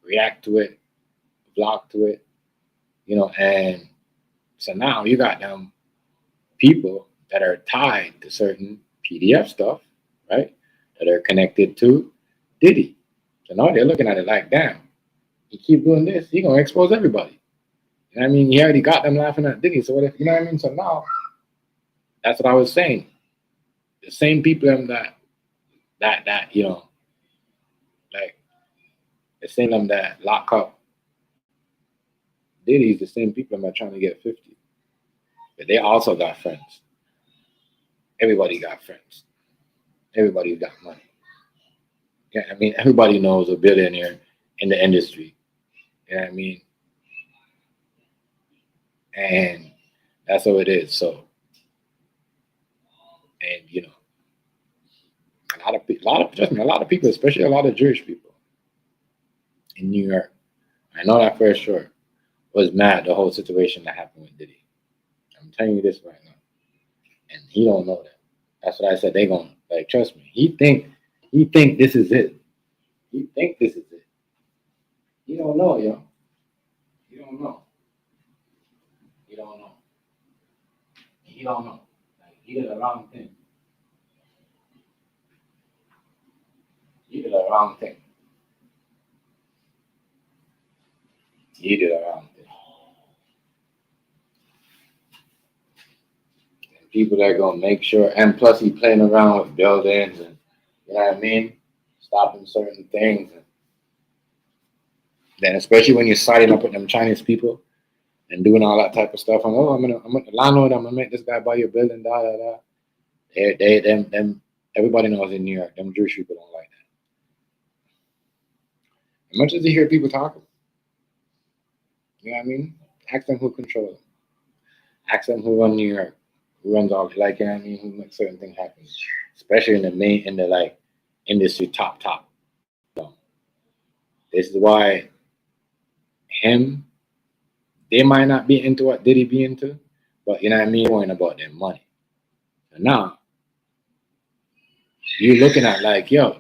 react to it, block to it, and so now you got them people that are tied to certain PDF stuff, right? That are connected to Diddy. So now they're looking at it like, damn, you keep doing this, you're gonna expose everybody. You know what I mean? He already got them laughing at Diddy. So what if, you know what I mean? So now, that's what I was saying. The same people that like the same them that lock up Diddy's the same people that are trying to get 50. But they also got friends. Everybody got friends. Everybody got money. Yeah, I mean, everybody knows a billionaire in the industry. You know what I mean? And that's how it is. So, and a lot of people, especially a lot of Jewish people in New York, I know that for sure, was mad the whole situation that happened with Diddy. I'm telling you this right now, and he don't know that. That's what I said. They gonna trust me. He think this is it. He think this is it. He don't know, yo. He don't know. He don't know. He don't know. Like, he did the wrong thing. He did the wrong thing. He did the wrong thing. And people that are gonna make sure, and plus he playing around with buildings and, you know what I mean, stopping certain things. And then especially when you're siding up with them Chinese people and doing all that type of stuff. And I'm the landlord, I'm gonna make this guy buy your building, da da da. Them everybody knows in New York, them Jewish people don't like that. As much as you hear people talking, you know what I mean? Ask them who control them. Ask them who run New York, who runs all, like, you know what I mean, who makes certain things happen. Especially in the industry top. This is why they might not be into what Diddy be into, but you know what I mean, worrying about their money. And now you're looking at like, yo,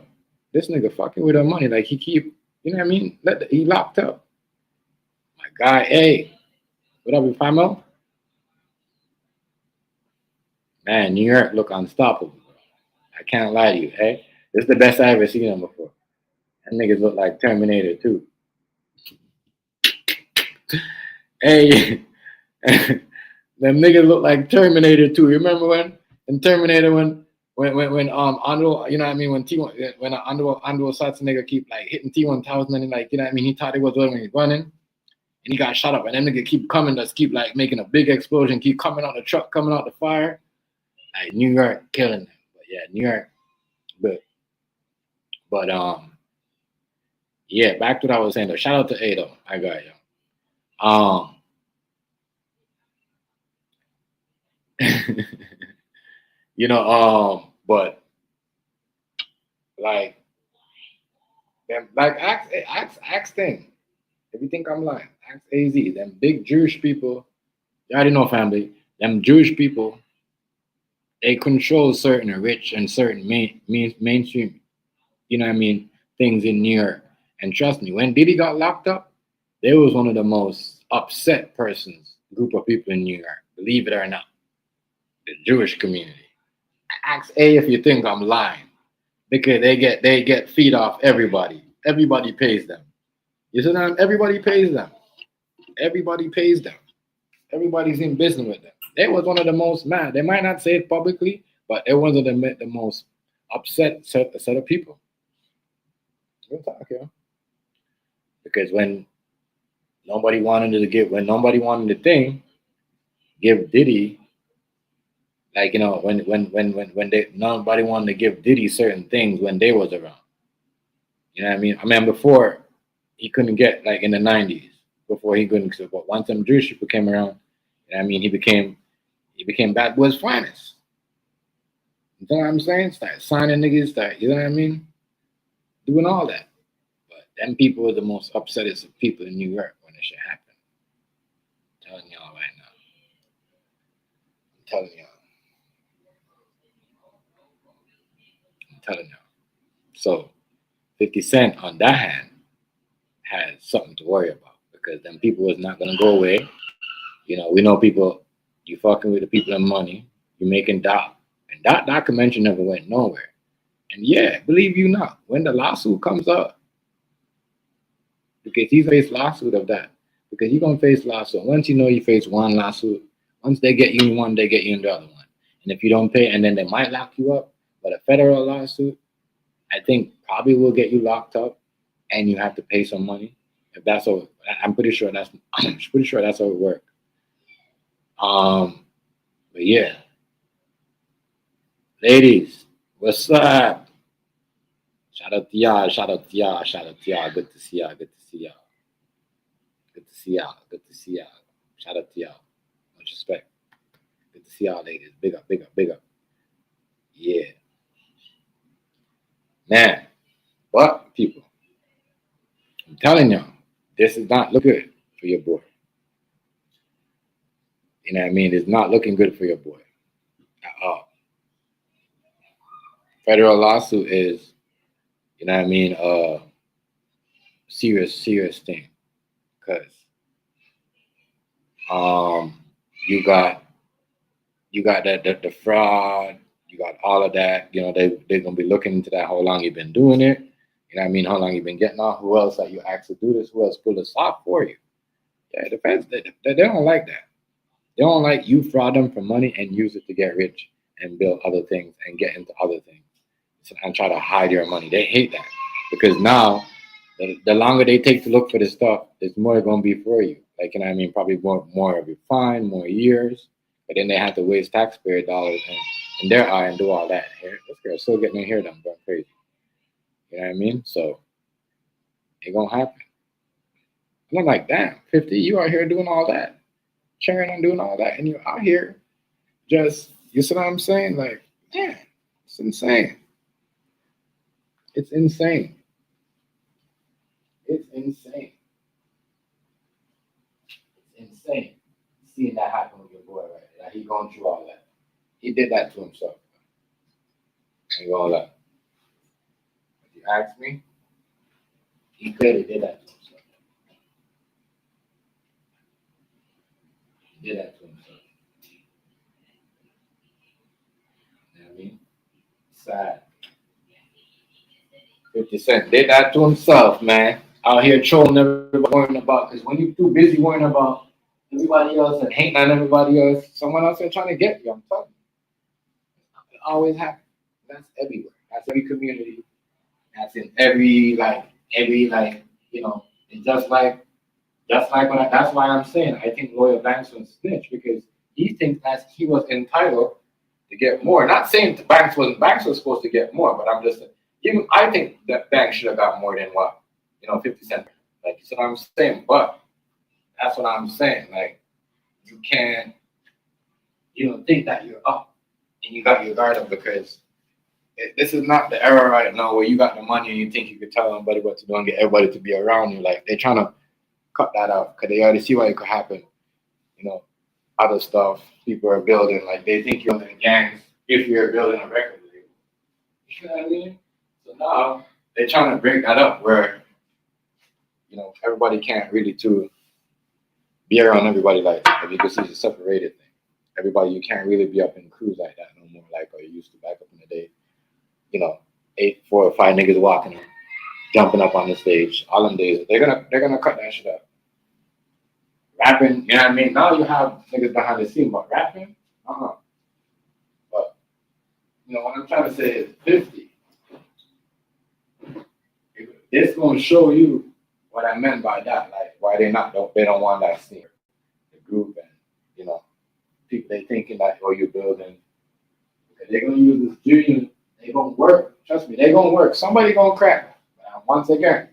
this nigga fucking with her money. Like he keep, you know what I mean? He locked up. My guy, hey, what up with 5 mil? Man, New York look unstoppable, bro. I can't lie to you, hey. This is the best I ever seen them before. That niggas look like Terminator 2. Hey, them niggas look like Terminator 2. You remember when in Terminator when Arnold, you know what I mean, when Arnold Schwarzenegger keep like hitting T-1000 and like, you know what I mean, he thought it was when he was running, and he got shot up, and then nigga keep coming, just keep like making a big explosion, keep coming out the truck, coming out the fire. Like New York killing them. But yeah, New York, but yeah, back to what I was saying though. Shout out to Ado. I got you. You know, but like them, like ask thing. If you think I'm lying, ask AZ. Them big Jewish people, you already know family, them Jewish people, they control certain rich and certain mainstream, you know what I mean, things in New York. And trust me, when Diddy got locked up, there was one of the most upset persons, group of people in New York, believe it or not, the Jewish community. Ask A if you think I'm lying, because they get feed off everybody. Everybody pays them. You see that? Everybody pays them. Everybody pays them. Everybody's in business with them. They was one of the most mad. They might not say it publicly, but they was one of the most upset set of people. Real talk, yeah. Because when nobody wanted the thing, give Diddy, like, you know, when nobody wanted to give Diddy certain things when they was around. You know what I mean? I mean, before he couldn't get, like in the 90s, before he couldn't, but once some Jewish people came around, you know what I mean, he became Bad Boy's finest. You know what I'm saying? Start signing niggas, you know what I mean? Doing all that. But them people were the most upsettest of people in New York when this shit happened. I'm telling y'all right now. I'm telling y'all. So 50 Cent on that hand had something to worry about, because them people was not gonna go away. You know, we know people, you fucking with the people and money, you making doc. And that documentary never went nowhere. And yeah, believe you not, when the lawsuit comes up, because he faced lawsuit of that. Because you're gonna face lawsuit. Once you know you face one lawsuit, once they get you in one, they get you in the other one. And if you don't pay, and then they might lock you up. But a federal lawsuit, I think probably will get you locked up, and you have to pay some money. If that's all, I'm pretty sure that's how it works. But yeah, ladies, what's up? Shout out to y'all. Good to see y'all. Shout out to y'all. Much respect. Good to see y'all, ladies. Big up. Yeah. Man, what people? I'm telling y'all, this is not looking good for your boy. You know what I mean? It's not looking good for your boy at all. Federal lawsuit is, you know what I mean, serious thing. Because you got the fraud, you got all of that. You know, they're gonna be looking into that, how long you've been doing it. You know what I mean? How long you've been getting off? Who else that you asked to do this? Who else pulled this off for you? Yeah, the feds, they don't like that. They don't like you fraud them for money and use it to get rich and build other things and get into other things and try to hide your money. They hate that, because now the longer they take to look for this stuff, there's more going to be for you. Like, you know what I mean? Probably more of your fine, more years. But then they have to waste taxpayer dollars in their eye and do all that. This girl's still getting her hair done, going crazy. You know what I mean? So it going to happen. And I'm like, damn, 50, you out here doing all that, cheering on doing all that, and you're out here just, you see what I'm saying? Like, man, it's insane. It's insane. Seeing that happen with your boy right there. Like, he going through all that. He did that to himself. And all that. If you ask me, he clearly did that to himself. He did that to himself. You know what I mean? Sad. 50 Cent did that to himself, man. Out here trolling everybody, worrying about, because when you're too busy worrying about everybody else and hating on everybody else, someone else is trying to get you. I'm telling you. It always happens. That's everywhere. That's every community. That's in every, you know, it's just like That's that's why I'm saying I think Lawyer Banks was snitch because he thinks that he was entitled to get more. Not saying the Banks was supposed to get more, but I'm just even I think that Banks should have got more than what 50 Cent. Like you see what I'm saying, but that's what I'm saying. Like you don't think that you're up and you got your guard up because this is not the era right now where you got the money and you think you could tell somebody what to do and get everybody to be around you. Like they're trying to cut that out because they already see what it could happen. Other stuff people are building, like they think you're in gangs if you're building a record label. You know what I mean? So now they're trying to break that up where everybody can't really be around everybody like if you can see it's a separated thing. Everybody you can't really be up in crews like that no more like you used to back up in the day. 4 or 5 niggas walking jumping up on the stage. All them days they're gonna cut that shit up. Rapping, you know what I mean? Now you have niggas behind the scene, but rapping, But what I'm trying to say is 50. It's gonna show you what I meant by that, like why they don't want that scene, the group, and people they thinking that you're building. Because they're gonna use this junior, they gonna work. Trust me, they gonna work. Somebody gonna crack. Once again,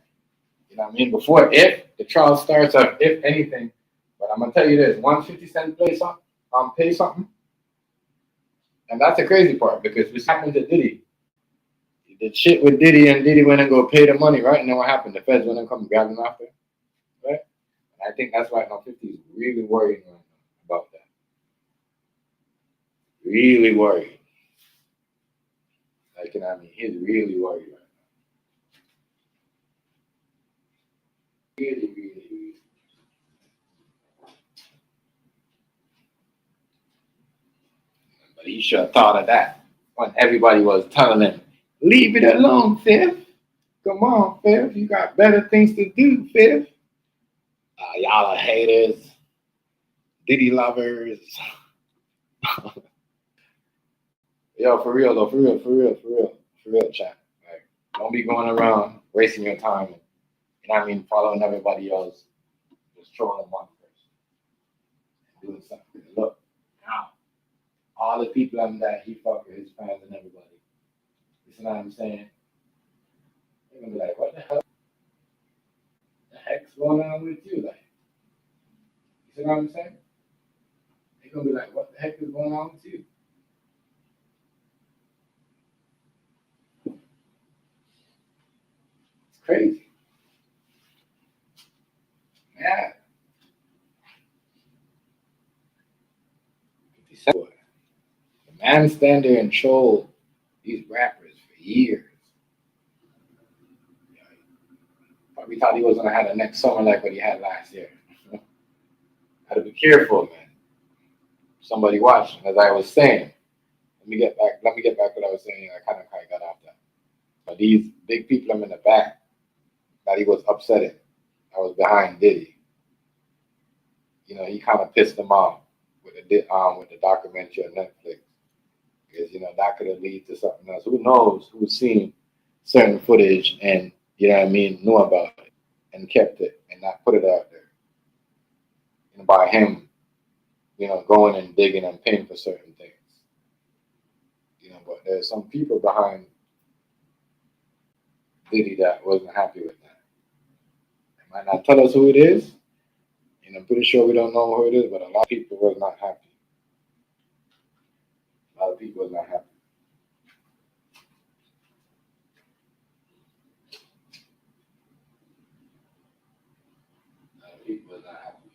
you know what I mean? Before if the trial starts, or if anything. But I'm gonna tell you this: 150 Cent pay something, and that's the crazy part because this happened to Diddy. He did shit with Diddy, and Diddy went and go pay the money, right? And then what happened? The feds went and come grab him after, right? And I think that's why 150 is really worried right now about that. Really worried. Like, he's really worried right now. Really, really. But he should have thought of that when everybody was telling him, leave it alone, Fifth. Come on, Fifth. You got better things to do, Fifth. Y'all are haters, Diddy lovers. Yo, for real, chat. Like, don't be going around wasting your time and, following everybody else, just trolling one person. Doing something. Look, now. All the people that he fucked with, his fans and everybody. You see what I'm saying? They're gonna be like, what the hell? The heck's going on with you? Like, you see what I'm saying? They're gonna be like, what the heck is going on with you? It's crazy. Yeah. The man stand there and troll these rappers for years. Probably thought he was gonna have the next summer like what he had last year. Gotta be careful, man. Somebody watching, as I was saying. Let me get back what I was saying. I kind of got off that. But these big people I'm in the back that he was upsetting. I was behind Diddy. He kind of pissed them off with the documentary on Netflix. Because that could have led to something else. Who knows who's seen certain footage and knew about it and kept it and not put it out there. And by him, going and digging and paying for certain things. But there's some people behind Diddy that wasn't happy with that. They might not tell us who it is. I'm pretty sure we don't know who it is, but a lot of people was not happy. A lot of people was not happy. A lot of people was not happy.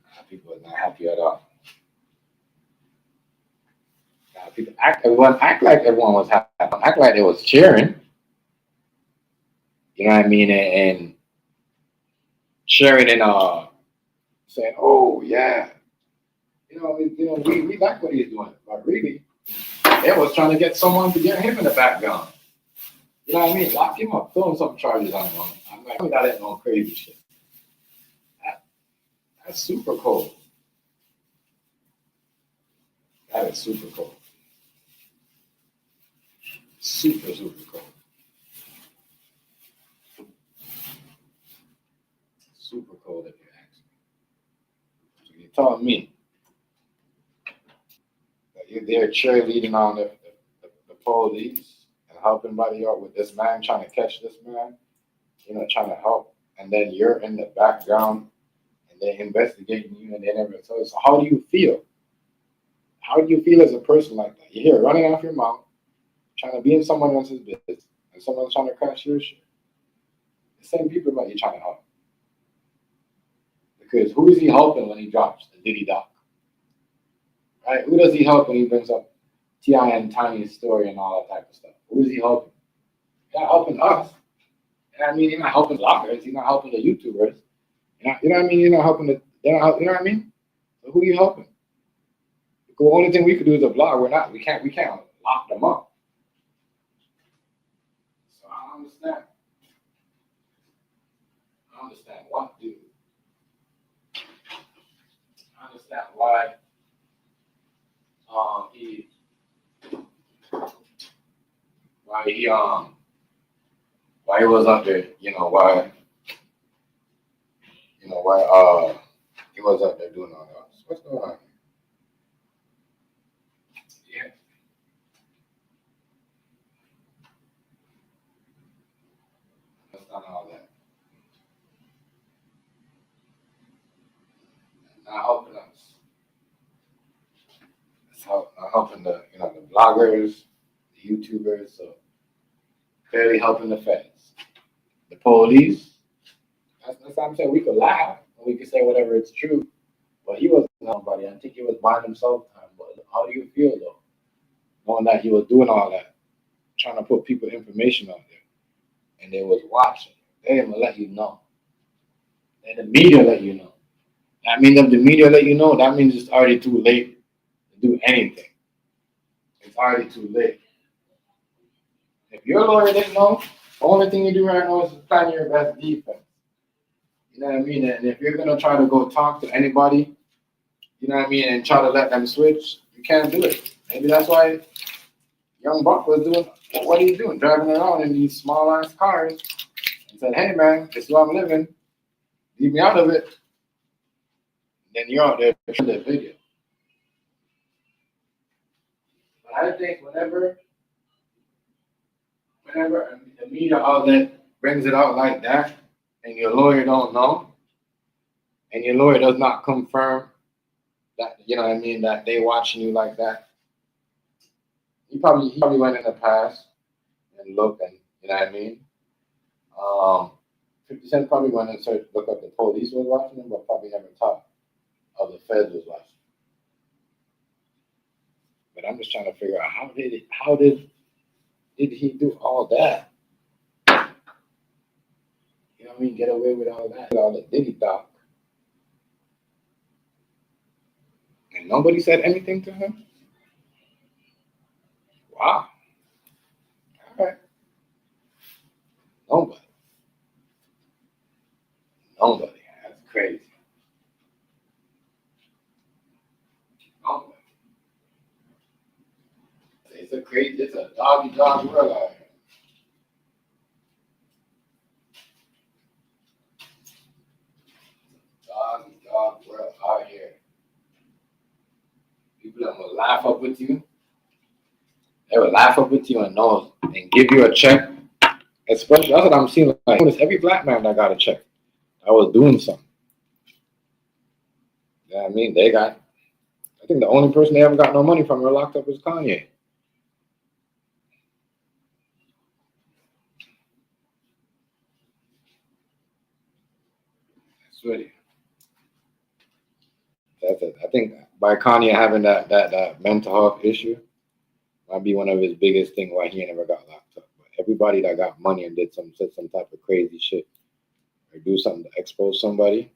A lot of people was not happy at all. A lot of people act like everyone was happy. Act like they was cheering. You know what I mean? And sharing and saying, "Oh yeah, we like what he's doing," but really, they was trying to get someone to get him in the background. You know what I mean? Lock him up, throw him some charges on him. I'm like, that ain't no crazy shit. That's super cold. That is super cold. Super cold. telling me that you're there cheerleading on the police and helping buddy out with this man, trying to catch this man, trying to help, and then you're in the background and they're investigating you and they never tell you. So how do you feel? How do you feel as a person like that? You're here running off your mouth, trying to be in someone else's business, and someone's trying to crash your shit. The same people that you're trying to help. Because who is he helping when he drops the Diddy doc? Right? Who does he help when he brings up T.I. and Tiny's story and all that type of stuff? Who is he helping? He's not helping us. You know what I mean? He's not helping bloggers. He's not helping the YouTubers. You know what I mean? You're not helping the. You know what I mean? So who are you helping? The only thing we could do is a blog. We're not. We can't lock them up. So I don't understand. I don't understand what do. I understand why. Why he was up there, why he was up there doing all that. What's going on here? Yeah. That's not all that. Not helping us. It's not helping the bloggers, the YouTubers, so clearly helping the feds. The police. That's what I'm saying. We could laugh and we could say whatever it's true. But he wasn't nobody. I think he was buying himself time. But how do you feel though? Knowing that he was doing all that, trying to put people information out there. And they was watching. They didn't let you know. And the media let you know. That means if the media let you know, that means it's already too late to do anything. It's already too late. If your lawyer didn't know, the only thing you do right now is plan your best defense. You know what I mean? And if you're gonna try to go talk to anybody, you know what I mean, and try to let them switch, you can't do it. Maybe that's why Young Buck was doing what he's doing, driving around in these small ass cars and said, "Hey man, this is where I'm living. Leave me out of it." Then you're out there showing that video. But I think whenever the media outlet brings it out like that, and your lawyer don't know, and your lawyer does not confirm that, you know what I mean, that they watching you like that, he probably went in the past and looked, and you know what I mean. 50 Cent probably went and looked up the police was watching him, but probably never thought of the feds was watching. But I'm just trying to figure out how did he do all that? You know what I mean? Get away with all that, all the Diddy talk. And nobody said anything to him? Wow. All right. Nobody. That's crazy. Nobody. It's a doggy dog world out here. Dog world out here. People that will laugh up with you. They will laugh up with you and give you a check. Especially, that's what I'm seeing. Like, every black man that got a check, I was doing something. You know what I mean? I think the only person they ever got no money from or locked up was Kanye. I swear to you. That's it. I think by Kanye having that mental health issue might be one of his biggest things why he never got locked up. But everybody that got money and said some type of crazy shit or do something to expose somebody,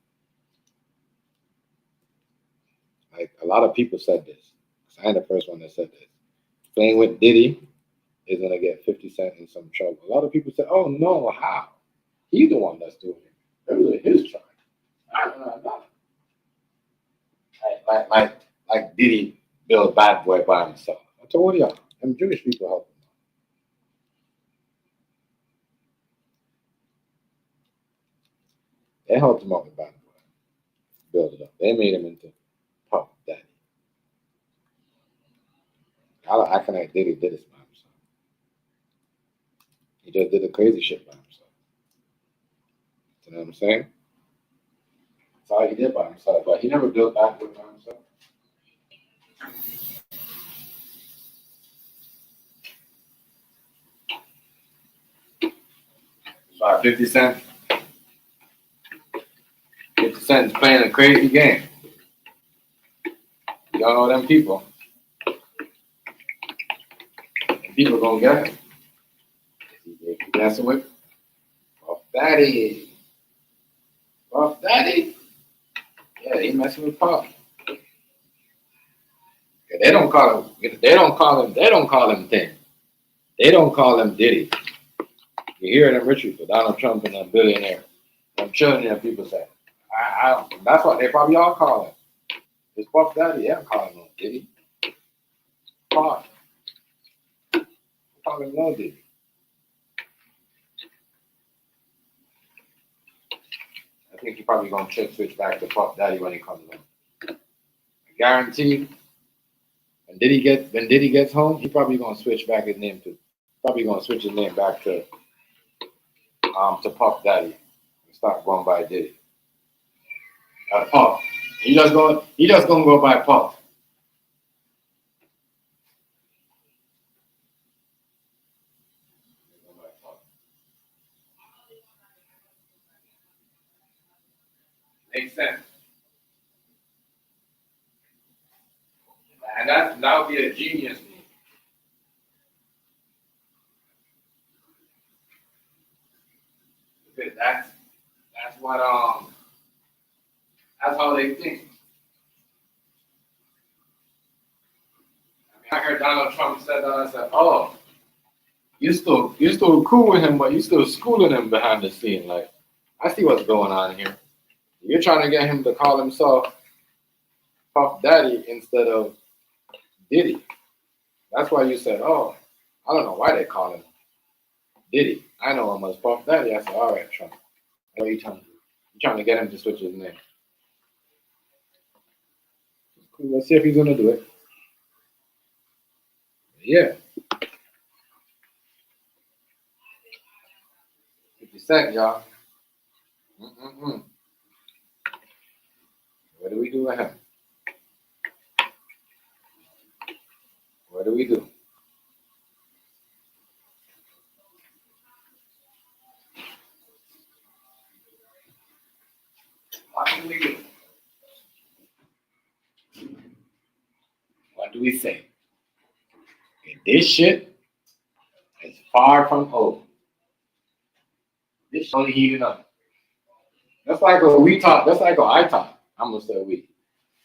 like a lot of people said this. I'm the first one that said this. Playing with Diddy is gonna get 50 Cent in some trouble. A lot of people said, "Oh no, how? He's the one that's doing it. It was his charge." No. Like Diddy built Bad Boy by himself. I told y'all, them Jewish people helped him. They helped him out with Bad Boy. Build it up. They made him into Y'all are acting like Diddy did this by himself. He just did the crazy shit by himself. You know what I'm saying? That's all he did by himself. But he never built that by himself. Sorry, 50 Cent. 50 Cent is playing a crazy game. You don't know them people. And people gonna get him. He messing with Puff Daddy. Puff Daddy? Yeah, he messing with Puff. Yeah, they don't call him Thing. They don't call him Diddy. You hear them rich people, Donald Trump and a billionaire. Them trillionaire people say. I don't, that's what they probably all call him. It's Puff Daddy. They don't call him no Diddy. Puff. They call him no Diddy. I think he's probably gonna switch back to Puff Daddy when he comes home. I guarantee when Diddy gets home, he's probably gonna switch back his name to back to Puff Daddy and start going by Diddy. Puff. He just gonna go by Puff. Makes sense. And that would be a genius move. Because that's what that's how they think. I heard Donald Trump said that. I said, "Oh, you still cool with him, but you still schooling him behind the scene. Like, I see what's going on here. You're trying to get him to call himself Puff Daddy instead of Diddy. That's why you said, oh, I don't know why they call him Diddy. I know him as Puff Daddy. I said, all right, Trump. What are you trying to do? You're trying to get him to switch his name. Cool. Let's see if he's going to do it. Yeah. 50 Cent, y'all. What do we do with him? What do we do? What do we do? What do we say? Okay, this shit is far from over. This shit only heating up. That's like what we talk. That's like what I talk. I'm gonna say we.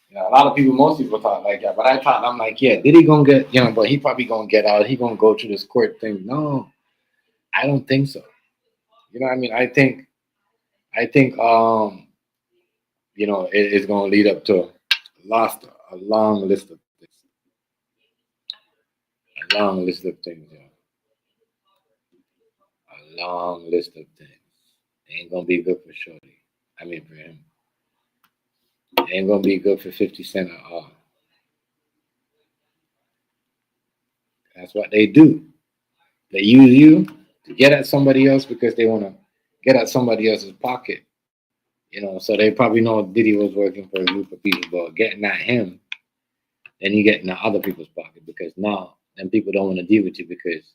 You know, a lot of people, most people talk like that, but I thought, I'm like, yeah, did he gonna get, but he probably gonna get out. He gonna go through this court thing. No, I don't think so. You know what I mean? I think, it's gonna lead up to a long list of things. A long list of things, A long list of things. Ain't gonna be good for Shorty. I mean, for him. Ain't gonna be good for 50 Cent at all. That's what they do. They use you to get at somebody else because they want to get at somebody else's pocket. So they probably know Diddy was working for a group of people, but getting at him, then you get in other people's pocket because now then people don't want to deal with you because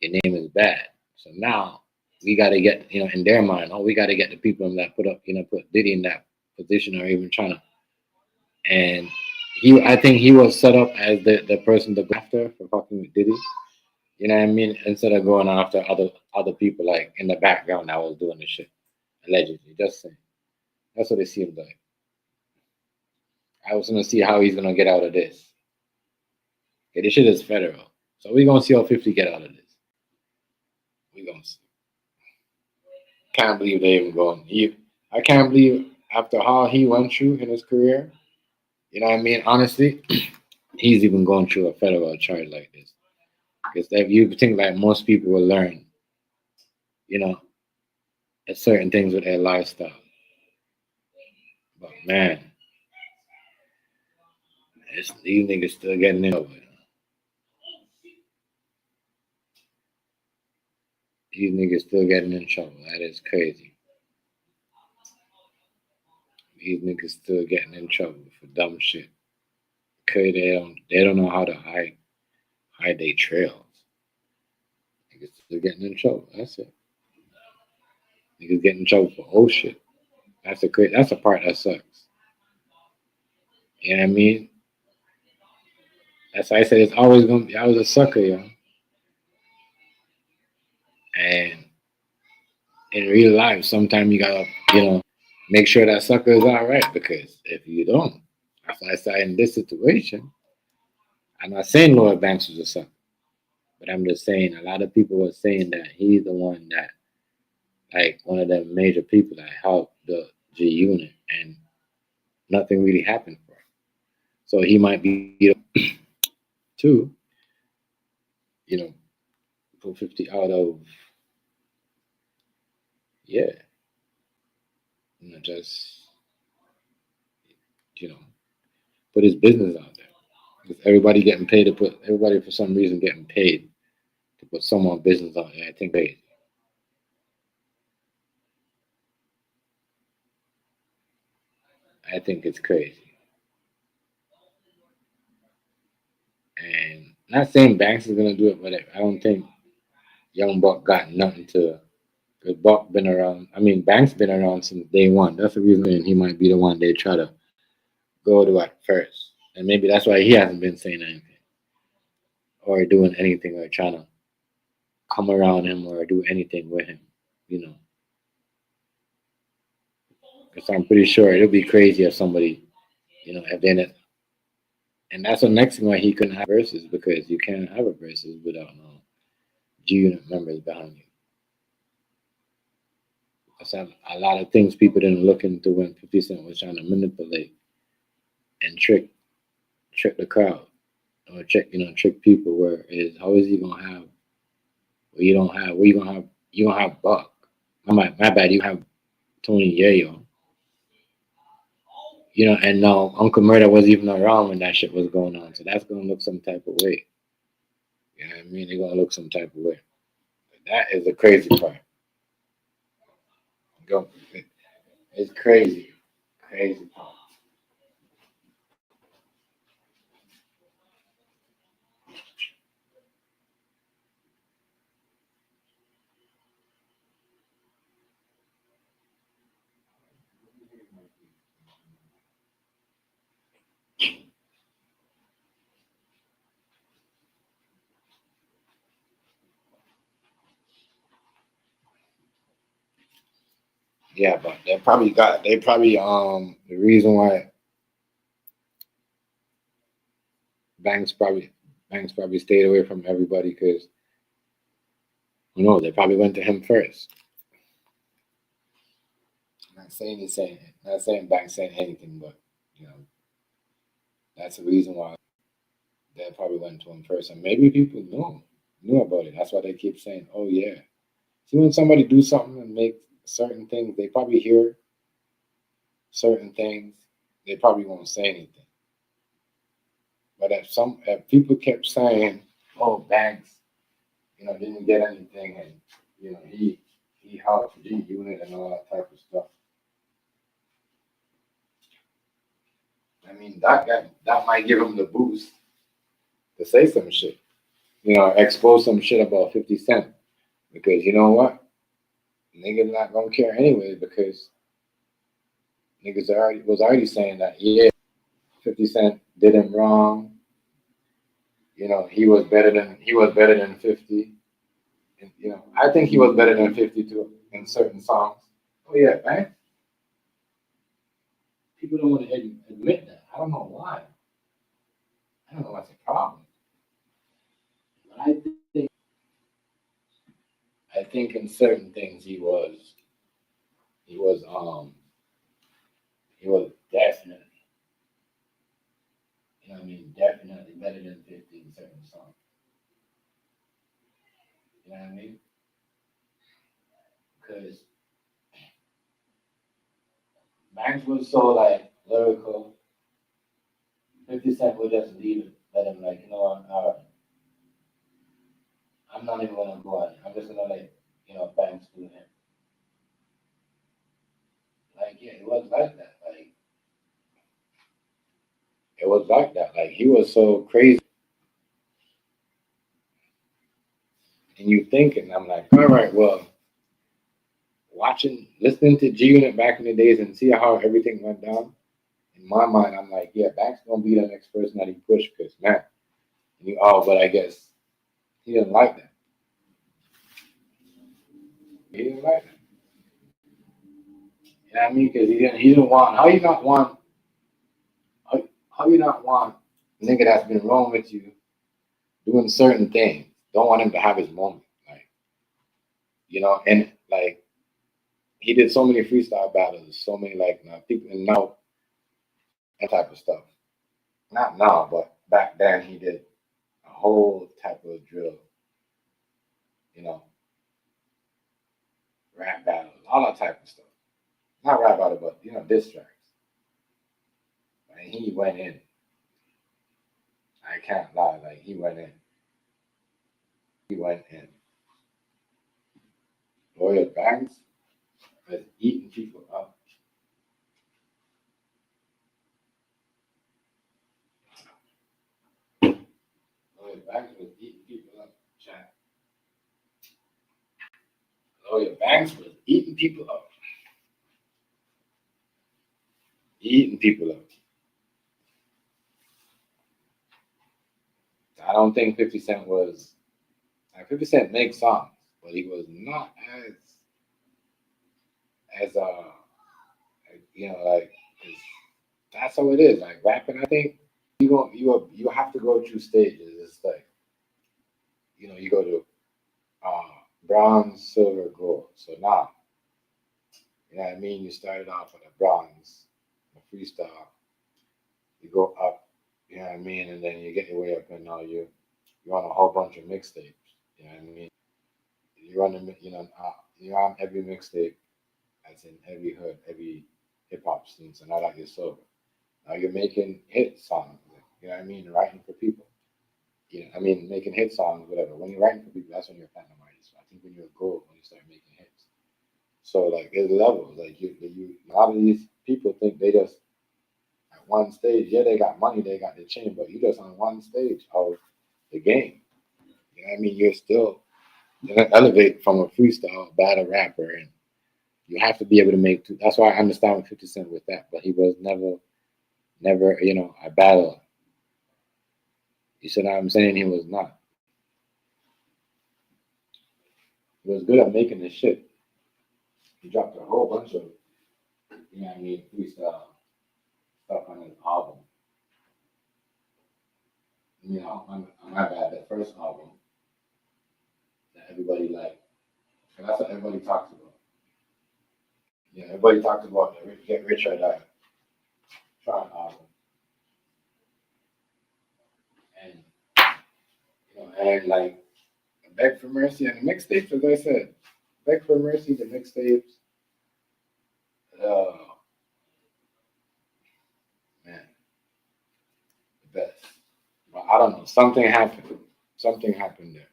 your name is bad. So now we got to get, in their mind, we got to get the people that put Diddy in that position or even trying to. And I think he was set up as the person to go after for fucking with Diddy. You know what I mean? Instead of going after other people like in the background that was doing the shit. Allegedly. Just saying. That's what it seemed like. I was gonna see how he's gonna get out of this. Okay, this shit is federal. So we're gonna see how 50 get out of this. We're gonna see. Can't believe they even going. I can't believe after how he went through in his career, you know what I mean? Honestly, he's even going through a federal charge like this. Because if you think like most people will learn, certain things with their lifestyle. But man, these niggas still getting in over it. These niggas still getting in trouble. That is crazy. These niggas still getting in trouble for dumb shit. Cause they don't know how to hide their trails. Niggas still getting in trouble. That's it. Niggas getting in trouble for old shit. That's the part that sucks. You know what I mean? That's why I said it's always gonna be. I was a sucker, yo. And in real life, sometimes you gotta, make sure that sucker is all right. Because if you don't, that's why I said in this situation, I'm not saying Lloyd Banks was a sucker, but I'm just saying a lot of people were saying that he's the one that, like, one of the major people that helped the G Unit, and nothing really happened for him. So he might be too, put 50 out of, yeah, just, you know, put his business out there. Because everybody for some reason getting paid to put someone's business out there. I think it's crazy. And not saying Banks is gonna do it, but I don't think Young Buck got nothing to. Because Buck been around. I mean, Banks been around since day one. That's the reason he might be the one they try to go to at first, and maybe that's why he hasn't been saying anything or doing anything or trying to come around him or do anything with him. Because I'm pretty sure it'll be crazy if somebody, if then it. And that's the next thing why he couldn't have verses, because you can't have a verses without no G Unit members behind you. Because a lot of things people didn't look into when 50 Cent was trying to manipulate and trick the crowd, or trick people. Where is how is he gonna have? Well, you don't have. Well, you don't have Buck. My bad. You have Tony Yayo. And now Uncle Murder wasn't even around when that shit was going on, so that's gonna look some type of way. You know what I mean? They're gonna look some type of way. That is the crazy part. It's crazy part. Yeah, but they probably the reason why Banks probably stayed away from everybody, because they probably went to him first. I'm not saying Banks saying anything, but that's the reason why they probably went to him first. And maybe people knew about it. That's why they keep saying, "Oh yeah." See, when somebody do something and make certain things, they probably hear certain things. They probably won't say anything. But if people kept saying, "Oh, Banks, didn't get anything," and he helped G Unit and all that type of stuff. I mean, that might give him the boost to say some shit. Expose some shit about 50 Cent. Because you know what? Niggas not gonna care anyway, because niggas was already saying that, yeah, 50 Cent did him wrong. He was better than 50. And, I think he was better than 50 too in certain songs. Oh yeah, man. People don't want to admit that. I don't know why. I don't know what's the problem. But I think in certain things he was definitely, definitely better than 50 in certain songs. You know what I mean? Because Banks was so like lyrical. 50 Cent would just leave it, let him like, all right. I'm not even gonna go on it. I'm just gonna like you know, Banks doing it. Like, yeah, it was like that. Like, it was like that. Like, he was so crazy. And you thinking, I'm like, all right, well, listening to G Unit back in the days and see how everything went down. In my mind, I'm like, yeah, Banks gonna be the next person that he pushed because man, but I guess he didn't like that. He didn't like that. You know what I mean? Because he didn't want. How you not want a nigga that's been wrong with you doing certain things? Don't want him to have his moment, like and like he did so many freestyle battles, so many like people and now that type of stuff. Not now, but back then he did a whole type of drill, you know, rap battles, all that type of stuff. Not rap battle, but diss tracks. And he went in. I can't lie, like he went in. He went in. Lawyer Banks was eating people up. Lawyer Banks was eating people up. Chat. Lawyer Banks was eating people up. Eating people up. I don't think 50 Cent was. Like 50 Cent makes songs, but he was not as like 'cause that's how it is. Like rapping, I think you have to go through stages. It's like you go to bronze, silver, gold. So now, you know what I mean. You started off with a bronze, a freestyle. You go up, you know what I mean, and then you get your way up, and now you're on a whole bunch of mixtapes. You know what I mean. You're on you're on every mixtape, as in every hood, every hip hop scene. So now that you're sober, now you're making hit songs. You know what I mean, writing for people. Making hit songs, whatever. When you're writing for people, that's when you're a platinum artist. So I think when you're gold, when you start making hits. So like there's levels. Like a lot of these people think they just at one stage. Yeah, they got money, they got the chain, but you just on one stage of the game. You know what I mean? You're gonna elevate from a freestyle battle rapper, and you have to be able to make. That's why I understand with 50 Cent with that, but he was never a battler. You see what I'm saying? He was not. He was good at making the shit. He dropped a whole bunch of, freestyle stuff on his album. On my bad, that first album that everybody liked. And that's what everybody talks about. Everybody talks about the Get Rich or Die Trying album. And, and like, Beg for Mercy and the mixtapes, as I said, Beg for Mercy, the mixtapes, man, the best. But I don't know, something happened. Something happened there.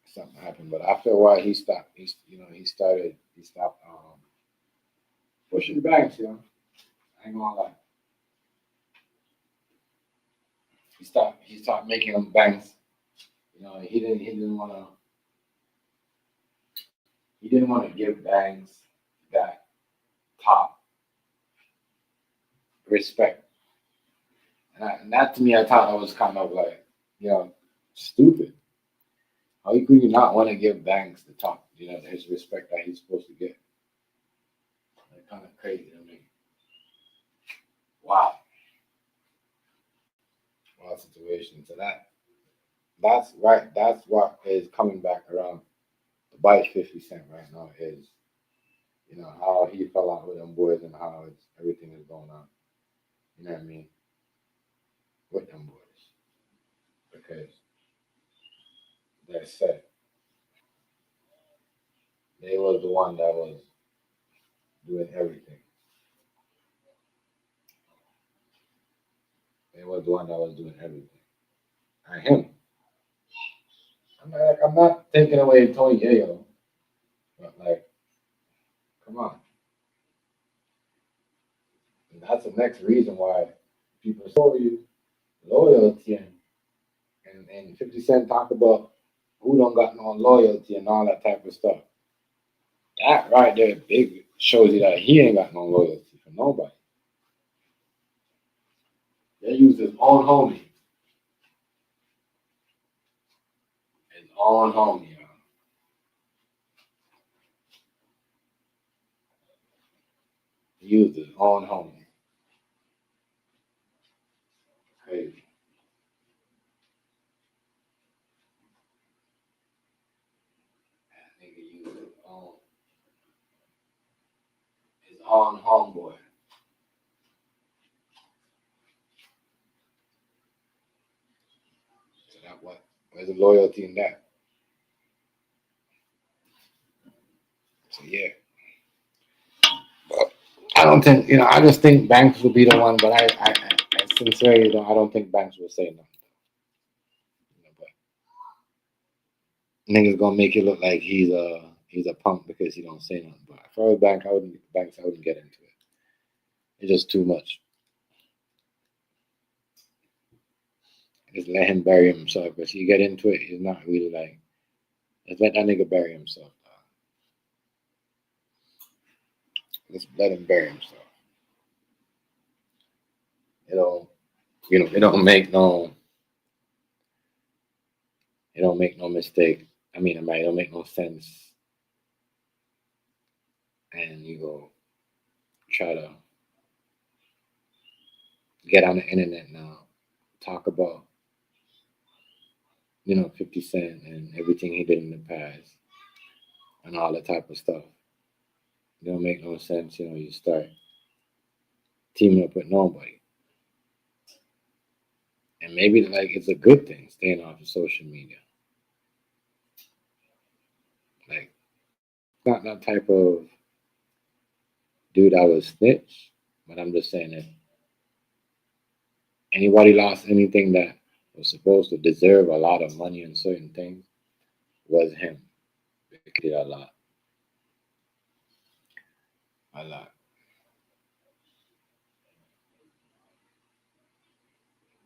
Something happened, but after a while he stopped. He stopped pushing Banks, I ain't gonna lie. He stopped making them Banks. He didn't want to give Banks that top respect. And that to me, I thought that was kind of like, stupid. How could you not want to give Banks the top, his respect that he's supposed to get? Like, kind of crazy to me. Wow. Wow situation. So that's right. That's what is coming back around to bite 50 Cent right now is, how he fell out with them boys and how everything is going on. You know what I mean? With them boys. Because they said they was the one that was doing everything. They was the one that was doing everything. And him. I'm not taking away Tony Yayo, but like, come on. And that's the next reason why people show you loyalty and 50 Cent talk about who don't got no loyalty and all that type of stuff. That right there big shows you that he ain't got no loyalty for nobody. They use his own homie. His own homie, y'all. He used his own homie. Crazy. That nigga used his own homeboy. So that what? Where's the loyalty in that? So yeah. But I don't think, I just think Banks will be the one, but I sincerely I don't think Banks will say nothing. But niggas gonna make it look like he's a punk because he don't say nothing. But if I was Banks, I wouldn't get into it. It's just too much. Just let him bury himself. If you get into it, he's not really like. Just let that nigga bury himself. Just let him bury himself. It don't make no mistake. I mean, it don't make no sense. And you go try to get on the internet now, talk about 50 Cent and everything he did in the past and all that type of stuff. It don't make no sense, you start teaming up with nobody. And maybe like it's a good thing staying off of social media. Like not that type of dude I would snitch, but I'm just saying that anybody lost anything that was supposed to deserve a lot of money and certain things was him. He did a lot. A lot.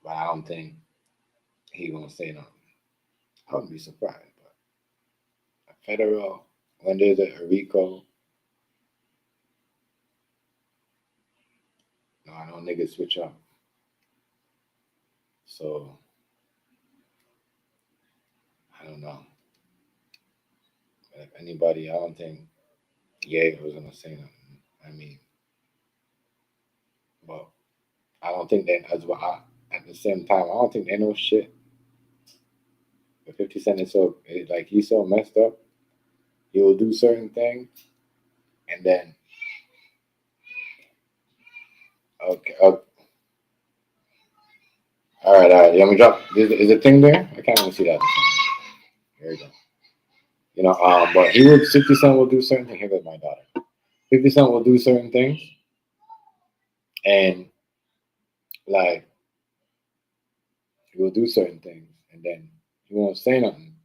But I don't think he gonna say nothing. I wouldn't be surprised, but a federal, when there's a RICO, I know niggas switch up. So I don't know. But if anybody, I don't think Ye was gonna say nothing. I mean, but I don't think that as well. At the same time, I don't think they know shit. But 50 Cent is he's so messed up. He will do certain things, and then okay. All right. Let me drop. Is the thing there? I can't even see that. There you go. But 50 Cent will do certain things. Here goes my daughter. 50 Cent will do certain things, and like he will do certain things, and then he won't say nothing.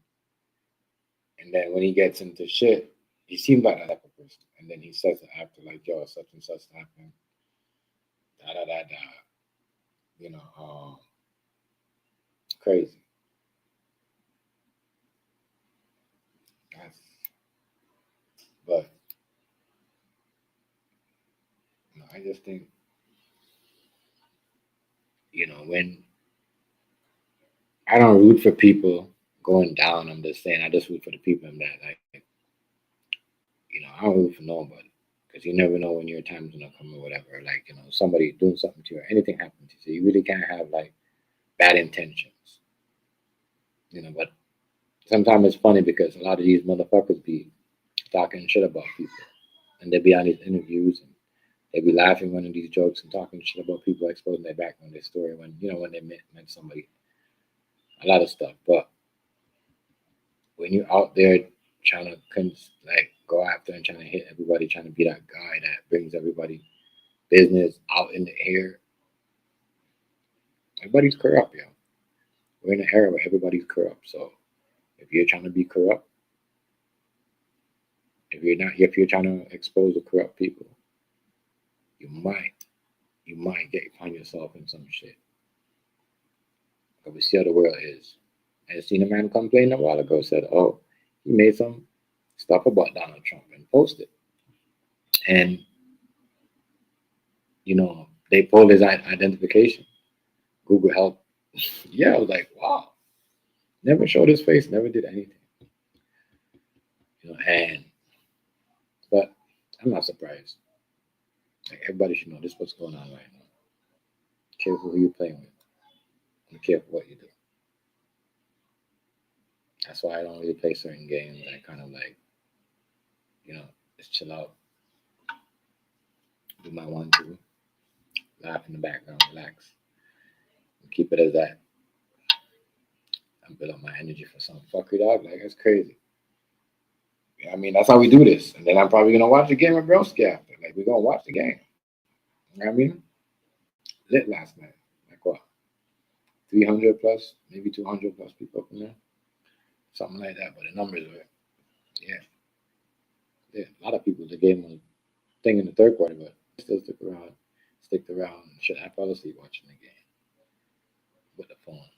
And then when he gets into shit, he seems like that type of person. And then he says it after, like, yo, such and such happened. Da da da da. Crazy. But I just think, when I don't root for people going down, I'm just saying I just root for the people in that, like, I don't root for nobody. Because you never know when your time's gonna come or whatever. Like, somebody doing something to you or anything happening to you. So you really can't have like bad intentions. But sometimes it's funny because a lot of these motherfuckers be talking shit about people. And they be on these interviews and they be laughing, running these jokes and talking shit about people, exposing their background, their story when they met somebody. A lot of stuff. But when you're out there trying to go after and trying to hit everybody, trying to be that guy that brings everybody business out in the air, everybody's corrupt, yo. We're in an era where everybody's corrupt. So if you're trying to be corrupt, if you're trying to expose the corrupt people, you might find yourself in some shit. But we see how the world is. I seen a man complain a while ago, said, oh, he made some stuff about Donald Trump and posted. And, they pulled his identification. Google help. Yeah, I was like, wow. Never showed his face, never did anything. But I'm not surprised. Like, everybody should know this is what's going on right now. Careful who you're playing with. And careful what you do. That's why I don't really play certain games. I kind of like, just chill out. Do my 1, 2. Laugh in the background, relax. And keep it as that. And build up my energy for some fuckery, dog. Like, that's crazy. I mean, that's how we do this. And then I'm probably going to watch the game with Broski after. Like, we're going to watch the game. You know what I mean? Lit last night. Like what? 300 plus, maybe 200 plus people up in there. Something like that. But the numbers were, yeah. A lot of people, the game was thing in the third quarter, but still stick around. Should I fall asleep watching the game with the phone?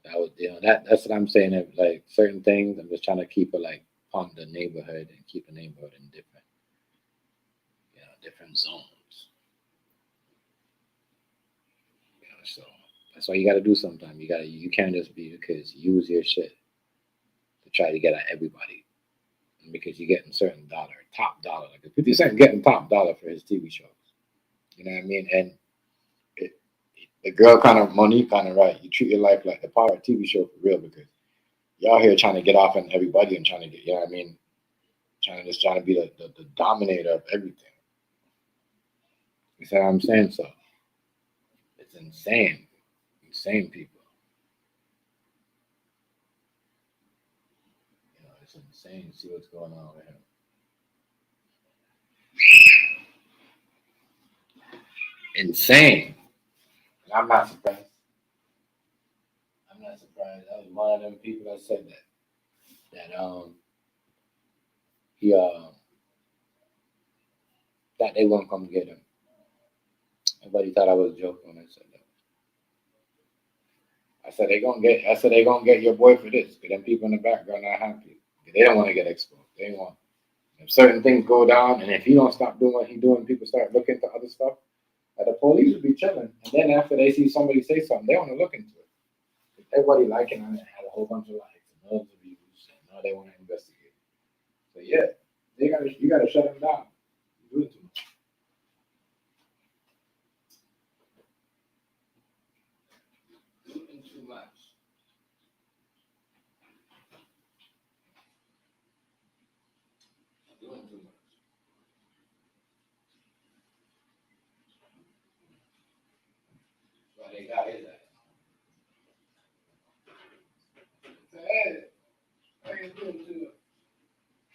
That was, that's what I'm saying. That, like, certain things, I'm just trying to keep it like on the neighborhood and keep the neighborhood in different zones. So that's why you got to do sometimes. You can't just be because use your shit to try to get at everybody. And because you're getting certain top dollar. Like 50 Cent getting top dollar for his TV shows. You know what I mean? And the girl Monique right. You treat your life like the Power TV show for real because y'all here trying to get off on everybody and trying to get, you know what I mean? Trying to be the dominator of everything. You see what I'm saying? So it's insane. Insane people. It's insane to see what's going on with him. Insane. And I'm not surprised. That was one of them people that said that that they won't come get him. Everybody thought I was joking when I said that. I said they gonna get your boy for this. Because them people in the background are happy. They don't want to get exposed. They want. If certain things go down, and if he don't stop doing what he's doing, people start looking to other stuff. The police will be chilling, and then after they see somebody say something, they want to look into it. If everybody liking on it, had a whole bunch of likes and loads of views, and now they want to investigate. So yeah, you gotta shut them down. You're doing too much. Doing too much. Doing too much. That's why they got his ass. Hey, I ain't doing too much.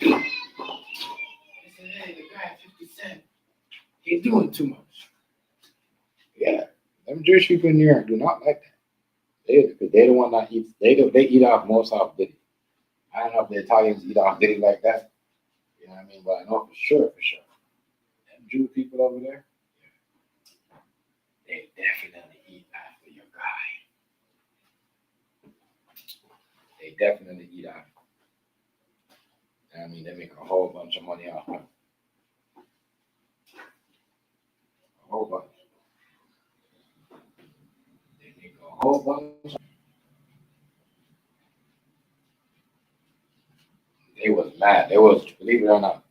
I said, hey, the guy 50 Cent, he's doing too much. Yeah, them Jewish people in New York do not like that. They're the one that eats. They eat off most off Diddy. I don't know if the Italians eat off Diddy like that. You know what I mean? But I know for sure. Them Jewish people over there, they definitely eat after your guy. They definitely eat after. I mean, they make a whole bunch of money off him. A whole bunch. They make a whole bunch. They was mad. Believe it or not,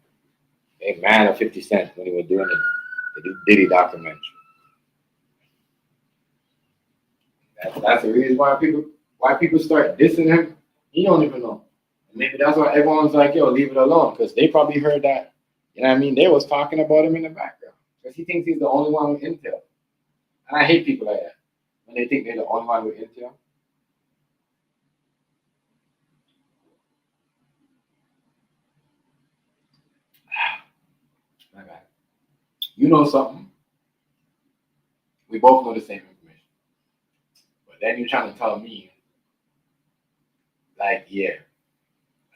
they mad at 50 Cent when he was doing the Diddy documentary. That's the reason why people start dissing him. He don't even know. Maybe that's why everyone's like, yo, leave it alone. Because they probably heard that, you know what I mean? They was talking about him in the background. Because he thinks he's the only one with intel. And I hate people like that. When they think they're the only one with intel. My bad. You know something. We both know the same information. But then you're trying to tell me like, yeah,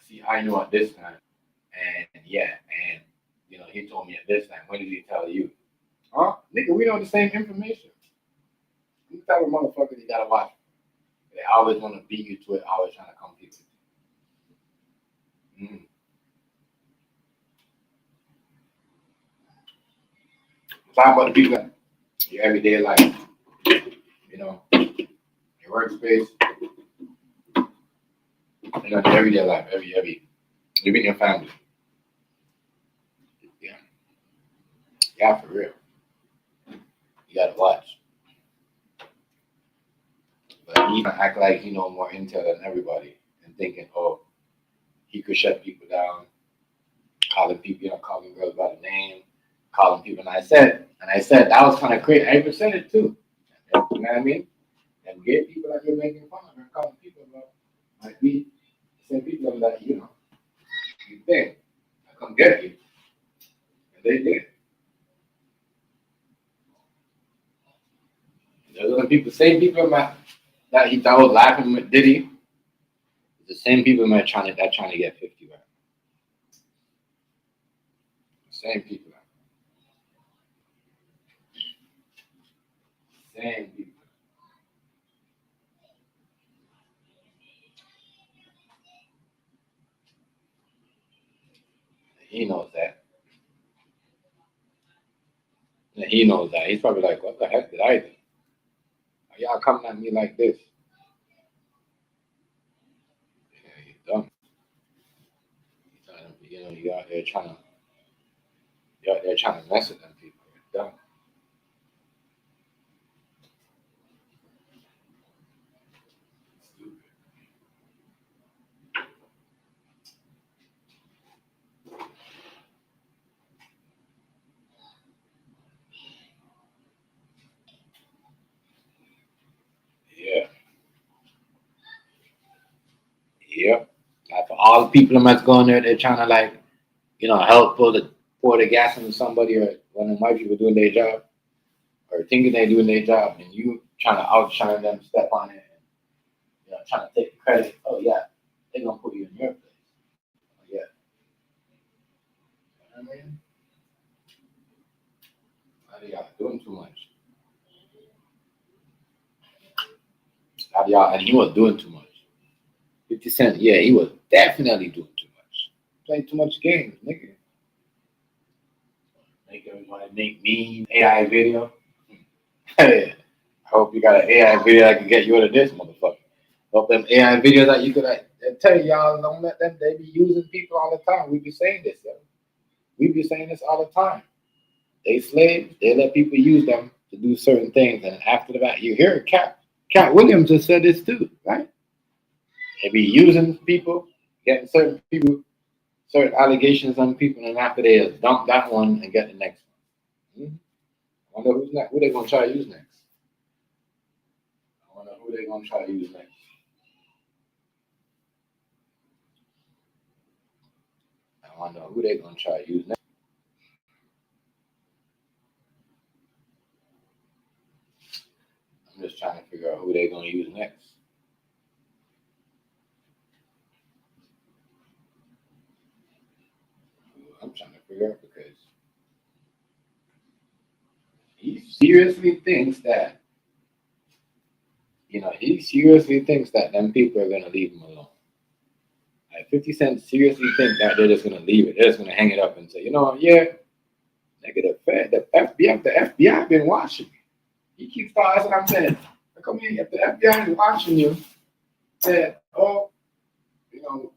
see, I knew at this time, and yeah, and you know, he told me at this time. When did he tell you? Huh? Nigga, we know the same information. You type of motherfuckers you gotta watch. They always want to beat you to it, always trying to compete with you. Talk about the people in your everyday life, you know, your workspace, you know, your everyday life, every living your family. Yeah, for real. You gotta watch. But he act like he know more intel than everybody and thinking, oh, he could shut people down, calling people, you know, calling girls by the name, calling people. And I said that was kind of crazy. I even said it too. You know what I mean? And gay people that you're making fun of and calling people about might be the same people that, you know, you think I come get you. And they did. Those are the people, same people that he thought was laughing with Diddy. The same people trying to get 50 right. Same people. Same people. He knows that. And he knows that. He's probably like, what the heck did I do? Are y'all coming at me like this? Yeah, you're dumb. You know, you're out there trying to mess with them people. You're dumb. Stupid. Yeah. Yep. Like for all the people that's going there, they're trying to like, you know, help pour the gas into somebody, or when the white people doing their job or thinking they're doing their job, and you trying to outshine them, step on it, and you know, trying to take the credit. Oh yeah, they're gonna put you in your place. Oh, yeah. You know what I mean? A lot of y'all doing too much. A lot of y'all, and he was doing too much. 50 Cent, yeah, he was definitely doing too much. Playing too much games, nigga. Make everybody make me AI video. Hey, I hope you got an AI video that can get you out of this motherfucker. Hope them AI videos that you could I tell y'all, don't let them, they be using people all the time. We be saying this, yo. We be saying this all the time. They slaves, they let people use them to do certain things, and after that, you hear Cat Williams just said this too, right? They be using people, getting certain people, certain allegations on people, and after they dump that one and get the next one. I wonder who's next. Who they gonna try to use next? I wonder who they gonna try to use next. I wonder who they gonna try to use next. I'm just trying to figure out who they gonna use next. I'm trying to figure out because he seriously thinks that, you know, he seriously thinks that them people are gonna leave him alone. Like 50 Cent seriously think that they're just gonna leave it. They're just gonna hang it up and say, you know what, yeah, nigga, the FBI been watching me. He keeps calling, that's what I'm saying. Come here, if the FBI is watching you, said, oh, you know,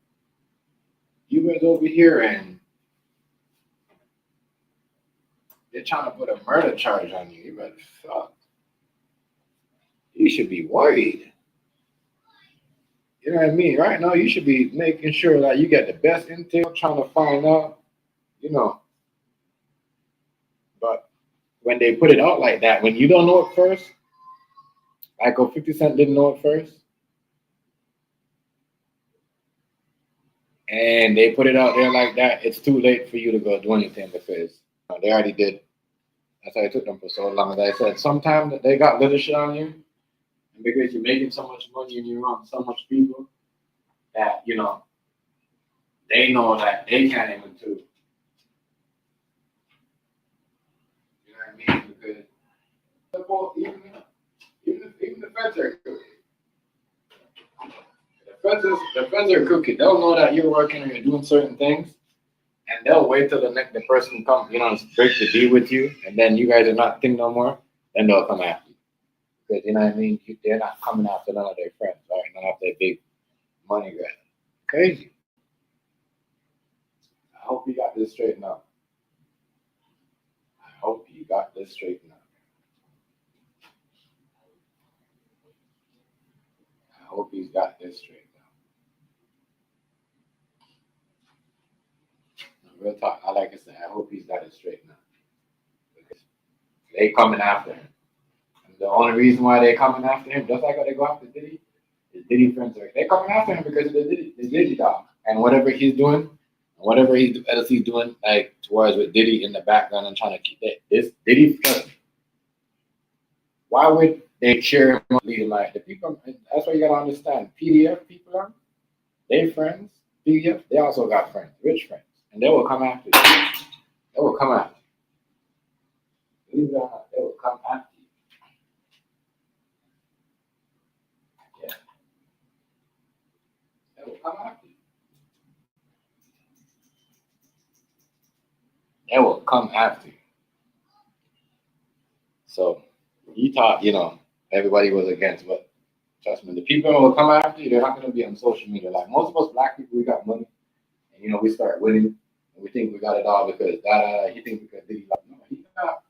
you went over here and they're trying to put a murder charge on you. You better fuck. You should be worried. You know what I mean? Right now, you should be making sure that you get the best intel, trying to find out, you know. But when they put it out like that, when you don't know it first, like 50 Cent didn't know it first, and they put it out there like that, it's too late for you to go do anything because they already did. That's why it took them for so long. As I said, sometimes they got little shit on you, and because you're making so much money and you're on so much people, that, you know, they know that they can't even do. You know what I mean? Because even the feds are crooked. The feds are crooked. They'll know that you're working or you're doing certain things, and they'll wait till the person comes, you know, break the deal with you, and then you guys are not thinking no more, then they'll come after you. Because, you know what I mean? They're not coming after none of their friends, right? None of their big money grab. Crazy. I hope you got this straightened out. I hope you got this straightened out. I hope he's got this straightened out. Real talk, I like I said, I hope he's got it straightened out. Because they coming after him. And the only reason why they coming after him, just like how they go after Diddy, is Diddy friends are they coming after him because of the Diddy dog. And whatever he's doing, whatever he's doing, like towards with Diddy in the background and trying to keep that this Diddy friend. Why would they cheer him up leading like the people? That's what you gotta understand. PDF people are they friends. PDF they also got friends, rich friends, and they will come after you. They will come after you. Believe it or not, they will come after you. Yeah, they will come after you. They will come after you. So you thought, you know, everybody was against, but trust me, the people who will come after you, they're not going to be on social media. Like most of us black people, we got money, and you know, we start winning, and we think we got it all because he thinks because Diddy, like, no, he got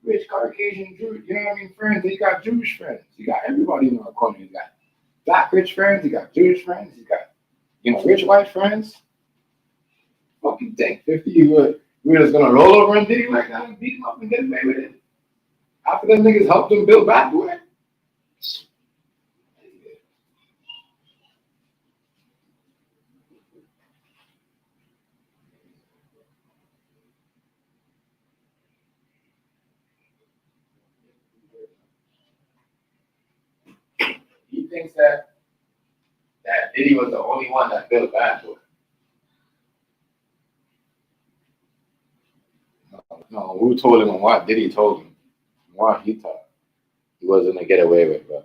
rich Caucasian Jew, you know what I mean, friends. He got Jewish friends. He got everybody in our corner. He got black rich friends. He got Jewish friends. He got, you know, rich white friends. What do you think? 50, we're just gonna roll over on Diddy like that and beat him up and get away with it. After them niggas helped him build Bad Boy. He thinks that Diddy was the only one that built Bad Boy. No, who told him and what Diddy told him? What he thought he wasn't gonna get away with, bro.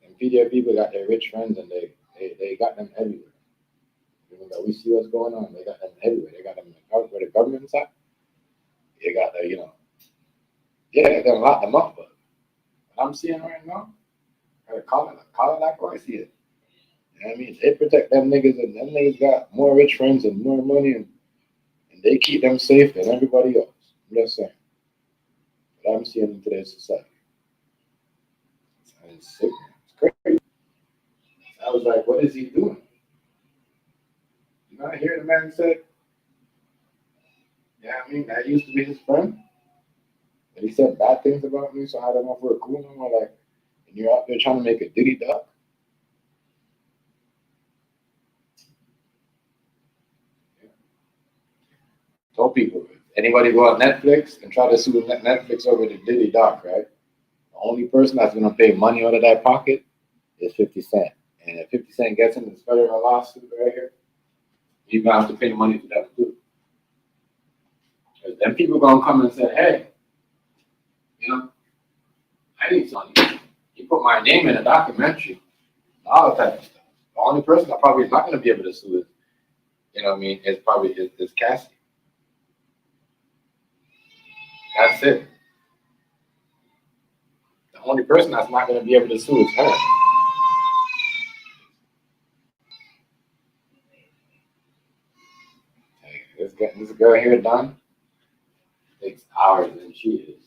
And PDF people got their rich friends and they got them everywhere. You know, we see what's going on. They got them everywhere. They got them where the government's at. They got the, you know, yeah, they're gonna lock them up, but what I'm seeing right now, I call it like I see it. You know what I mean? They protect them niggas, and them niggas got more rich friends and more money, and they keep them safe than everybody else. I'm just saying. What I'm seeing in today's society. It's sick. It's crazy. I was like, what is he doing? You know, I hear the man say, yeah, I mean, that used to be his friend. And he said bad things about me, so I had him over a cool number, like, and you're out there trying to make a Diddy duck. Yeah. Told people, anybody go on Netflix and try to sue Netflix over the Diddy doc, right? The only person that's going to pay money out of that pocket is 50 Cent. And if 50 Cent gets in this federal lawsuit right here, you're going to have to pay the money to them too. Because then people going to come and say, hey, you know, I need some money. You put my name in a documentary, all that type of stuff. The only person that probably is not going to be able to sue is, you know what I mean, is probably is Cassie. That's it. The only person that's not going to be able to sue is her. Hey, let's get this girl here done. Takes hours than she is.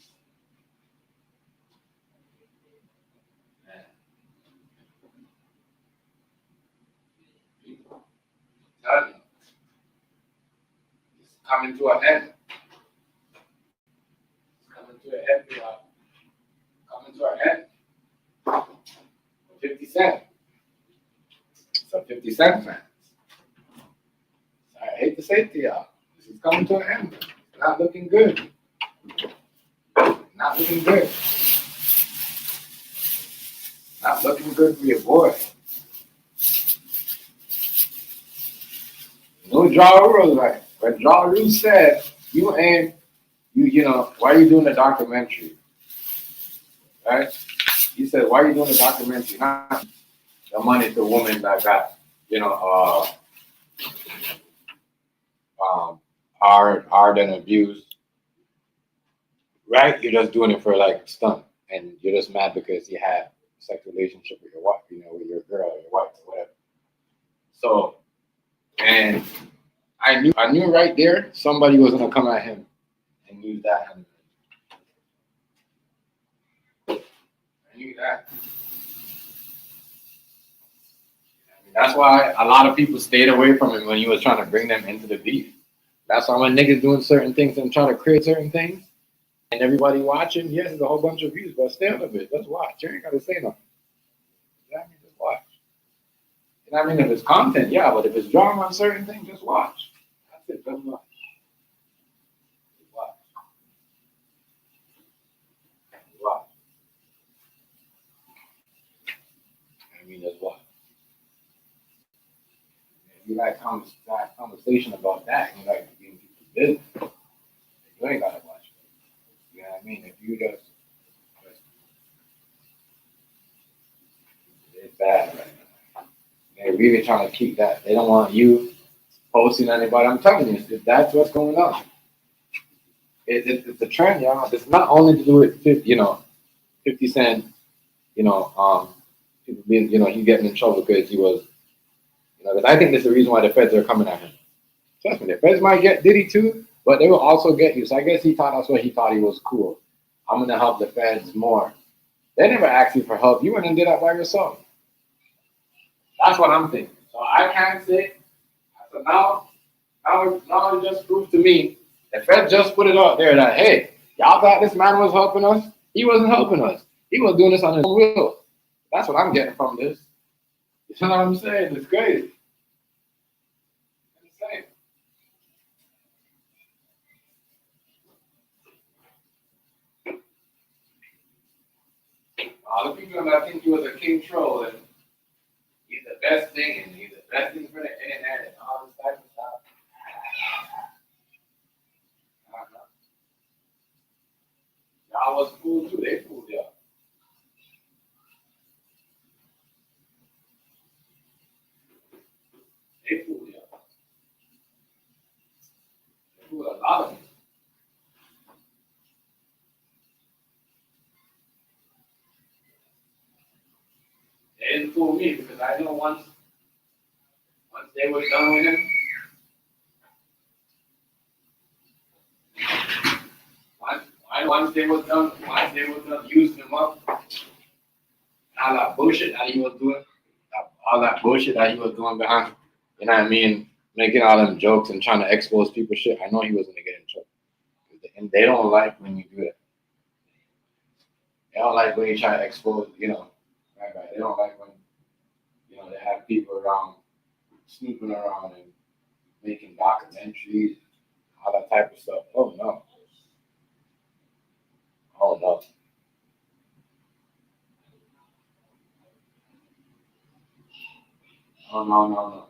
Tell you, it's coming to an end. It's coming to an end, y'all. Coming to an end. 50 Cent. So 50 Cent fans. I hate to say it to y'all. This is coming to an end. It's not looking good. Not looking good. Not looking good for your boy. No Ja Rule, like, but Ja Rule said, why are you doing the documentary? Right? He said, why are you doing the documentary? Not the money to women that got, hard and abused. Right? You're just doing it for like stunt. And you're just mad because you had a sexual relationship with your wife, with your girl or your wife or whatever. So, and I knew right there somebody was gonna come at him and use that. I knew that. That's why a lot of people stayed away from him when he was trying to bring them into the beef. That's why when niggas doing certain things and trying to create certain things, and everybody watching, yes, there's a whole bunch of views, but stay on a bit. Just watch. You ain't gotta say nothing. You know what I mean? Just watch. You know what I mean? If it's content, yeah, but if it's drama on certain things, just watch. That's it. Just watch. Just watch. Just watch. I mean, just watch. If you like conversation about that, and you like to get into business, you ain't gotta watch it. You know what I mean? If you just it's bad right now. They're really trying to keep that. They don't want you posting anybody. I'm telling you, that's what's going on. It's a trend, y'all. It's not only to do with 50 Cent, people being, he getting in trouble because he was, because I think that's the reason why the feds are coming at him. Trust me, the feds might get Diddy too, but they will also get you. So I guess he thought that's what he thought he was cool. I'm gonna help the feds more. They never asked you for help. You went and did that by yourself. That's what I'm thinking. So I can't say. So now it just proved to me. The Fed just put it out there that, hey, y'all thought this man was helping us? He wasn't helping us. He was doing this on his own will. That's what I'm getting from this. You know what I'm saying? It's crazy. It's insane. All the people that think he was a king troll and he's the best thing and he's the best thing for the internet and all this type of stuff. Y'all was fooled too. They fooled y'all. They fooled y'all. They fooled a lot of them. They didn't fool me because I know once they were done with him, once they were done using him up, all that bullshit that he was doing, behind, you know what I mean, making all them jokes and trying to expose people's shit, I know he was gonna get in trouble. And they don't like when you do that. They don't like when you try to expose, right. They don't like when, they have people around, snooping around and making documentaries, all that type of stuff. Oh no. Oh no. Oh no.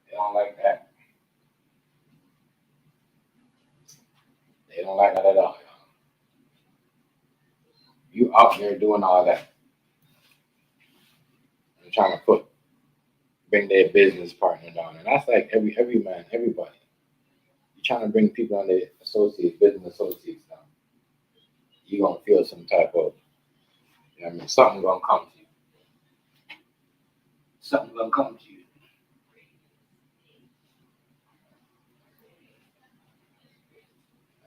They don't like that. They don't like that at all. You out there doing all that and trying to bring their business partner down. And that's like every man, everybody. You're trying to bring people on their business associates down. You're gonna feel some type of, something gonna come to you. Something gonna come to you.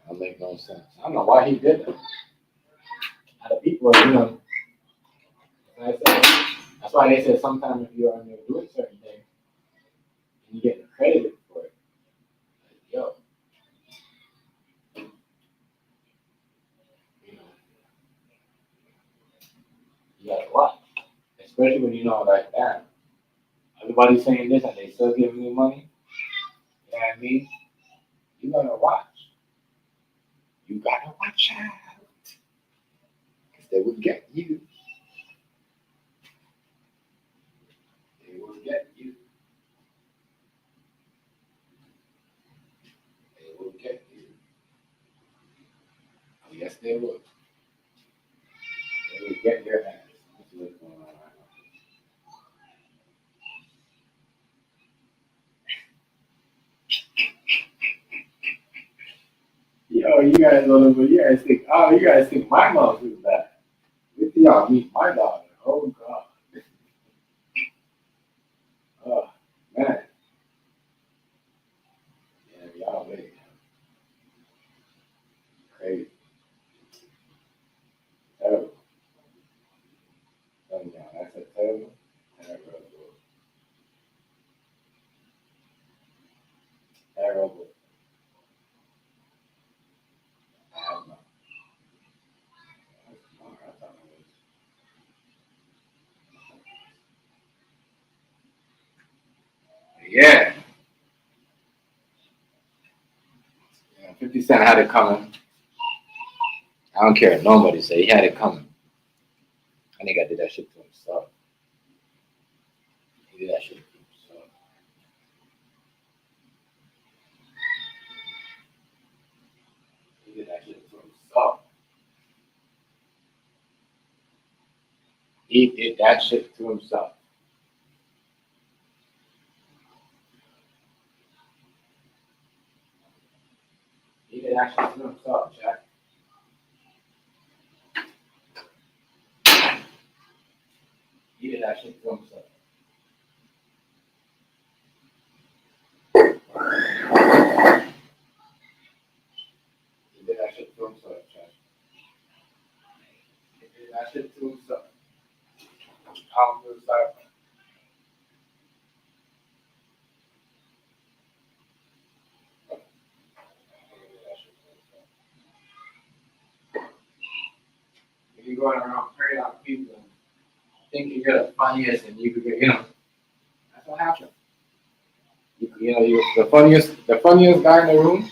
That make no sense. I don't know why he did that. The people, like I said, that's why they said sometimes if you're on there doing certain things, and you get credited for it, like, yo, you gotta watch. Especially when like, damn, everybody's saying this and they still giving me money. You know what I mean? You gotta watch. You gotta watch out. Because they will get you. They will get you. They would. They would get your ass. That's what's going on right now. Yo, you guys don't know, but you guys think my mom is bad. Wait till y'all meet my daughter. Oh, God. Oh, man. Yeah, y'all wait. Crazy. Terrible. Telling y'all, that's a terrible, terrible. I don't know. Yeah. 50 Cent had it coming. I don't care what nobody say. He had it coming. I think I did that shit to himself. He did that shit to himself. He did that shit to himself. He did that shit to himself. He did that shit to himself, Jack. He did that shit to himself. He did that shit to himself, Jack. He did that shit to himself. I'm sorry. You going around praying on people and thinking you're the funniest and you could get, that's what happened. You're the funniest guy in the room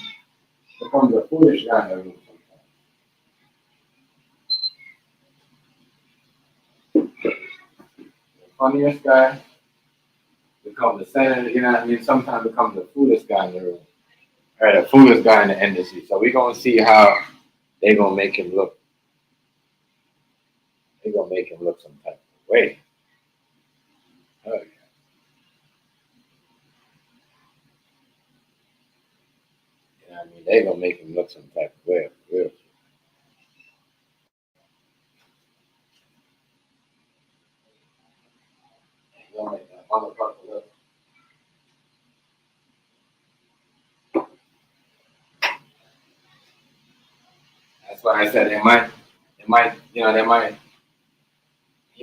becomes the foolish guy in the room sometimes. The funniest guy becomes the center, sometimes becomes the foolish guy in the room. Or the foolish guy in the industry. So we're gonna see how they're gonna make him look. They're gonna make him look some type of way. Oh, yeah. They're gonna make him look some type of way. Real. They're gonna make that motherfucker look. That's why I said he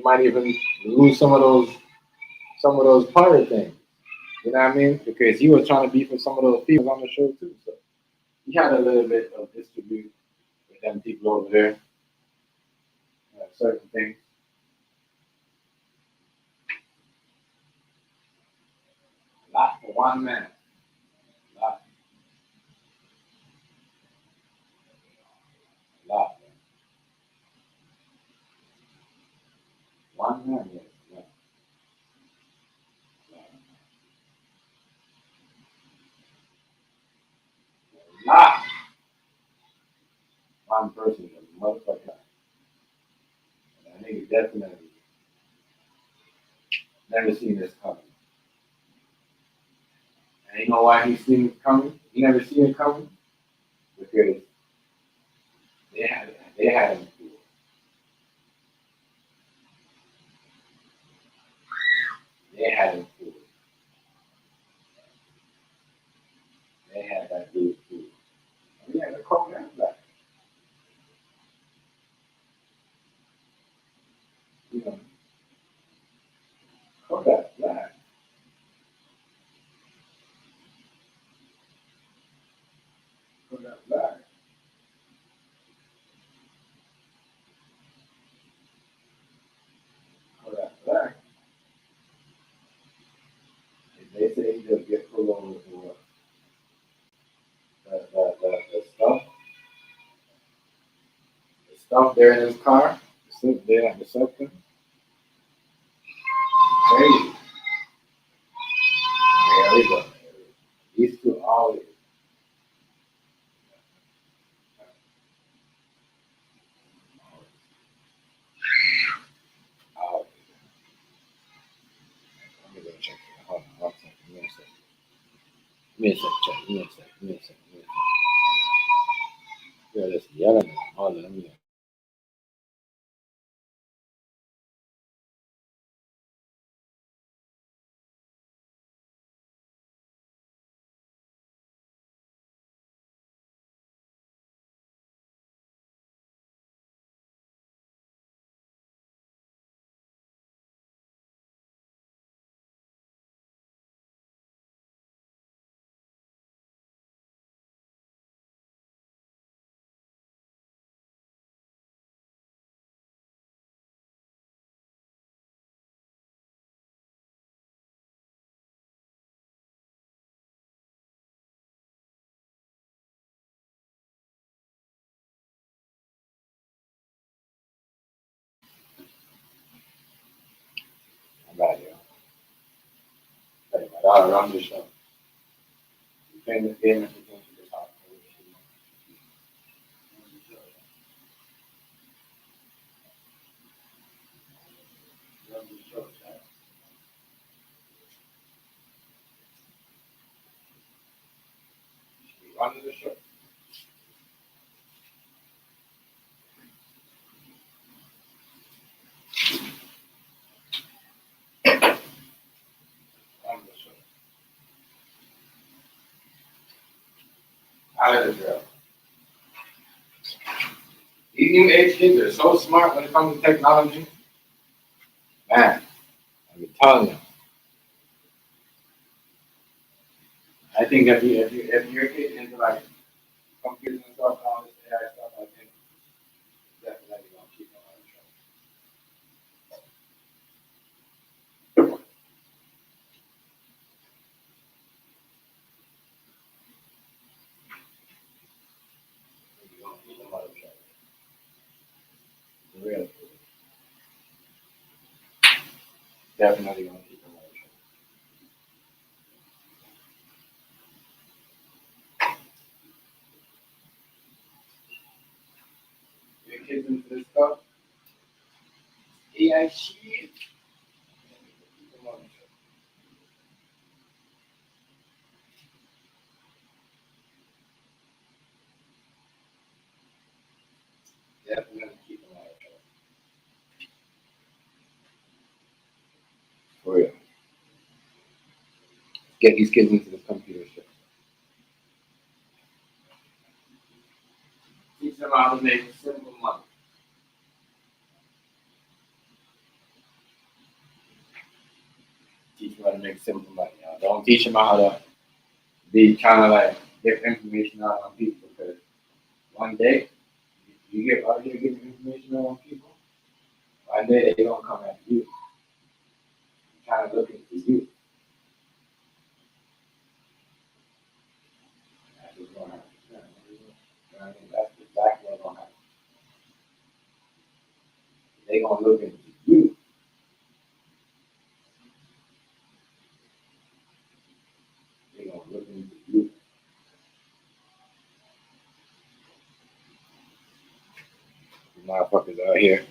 might even lose some of those pirate things. You know what I mean? Because he was trying to beef with some of those people on the show too. So he had a little bit of dispute with them people over there. Certain things. Lot for one man. Lot. Lot. One man, yes. Lot. One person is a motherfucker. And I think definitely never seen this coming. And you know why he seen it coming? He never seen it coming? Because they had him fooled. They had him fooled. They had that dude fooled. Yeah, they're calling that black. You know, call that black. Call that black. Call that black. If they say he just get pulled over for what? The stuff there in his car, the stuff there at the something. Crazy. There we go. These two always. me a sec, check. Give me a sec. Give me a sec. Give me a sec. Yo, that's yelling. Hold on, let me. I'm back, yo. Hey, my daughter runs the show. You playing this game and you think you just talk. Running the show. Running the show. Out of the drill. These new age kids are so smart when it comes to technology. Man, I'm telling you. I think if your kid into like computers and stuff and all this AI stuff, I think definitely gonna keep them out of trouble. You're gonna keep them out of trouble. For real. Definitely gonna keep them out of trouble. Your kids into this stuff, AI shit. Keep them out of trouble. Definitely keep them out of trouble. For real. Get these kids into this computer shit. Teach them how to make simple money. Teach them how to make simple money. Don't teach them how to be trying to like get information out on people because one day you get out here getting information out on people. One day they gonna come after you, kind of looking for you. That's what's gonna happen. You know what I mean? That's exactly what's gonna happen. They gonna look into you. They gonna look into you. You motherfuckers out here.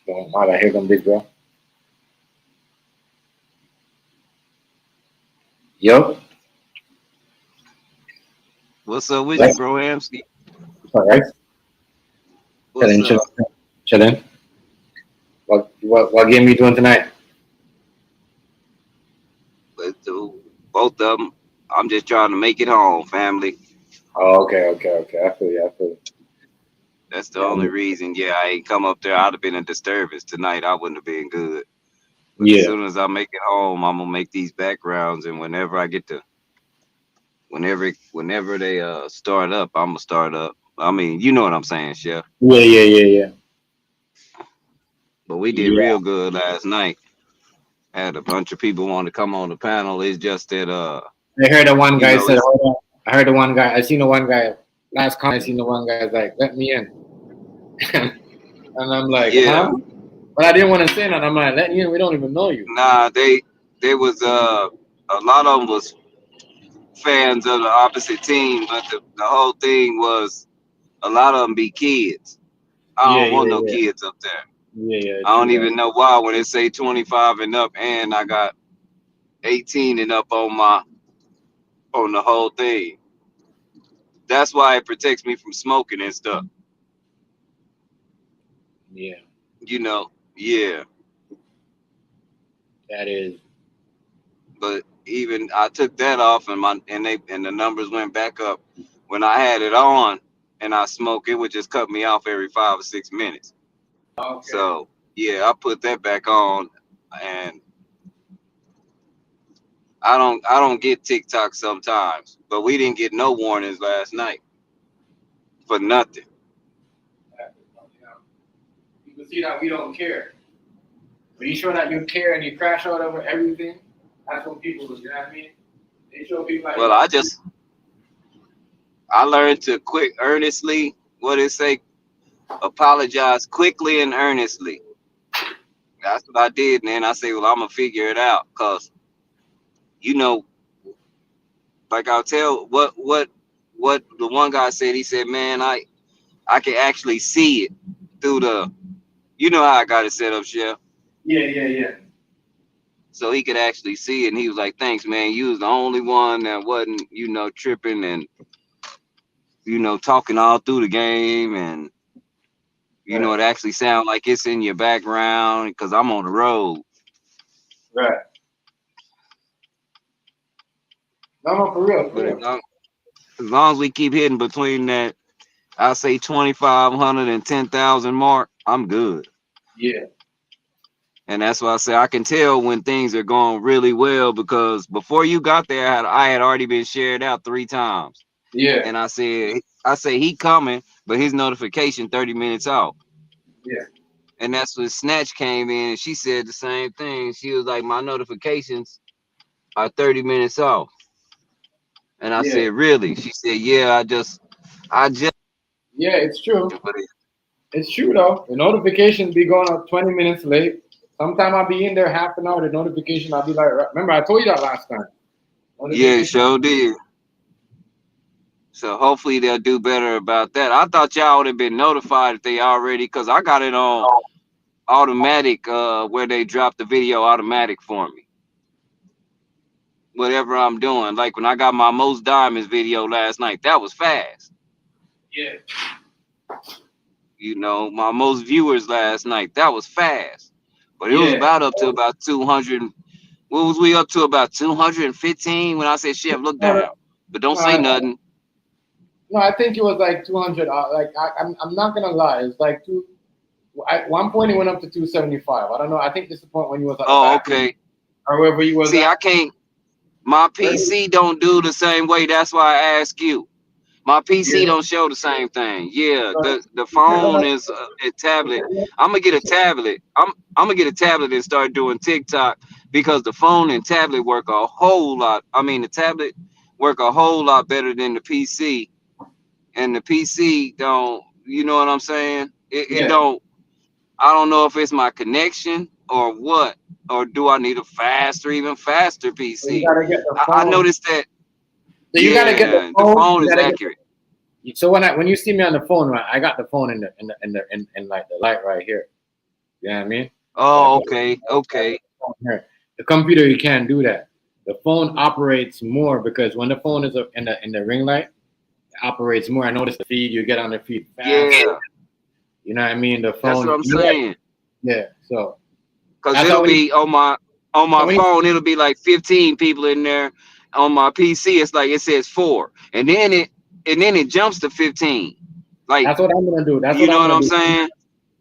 Don't mind. I hear them, big bro. Yo. What's up with Yes. you, bro, Amsky? All right. What's Chilling, up? chilling. What game you doing tonight? Let's do both of them. I'm just trying to make it home, family. Oh, okay. I feel you. That's the only reason. Yeah, I ain't come up there. I'd have been a disturbance tonight. I wouldn't have been good. But as Yeah. soon as I make it home, I'm gonna make these backgrounds, and whenever I get to, whenever they start up, I'm gonna start up. I mean, you know what I'm saying, Chef. Yeah. But we did Yeah. real good last night. Had a bunch of people want to come on the panel. It's just that I heard the one you guy know, said, it's hold on. I heard the one guy, I seen the one guy, last comment, I seen the one guy's like, let me in. And I'm like, yeah. huh? But I didn't want to say that. I'm like, let you in, we don't even know you. Nah, they was a lot of them was fans of the opposite team, but the whole thing was a lot of them be kids. I don't want no kids up there. Yeah, I true don't that. even know why when they say 25 and up, and I got 18 and up on my on the whole thing. That's why it protects me from smoking and stuff. Yeah, You know, yeah. that is. But even I took that off, and the numbers went back up. When I had it on and I smoke, it would just cut me off every 5 or 6 minutes. Okay. So yeah, I put that back on, and I don't get TikTok sometimes, but we didn't get no warnings last night for nothing. You can see that we don't care. When you show that you care and you crash out over everything, that's what people do. You know what I mean? They show people like. Well, I learned to quit earnestly. What it say? Apologize quickly and earnestly. That's what I did, man. I say, well, I'm gonna figure it out, cause you know, like I'll tell what the one guy said. He said, man, I can actually see it through the. You know how I got it set up, Chef. Yeah. So he could actually see it, and he was like, thanks, man. You was the only one that wasn't, tripping and talking all through the game, and it actually sounds like it's in your background because I'm on the road. Right. No, for real. But as long as we keep hitting between that, I say 2,500 and 10,000 mark, I'm good. Yeah. And that's why I say I can tell when things are going really well, because before you got there, I had already been shared out 3 times. Yeah. And I say he coming, but his notification 30 minutes off. Yeah. And that's when Snatch came in, and she said the same thing. She was like, my notifications are 30 minutes off. And I said, really? She said, yeah, I just. Yeah, it's true. It's true though. The notifications be going up 20 minutes late. Sometime I'll be in there half an hour. The notification, I'll be like, remember I told you that last time. Yeah, sure did. So hopefully they'll do better about that. I thought y'all would have been notified if they already, because I got it on automatic, where they drop the video automatic for me. Whatever I'm doing. Like when I got my Most Diamonds video last night, that was fast. Yeah. My most viewers last night, that was fast. But it was up to about 200. What was we up to? About 215 when I said, Chef, look down. But don't say nothing. No, I think it was like 200. Like I'm not gonna lie, it's like at one point it went up to 275. I don't know. I think this is the point when you was. Okay. Or wherever you was. See, I can't. My PC don't do the same way. That's why I ask you. My PC don't show the same thing. Yeah, the phone is a tablet. I'm gonna get a tablet. I'm gonna get a tablet and start doing TikTok, because the phone and tablet work a whole lot. I mean, the tablet work a whole lot better than the PC, and the PC don't. You know what I'm saying? It don't. I don't know if it's my connection or what, or do I need a even faster PC? You gotta get the phone. I noticed that. So you gotta get the phone is accurate. So when you see me on the phone, right, I got the phone in like the light right here. You know what I mean? Oh, okay. The computer, you can't do that. The phone operates more because when the phone is in the ring light, it operates more. I notice the feed, you get on the feed fast. Yeah. You know what I mean? The phone. That's what I'm saying. Yeah. So. Because it'll be on my phone, it'll be like 15 people in there. On my PC, it's like it says 4, and then it jumps to 15. Like that's what I'm gonna do. That's you know what I'm saying?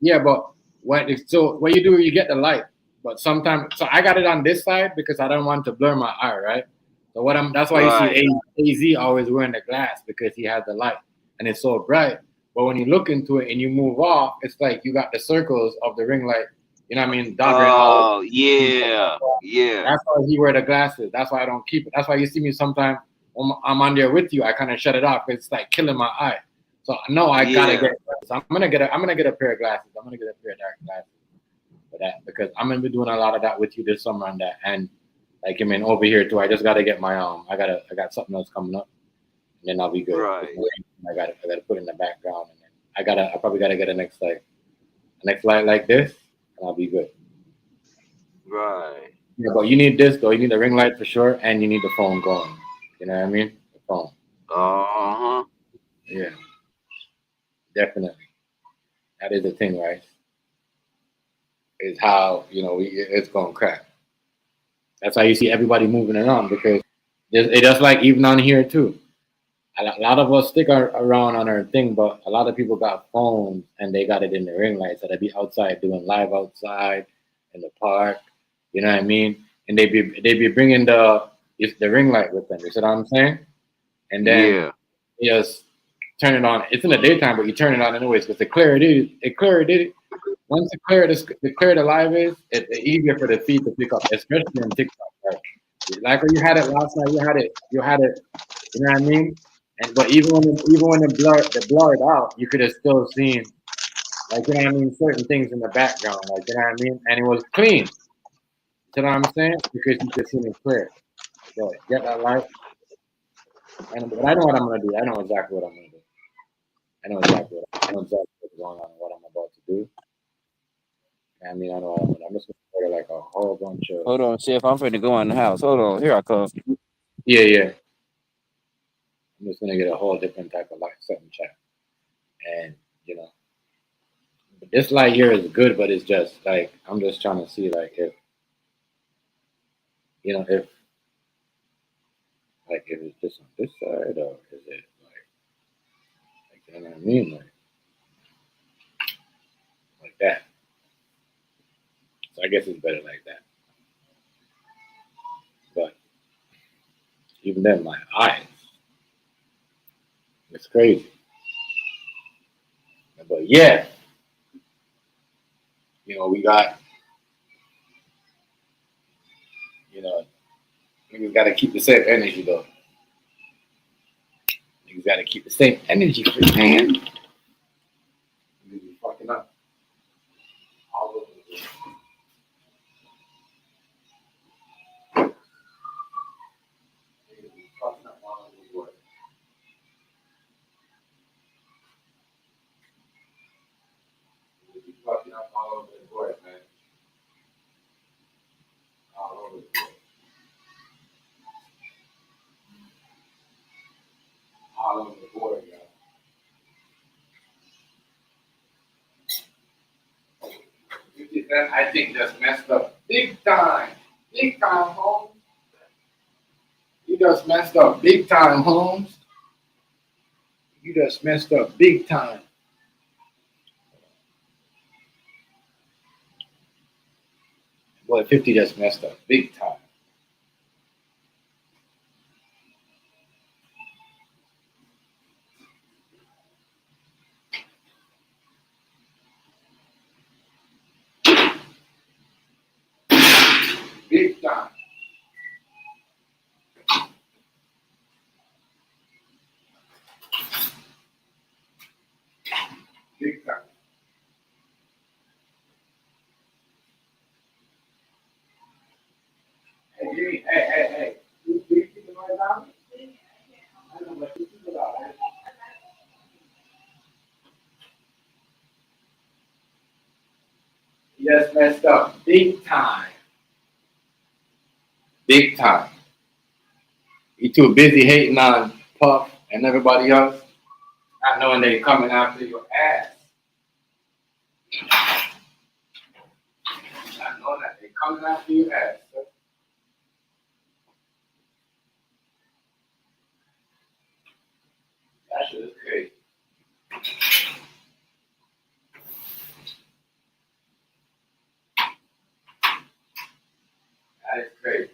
Yeah, but what you do, you get the light. But sometimes, so I got it on this side because I don't want to blur my eye, right? So that's why you see AZ always wearing the glass, because he has the light and it's so bright. But when you look into it and you move off, it's like you got the circles of the ring light. You know what I mean? Oh, yeah. That's why he wear the glasses. That's why I don't keep it. That's why you see me sometimes when I'm on there with you, I kind of shut it off. It's like killing my eye. So no, I gotta get. So I'm gonna get a pair of glasses. I'm gonna get a pair of dark glasses for that, because I'm gonna be doing a lot of that with you this summer and that. And like, I mean, over here too, I just gotta get my I got something else coming up, and then I'll be good. Right. I gotta put in the background, and then I probably gotta get a next light like this. And I'll be good. Right. Yeah, but you need this though. You need the ring light for sure, and you need the phone going. You know what I mean? The phone. Uh-huh. Yeah, definitely. That is the thing, right? Is how it's gonna crack. That's why you see everybody moving around because it just like even on here too. A lot of us stick around on our thing, but a lot of people got phones and they got it in the ring light, so they be outside doing live outside in the park. You know what I mean? And they be bringing the ring light with them. You see what I'm saying? And then Yeah. you just turn it on. It's in the daytime, but you turn it on anyways because the clarity, once the clear the live is, it's easier for the feed to pick up, especially on TikTok. Right? Like when you had it last night, you had it. You know what I mean? And but even when the blurred out, you could have still seen like you know what I mean, certain things in the background, like you know what I mean, and it was clean. You know what I'm saying? Because you could see it clear. So get that light. But I know what I'm gonna do. I know exactly what I'm gonna do. I know exactly what's going on and what I'm about to do. I mean, I know what I'm gonna. I'm just gonna order like a whole bunch of. Hold on, Chef. I'm finna go in the house. Hold on. Here I come. Yeah. I'm just gonna get a whole different type of light, something chat, and you know, but this light here is good, but it's just like I'm just trying to see like if if it's just on this side or is it like you know what I mean, like that. So I guess it's better like that. But even then, my eyes, it's crazy. But yeah, we got niggas got to keep the same energy though. Niggas got to keep the same energy for man. Niggas be fucking up all over the place. Niggas be fucking up all over the world. Niggas be fucking up all over the world, man. All over the world. All over the board, y'all. I think that's messed up big time. Big time, Holmes. You just messed up big time, Holmes. You just messed up big time. Boy, 50 just messed up big time. Big time. Big time. Hey, Jimmy, hey. You keep the noise down? I know, but you keep it out. You just messed up big time. Big time. You too busy hating on Puff and everybody else, not knowing they coming after your ass. Not knowing that they coming after your ass. Sir. That shit is crazy. That is crazy.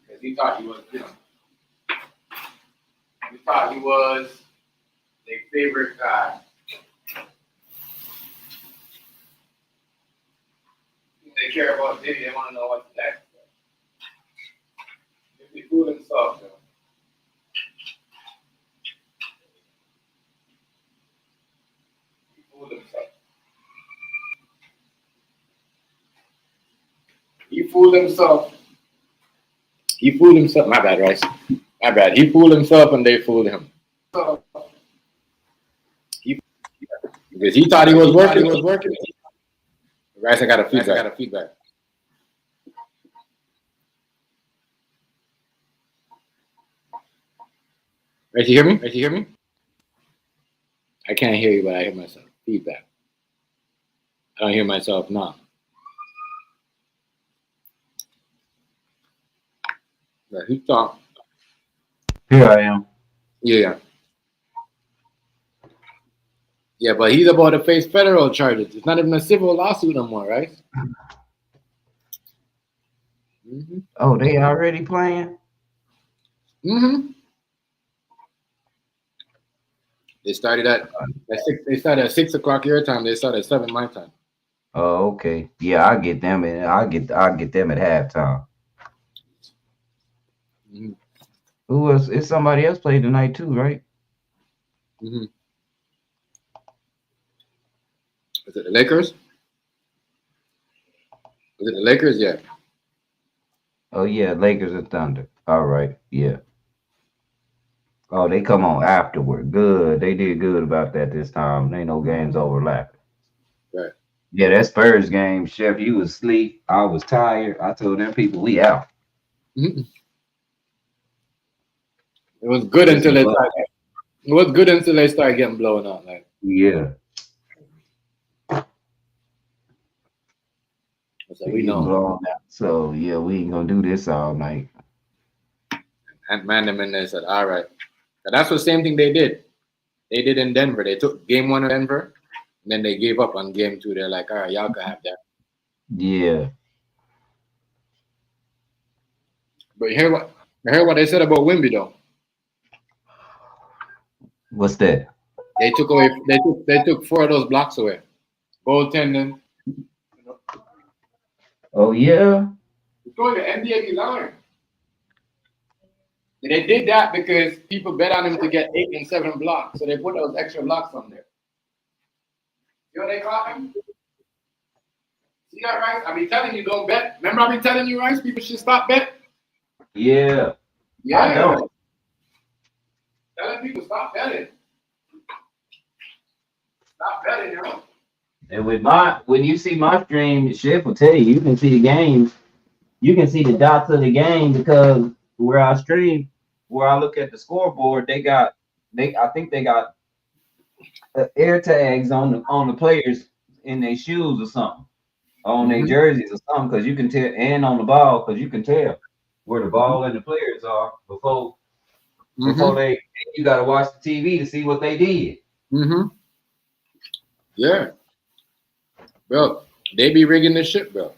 Because he thought he was, he thought he was their favorite guy. They care about Diddy, they want to know what's next. If he fooled himself, though. He fooled himself. He fooled himself. He fooled himself. My bad, Rice. My bad. He fooled himself and they fooled him. Because he thought he was working. Rice, I got a feedback. Right, you hear me? Right, you hear me? I can't hear you, but I hear myself. Feedback. I don't hear myself now. Right, who's talking? Here I am. Yeah. Yeah, but he's about to face federal charges. It's not even a civil lawsuit no more, right? Mm-hmm. Oh, they already playing? Mm-hmm. They started at 6. They started at 6 o'clock your time. They started at 7 my time. Oh, okay. Yeah, I get them, and I get them at halftime. Mm-hmm. Who else? It's somebody else played tonight too, right? Mm-hmm. Is it the Lakers? Is it the Lakers? Yeah. Oh yeah, Lakers and Thunder. All right, yeah. Oh, they come on afterward. Good. They did good about that this time. Ain't no games overlapping. Right. Yeah, that Spurs game, Chef, you was asleep. I was tired. I told them people we out. Mm-hmm. It was good until they started. It was good until they started getting blown out. Like, Yeah. so we know. Blown out. So yeah, we ain't gonna do this all night. And man, them in there said, all right. And that's the same thing they did. They did in Denver. They took game 1 of Denver, and then they gave up on game 2. They're like, all right, y'all can have that. Yeah. But you hear what they said about Wimby though. What's that? They took 4 of those blocks away. Goaltending. Oh yeah. It's going to NBA line. They did that because people bet on him to get 8 and 7 blocks, so they put those extra blocks on there. You know what they caught him? See that, Rice? I be telling you, don't bet. Remember I be telling you, Rice, people should stop bet? Yeah. Yeah. I know. Telling people stop betting. Stop betting, you know? And when you see my stream, Chef will tell you can see the games. You can see the dots of the game because where I stream, where I look at the scoreboard, I think they got air tags on the players in their shoes or something, on their jerseys or something, because you can tell, and on the ball, because you can tell where the ball and the players are before they. You got to watch the TV to see what they did. Mm-hmm. Yeah. Bro, they be rigging this shit, bro.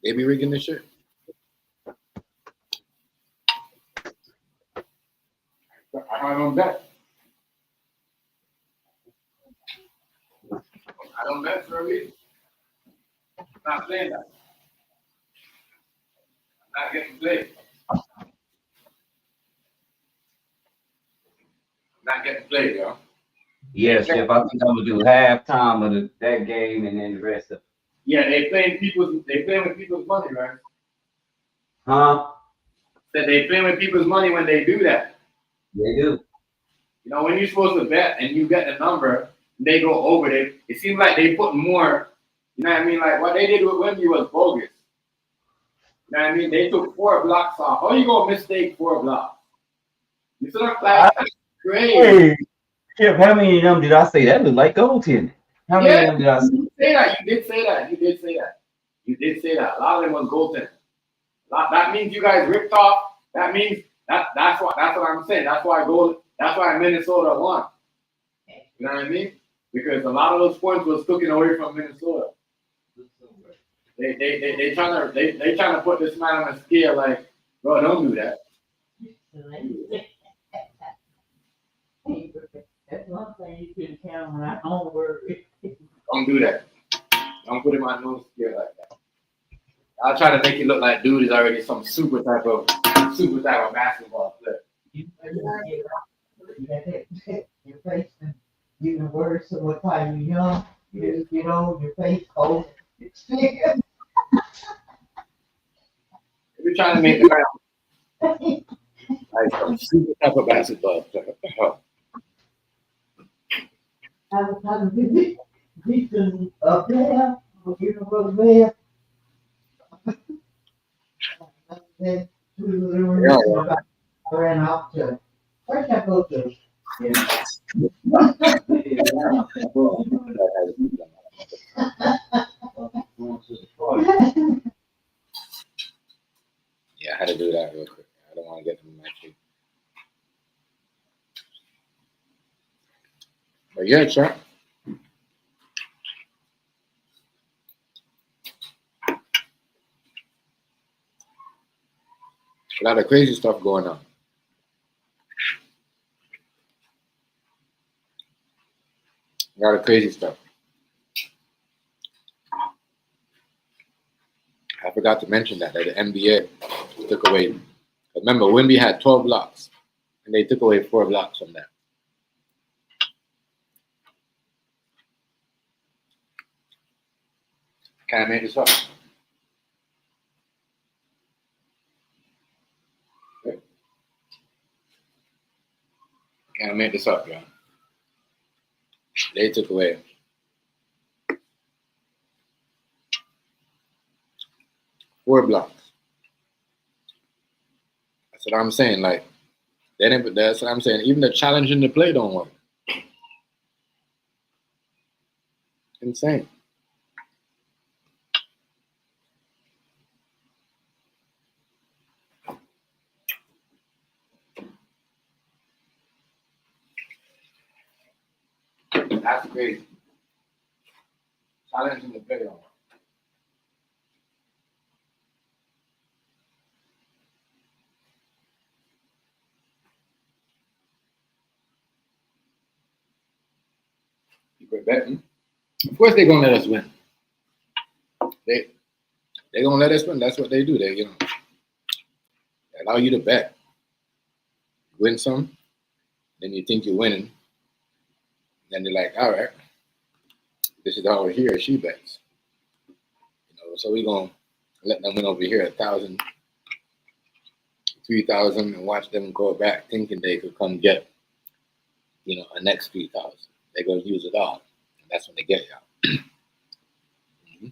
They be rigging this shit. I don't bet. I don't bet for a reason. I'm not saying that. I'm not getting played. I'm not getting played, yo. Yes, Chef, I think I'm gonna do halftime of that game and then the rest of it. Yeah, they playing with people's money, right? Huh? Said they playing with people's money when they do that. They do. You know, when you're supposed to bet and you get the number, they go over it. It seems like they put more. You know what I mean? Like what they did with Wemby was bogus. You know what I mean? They took 4 blocks off. How you gonna mistake 4 blocks? You see what I'm like? That's crazy. Hey, Chef, how many of them did I say? That looked like goaltending. How many of them did I say? You did say that. A lot of them was goaltending. That means you guys ripped off. That means that's what I'm saying. That's why Minnesota won. You know what I mean? Because a lot of those points was taken away from Minnesota. They trying to put this man on a scale like, bro, don't do that. That's one thing you can count on. I don't worry. Don't do that. Don't put him on no scale like that. I'll try to make it look like dude is already some super type of basketball player. Your face even worse than what time you're young. You get old, your face cold. It's bigger. You're trying to make the guy like some super type of basketball player. I'm beaten up there. You know what there. ran off to, where'd I go to? Yeah, I had to do that real quick. I don't want to get them in my tree. But yeah, Chuck. A lot of crazy stuff going on. A lot of crazy stuff. I forgot to mention that the NBA took away. Remember, Wimby had 12 blocks, and they took away 4 blocks from that. Can I make this up? Okay. Can I make this up, y'all? They took away 4 blocks. That's what I'm saying. Like, they didn't. That's what I'm saying. Even the challenge in the play don't work. Insane. That's crazy. Challenge in the play don't work. People betting. Of course, they're gonna let us win. They gonna let us win. That's what they do. They they allow you to bet. Win some, then you think you're winning. Then they're like, all right, this is how he or she bets. So we're gonna let them win over here 1,000, 3,000, and watch them go back thinking they could come get, a next 3,000. They're gonna use it all, and that's when they get y'all. Mm-hmm.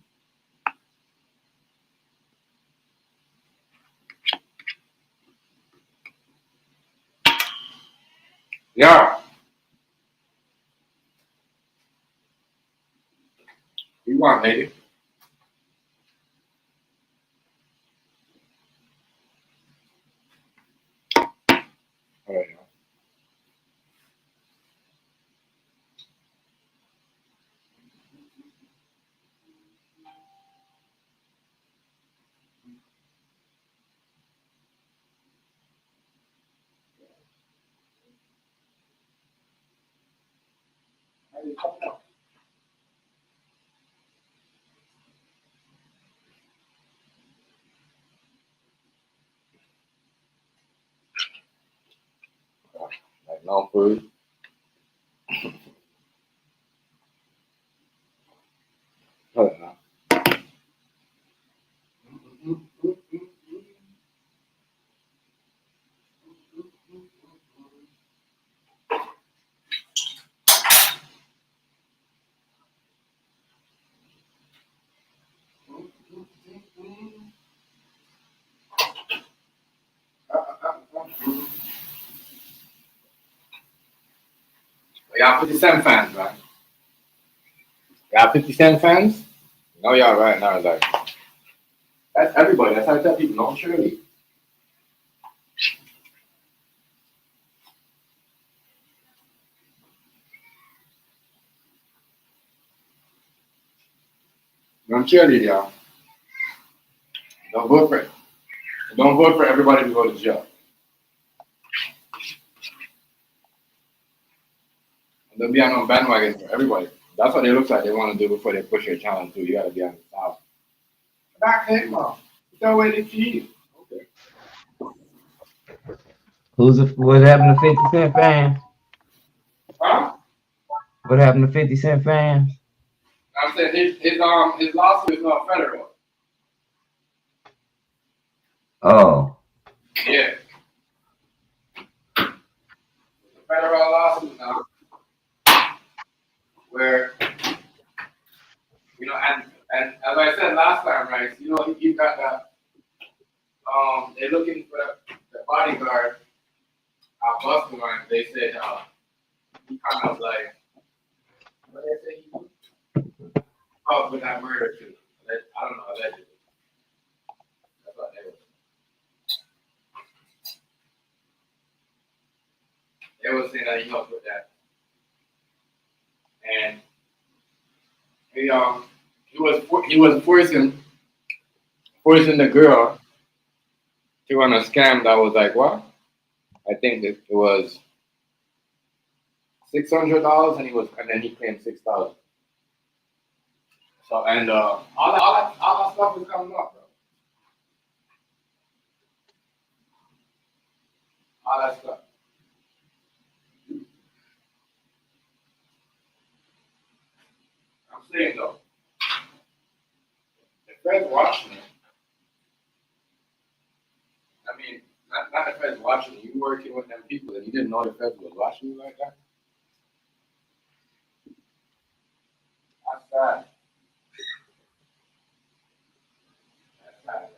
Yeah. You want, lady? All right. Like no food. Hold on. Y'all 50 Cent fans, man. Y'all 50 Cent fans? No, y'all right now. Like, that's everybody. That's how I tell people. No, surely. Don't cheerlead, y'all. Don't vote for it. Don't vote for everybody to go to jail. They'll be on a bandwagon for everybody. That's what they look like they want to do before they push your challenge too. You gotta be on the top. Back him, mom. That way they keep. Okay. What happened to 50 Cent fans? Huh? What happened to 50 Cent fans? I'm saying his lawsuit is not federal. Oh. Yeah. Federal lawsuit now. Where and as I said last time, right? You got that they're looking for the bodyguard I busted one. They said he kind of like what they say he caught with that murder too. I don't know allegedly. That's what they were. They were saying that he helped with that, and he was forcing the girl to run a scam that was like what? I think it was $600, and then he claimed 6,000. So and all that stuff is coming up, bro. All that stuff. I'm saying though, the Fed's watching it. I mean, not the Fed's watching you. You working with them people, and you didn't know the Fed was watching you like that. That's sad. That's sad.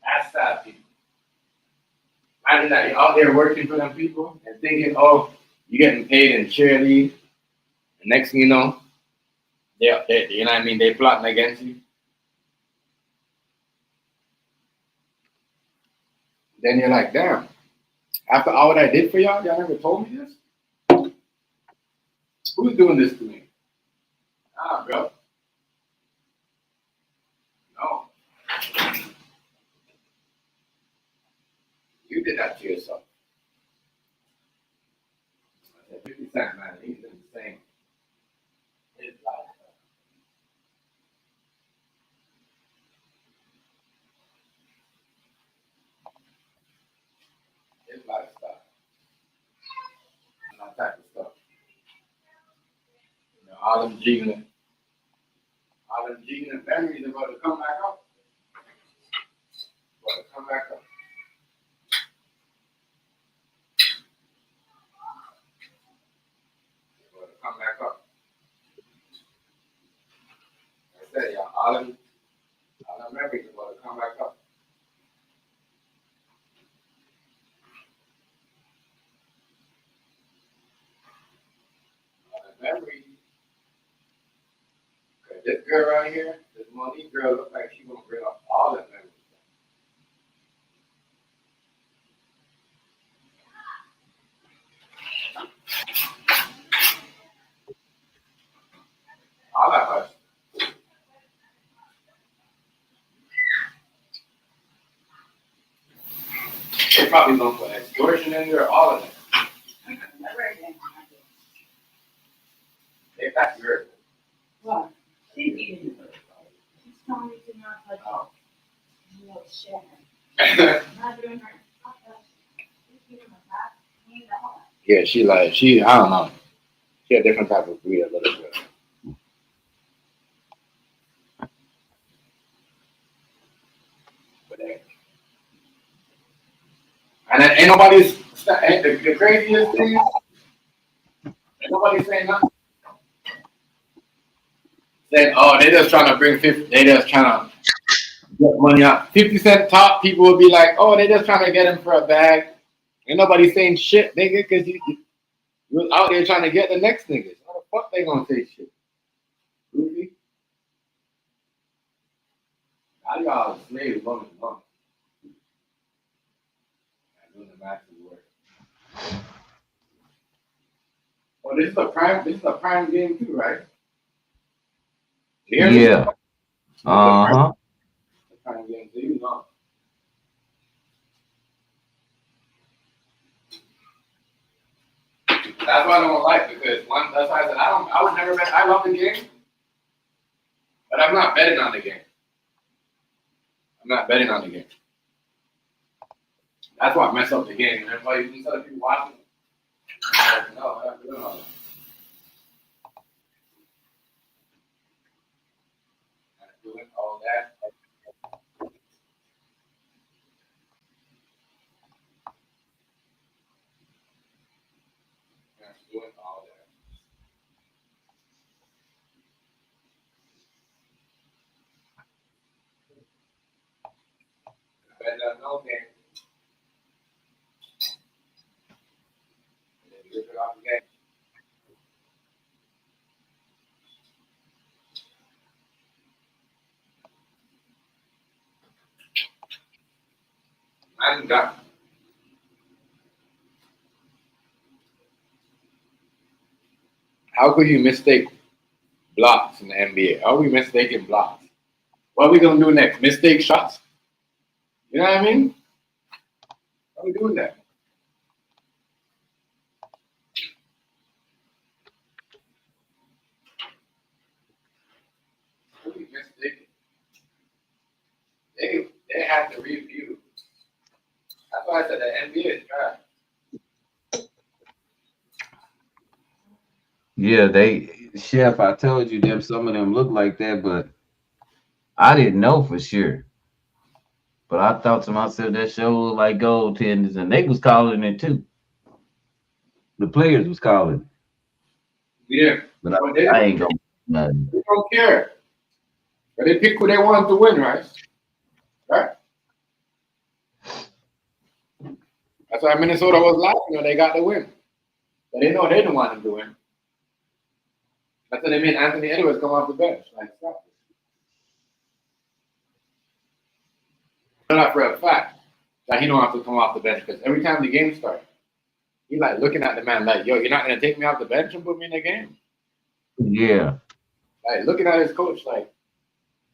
That's sad, people. Imagine that you're out there working for them people and thinking, oh, you're getting paid in charity. And next thing you know, they you know what I mean? They plotting against you. Then you're like, damn. After all what I did for y'all never told me this? Who's doing this to me? Nah, bro. No. You did that to yourself. I said, 50 Cent, man, he's insane. His lifestyle. His lifestyle. And that type of stuff. You know, all them Gina memories are about to come back up. About to come back up. About to come back up. I said, y'all, all them memories are about to come back up. All the memories. This girl right here, this Monique girl, looks like she's gonna bring up all the memories. All that much. They probably gonna put extortion in there, all of that. They got your. What? She's telling me to not touch it. No shit. Not doing her. She's giving her back. Yeah, she I don't know. She a different type of breed, a little bit. But and then ain't nobody's the craziest thing. Ain't nobody saying nothing. Saying, oh, they just trying to bring 50. They just trying to get money out. 50 Cent top people would be like, oh, they just trying to get him for a bag. Ain't nobody saying shit, nigga, because you was out there trying to get the next niggas. How the fuck they gonna say shit? Goofy. Now y'all slaves woman to woman. Doing the massive work. Oh, this is a prime game too, right? Yeah. Uh-huh. Prime game too, you know. That's why I don't like because that's why I said I would never bet. I love the game, but I'm not betting on the game. I'm not betting on the game. That's why I mess up the game. And everybody, instead of people watching, I'm like, no, I'm not doing all that. I'm not doing all that. a no game. And then you rip it off the game. Imagine that. How could you mistake blocks in the NBA? How are we mistaking blocks? What are we gonna do next? Mistake shots? You know what I mean? How are we doing that? How are we mistaking? They have to review. That's why I said the NBA is trash. Yeah, Chef, I told you them some of them look like that, but I didn't know for sure. But I thought to myself that show looked like goaltenders, and they was calling it too. The players was calling it. Yeah. But I ain't gonna nothing. They don't care. But they pick who they want to win, right? Right? That's why Minnesota was laughing when they got the win. But they know they didn't want him to win. That's why they made Anthony Edwards come off the bench. Like, stop it. Not for a fact that he don't have to come off the bench because every time the game starts, he like looking at the man like, yo, you're not gonna take me off the bench and put me in the game? Yeah. Like looking at his coach like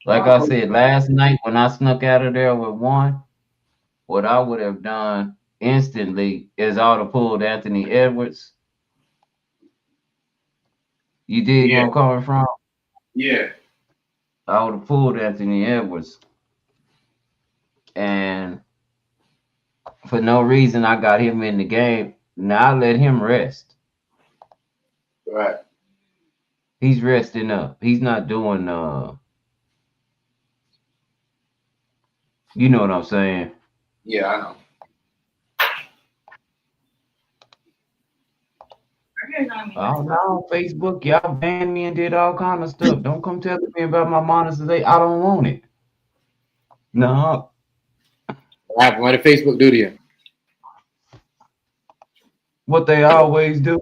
I said last night when I snuck out of there with one, what I would have done instantly is I would have pulled Anthony Edwards. You dig where I'm coming from? Yeah. I would have pulled Anthony Edwards. And for no reason, I got him in the game. Now I let him rest. Right. He's resting up. He's not doing you know what I'm saying? Yeah, I know. Oh no, Facebook, y'all banned me and did all kind of stuff. Don't come telling me about my monetization. I don't want it. No. What happened? What did Facebook do to you? What they always do.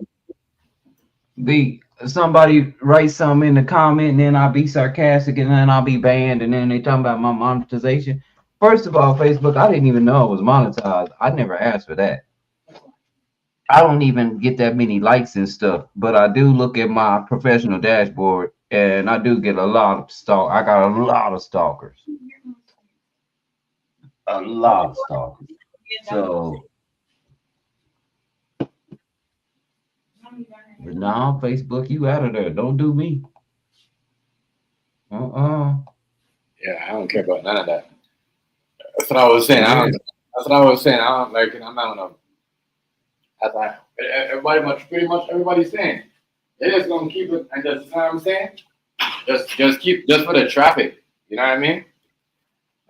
Somebody write something in the comment and then I'll be sarcastic and then I'll be banned and then they talking about my monetization. First of all, Facebook, I didn't even know it was monetized. I never asked for that. I don't even get that many likes and stuff, but I do look at my professional dashboard and I do get a lot of stalk. I got a lot of stalkers. A lot of stalkers. So, but now Facebook, you out of there. Don't do me. Yeah, I don't care about none of that. That's what I was saying. That's what I was saying. I don't like it. I'm not gonna. That's why everybody, pretty much everybody's saying they're just gonna keep it and just, you know what I'm saying? Just keep for the traffic. You know what I mean?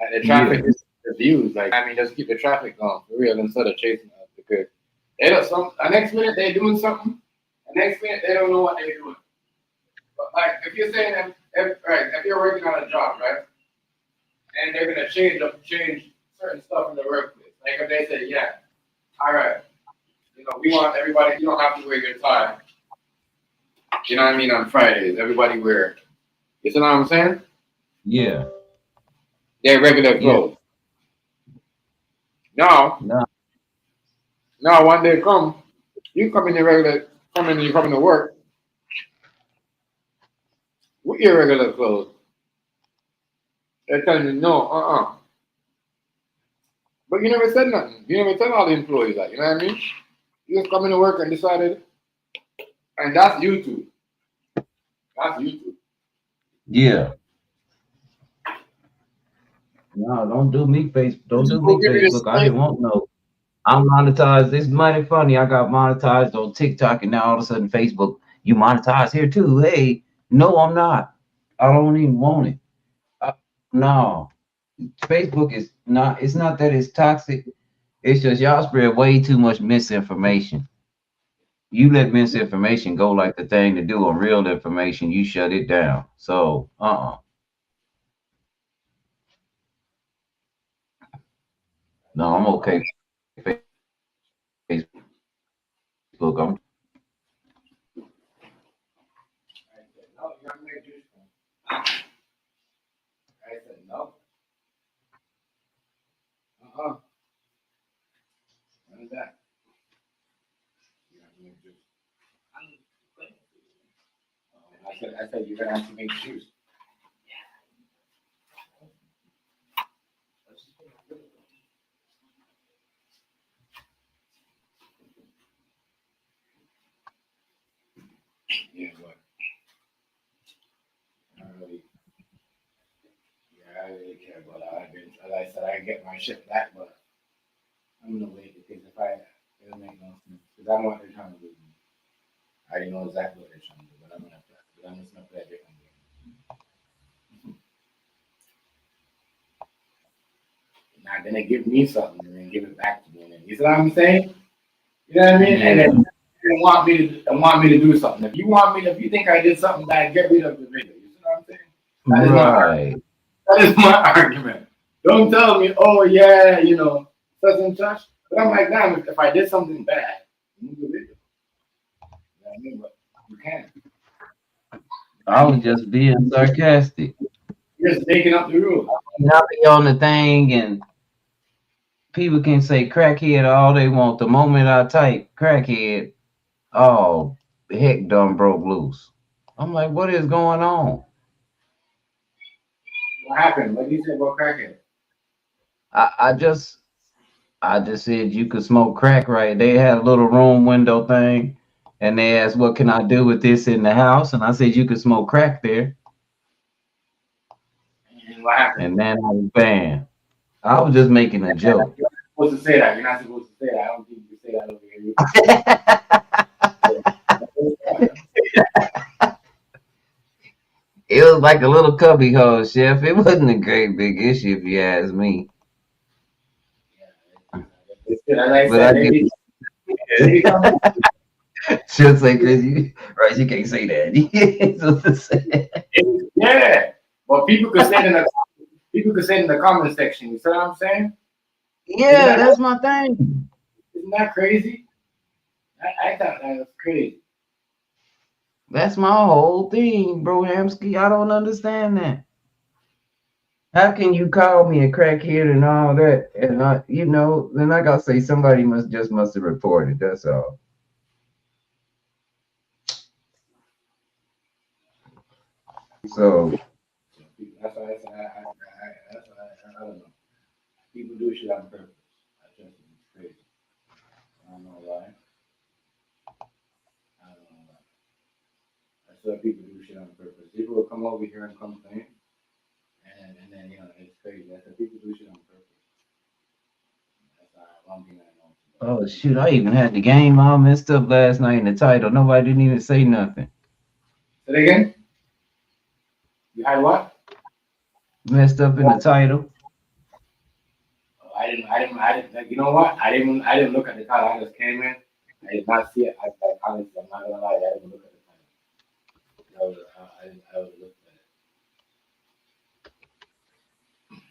Like the traffic is the views. Like I mean, just keep the traffic going for real instead of chasing us because they don't. The next minute they're doing something. The next minute they don't know what they're doing. But like if you're saying if you're working on a job, right, and they're gonna change certain stuff in the workplace. Like if they say, yeah, all right. You know, we want everybody, you don't have to wear your tie. You know what I mean? On Fridays, everybody wear. You see what I'm saying? Yeah. They're regular clothes. No. Now, when they come, you come in you come to work with your regular clothes. They're telling you, no, But you never said nothing. You never tell all the employees that, you know what I mean? You just come into work and decided, and that's YouTube. That's YouTube. Yeah. No, don't do me Facebook. Don't do me Facebook. I didn't want no. I'm monetized. This money funny. I got monetized on TikTok, and now all of a sudden Facebook, you monetize here too. Hey, no, I'm not. I don't even want it. No, Facebook is not. It's not that it's toxic. It's just y'all spread way too much misinformation. You let misinformation go like the thing to do on real information. You shut it down. So, No, I'm okay. Facebook. I'm I said, no, you gotta make juice. I said, no. What is that? You gotta make juice. I said, you're gonna have to make juice. Yeah, but I really care about it. As I said, I get my shit back, but I'm gonna wait because it'll make no sense. Because I know what they're trying to do. I already know exactly what they're trying to do, but I'm just gonna play a different game. Not gonna give me something and then give it back to me. And then, you see what I'm saying? You know what I mean? And then they want me to do something. If you think I did something bad, get rid of the video. You see what I'm saying? That is my argument. Don't tell me, oh yeah, such and such. But I'm like, damn, if I did something bad, move the video. You know what I mean? But you can't. I was just being sarcastic. You're just making up the rules. I'll be on the thing and people can say crackhead all they want. The moment I type crackhead, oh heck done broke loose. I'm like, what is going on? What happened? What did you say about crackhead? I just said you could smoke crack, right? They had a little room window thing and they asked what can I do with this in the house? And I said you could smoke crack there. And what happened? And then I was banned. I was just making a joke. You're not supposed to say that. You're not supposed to say that. I don't think you can say that over here. It was like a little cubby hole, Chef. It wasn't a great big issue if you ask me. As I said, she'll say, Chris, right? You can't say that. Yeah, but people could say it in the comment section. You see what I'm saying? Yeah, that's my thing. Isn't that crazy? I thought that was crazy. That's my whole thing, bro, Hamsky. I don't understand that. How can you call me a crackhead and all that? And then I gotta say somebody must have reported. That's all. So that's why I said I don't know. People do shit on purpose. I just think it's crazy. I don't know why. That's why people do shit on purpose. People will come over here and complain, and then it's crazy. That's why people do shit on purpose. That's one thing I know. oh shoot, I even had the game all messed up last night in the title. Nobody didn't even say nothing. Say it again? You had what? Messed up in the title. Oh, I didn't. You know what? I didn't look at the title. I just came in. I did not see it. Honestly, I'm not gonna lie. I didn't look at the title. I was looking at it.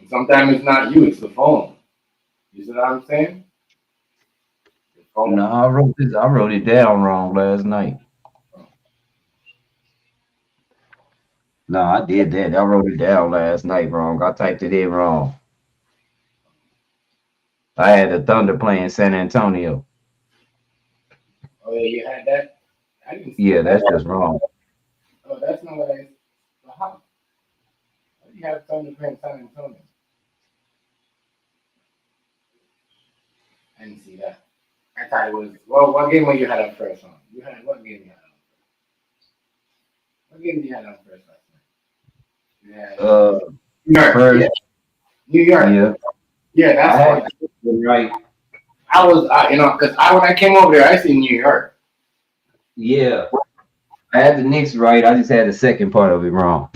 And sometimes it's not you. It's the phone. You see what I'm saying? No, I wrote it down wrong last night. No, I did that. I wrote it down last night wrong. I typed it in wrong. I had the Thunder playing San Antonio. Oh yeah, you had that? I didn't see Yeah, that. that's just wrong. Oh, that's not what I. How do you have Thunder playing San Antonio? I didn't see that. I thought it was. Well, what game were you had on first on? What game you had on first? What game did you had on first last night? You had New York. First, Yeah. New York. Yeah. Yeah, that's right. I was, because when I came over there, I see New York. Yeah. I had the Knicks right. I just had the second part of it wrong.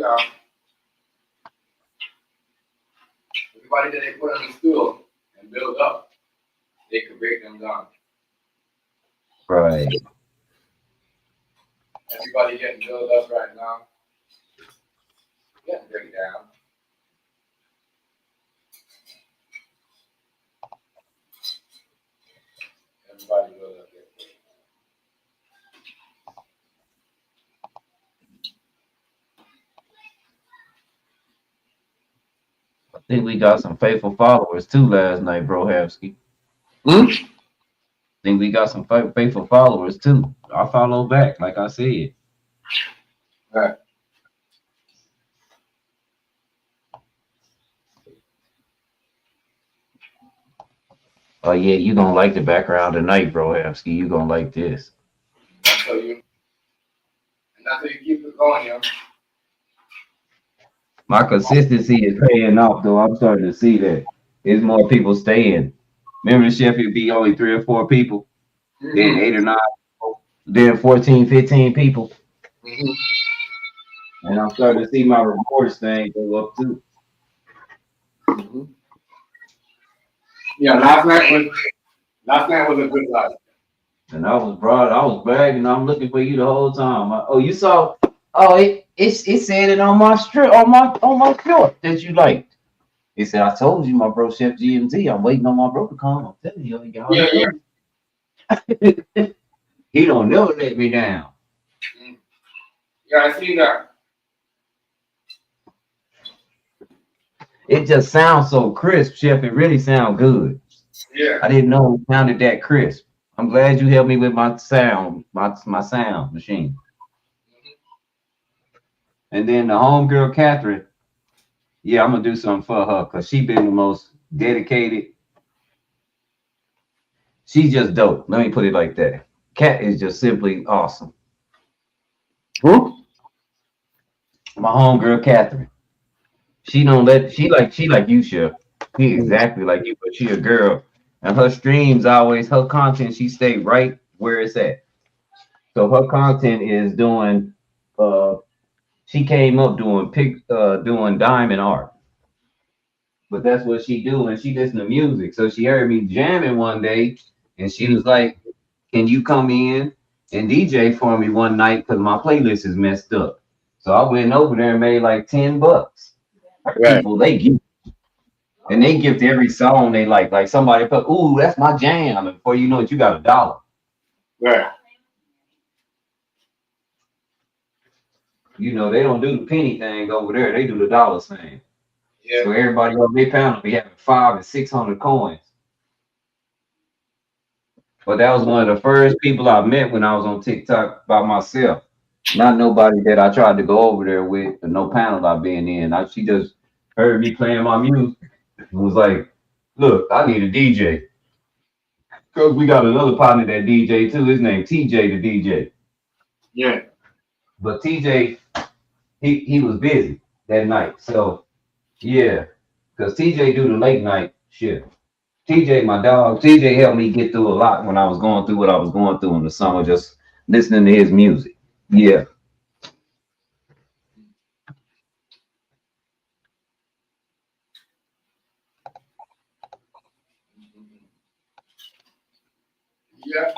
yeah. Everybody that they put on the stool and build up, they could break them down. Right. Everybody getting built up right now. Getting break down. Everybody build up there. I think we got some faithful followers too last night, bro Havsky. Hmm? Think we got some faithful followers too. I follow back, like I said. Right. Oh yeah, you gonna like the background tonight, bro Havsky. You gonna like this. That's how you, and that's how you keep it going, yo. My consistency is paying off, though. I'm starting to see that. There's more people staying. Remember the Sheffield be only 3 or 4 people, then 8 or 9, then 14, 15 people. And I'm starting to see my rewards thing go up too. Yeah, last night was a good night. And I was bragging. I'm looking for you the whole time. You saw? Oh, it said it on my strip, on my short that you liked. He said, I told you, my bro, Chef GMT. I'm waiting on my bro to come. I'm telling you, Yeah. He don't never let me down. Yeah, I see that. It just sounds so crisp, Chef. It really sounds good. Yeah. I didn't know it sounded that crisp. I'm glad you helped me with my sound, my sound machine. And then the homegirl, Catherine, yeah, I'm gonna do something for her because she been the most dedicated. She's just dope. Let me put it like that. Cat is just simply awesome. Who? My homegirl, Catherine. She like you, Chef. She exactly like you, but she a girl. And her streams always, her content, she stay right where it's at. So her content is doing, she came up doing diamond art. But that's what she do, and she listen to music. So she heard me jamming one day, and she was like, can you come in and DJ for me one night? Because my playlist is messed up. So I went over there and made like $10. Right. People, they give. And they gift every song they like. Like somebody put, ooh, that's my jam. And before you know it, you got $1. Right. You know, they don't do the penny thing over there. They do the dollar thing. Yeah. So everybody on their panel be having 500 and 600 coins. But that was one of the first people I met when I was on TikTok by myself. Not nobody that I tried to go over there with, or no panel I been in. She just heard me playing my music and was like, look, I need a DJ. Because we got another partner that DJ too. His name TJ the DJ. Yeah. But TJ, he was busy that night. So yeah, because TJ do the late night shift. TJ, my dog, TJ helped me get through a lot when I was going through what I was going through in the summer, just listening to his music. Yeah. Yeah.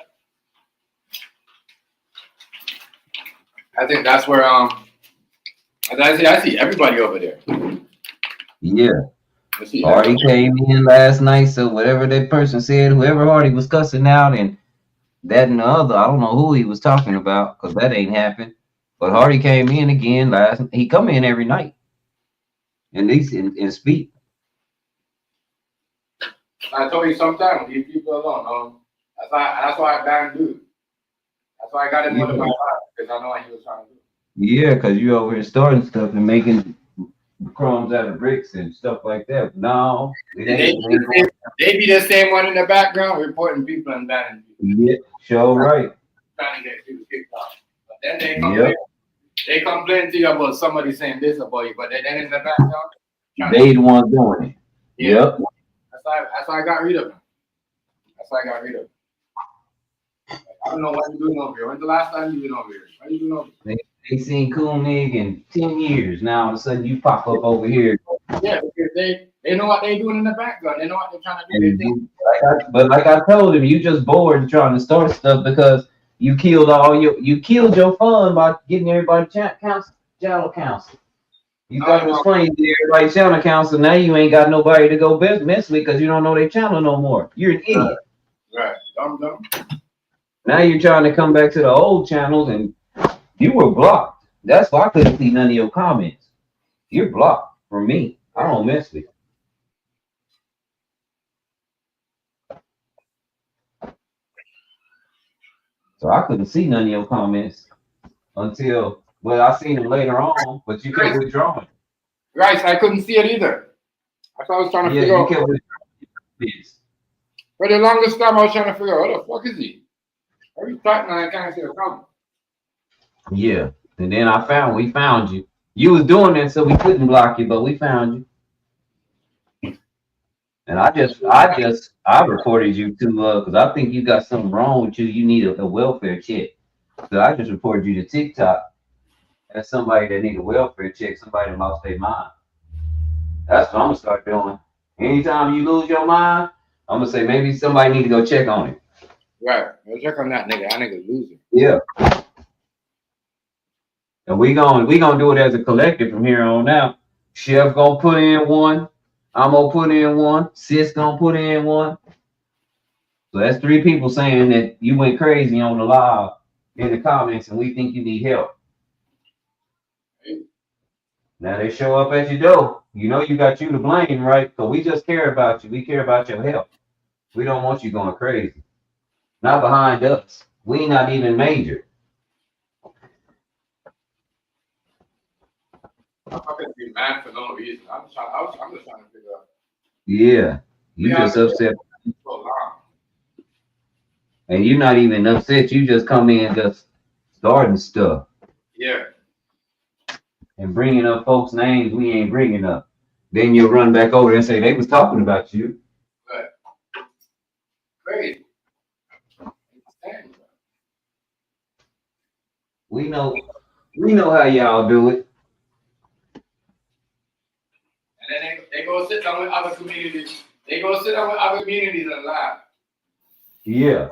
I think that's where I see everybody over there. Yeah. I see Hardy everybody. came in last night, so whatever that person said, whoever Hardy was cussing out and that and the other, I don't know who he was talking about because that ain't happened. But Hardy came in again he come in every night and speak. I told you sometimes, leave people alone. That's why I banned dude. That's why I got him under my heart, because I know what he was trying to do. Yeah, because you over here starting stuff and making crumbs out of bricks and stuff like that. No, They be the same one in the background reporting people and banning people. Yeah, sure right. Trying to get people kicked off. But then they complain to you about somebody saying this about you, but then in the background, they the ones doing it. Yep. That's why I got rid of him. That's why I got rid of him. I don't know what you're doing over here. When's the last time you been over here? What are you doing over here? They seen Koenig in 10 years. Now all of a sudden you pop up over here. Yeah, because they know what they're doing in the background. They know what they're trying to do. They think, But like I told him, you just bored trying to start stuff because you killed your fun by getting everybody channel council. You thought it was funny to get everybody channel council. Now you ain't got nobody to go mess with because you don't know their channel no more. You're an idiot. right, dumb. Now you're trying to come back to the old channels and you were blocked. That's why I couldn't see none of your comments. You're blocked from me. I don't mess with you. So I couldn't see none of your comments until, well, I seen them later on, but you kept withdrawing. Right, I couldn't see it either. That's what I was trying to figure out. Kept withdrawing. For the longest time, I was trying to figure out, what the fuck is he? Every time I can't see a comment. Yeah, and then we found you. You was doing that so we couldn't block you, but we found you. And I reported you to because I think you got something wrong with you. You need a welfare check. So I just reported you to TikTok as somebody that need a welfare check, somebody that lost their mind. That's what I'm gonna start doing. Anytime you lose your mind, I'm gonna say maybe somebody need to go check on it. Right, go check on that nigga. That nigga's losing. Yeah. And we gonna do it as a collective from here on out. Chef gonna put in one. I'm gonna put in one. Sis gonna put in one. So that's 3 people saying that you went crazy on the live in the comments, and we think you need help. Now they show up at your door. You know you got you to blame, right? So we just care about you. We care about your health. We don't want you going crazy. Not behind us. We not even major. I'm not gonna be mad for no reason. I'm just trying to figure out. Yeah, you just upset. So long. And you're not even upset. You just come in just starting stuff. Yeah. And bringing up folks' names we ain't bringing up. Then you'll run back over and say they was talking about you. Right. Great. We know how y'all do it. And then they go sit down with other communities. They go sit down with other communities and laugh. Yeah.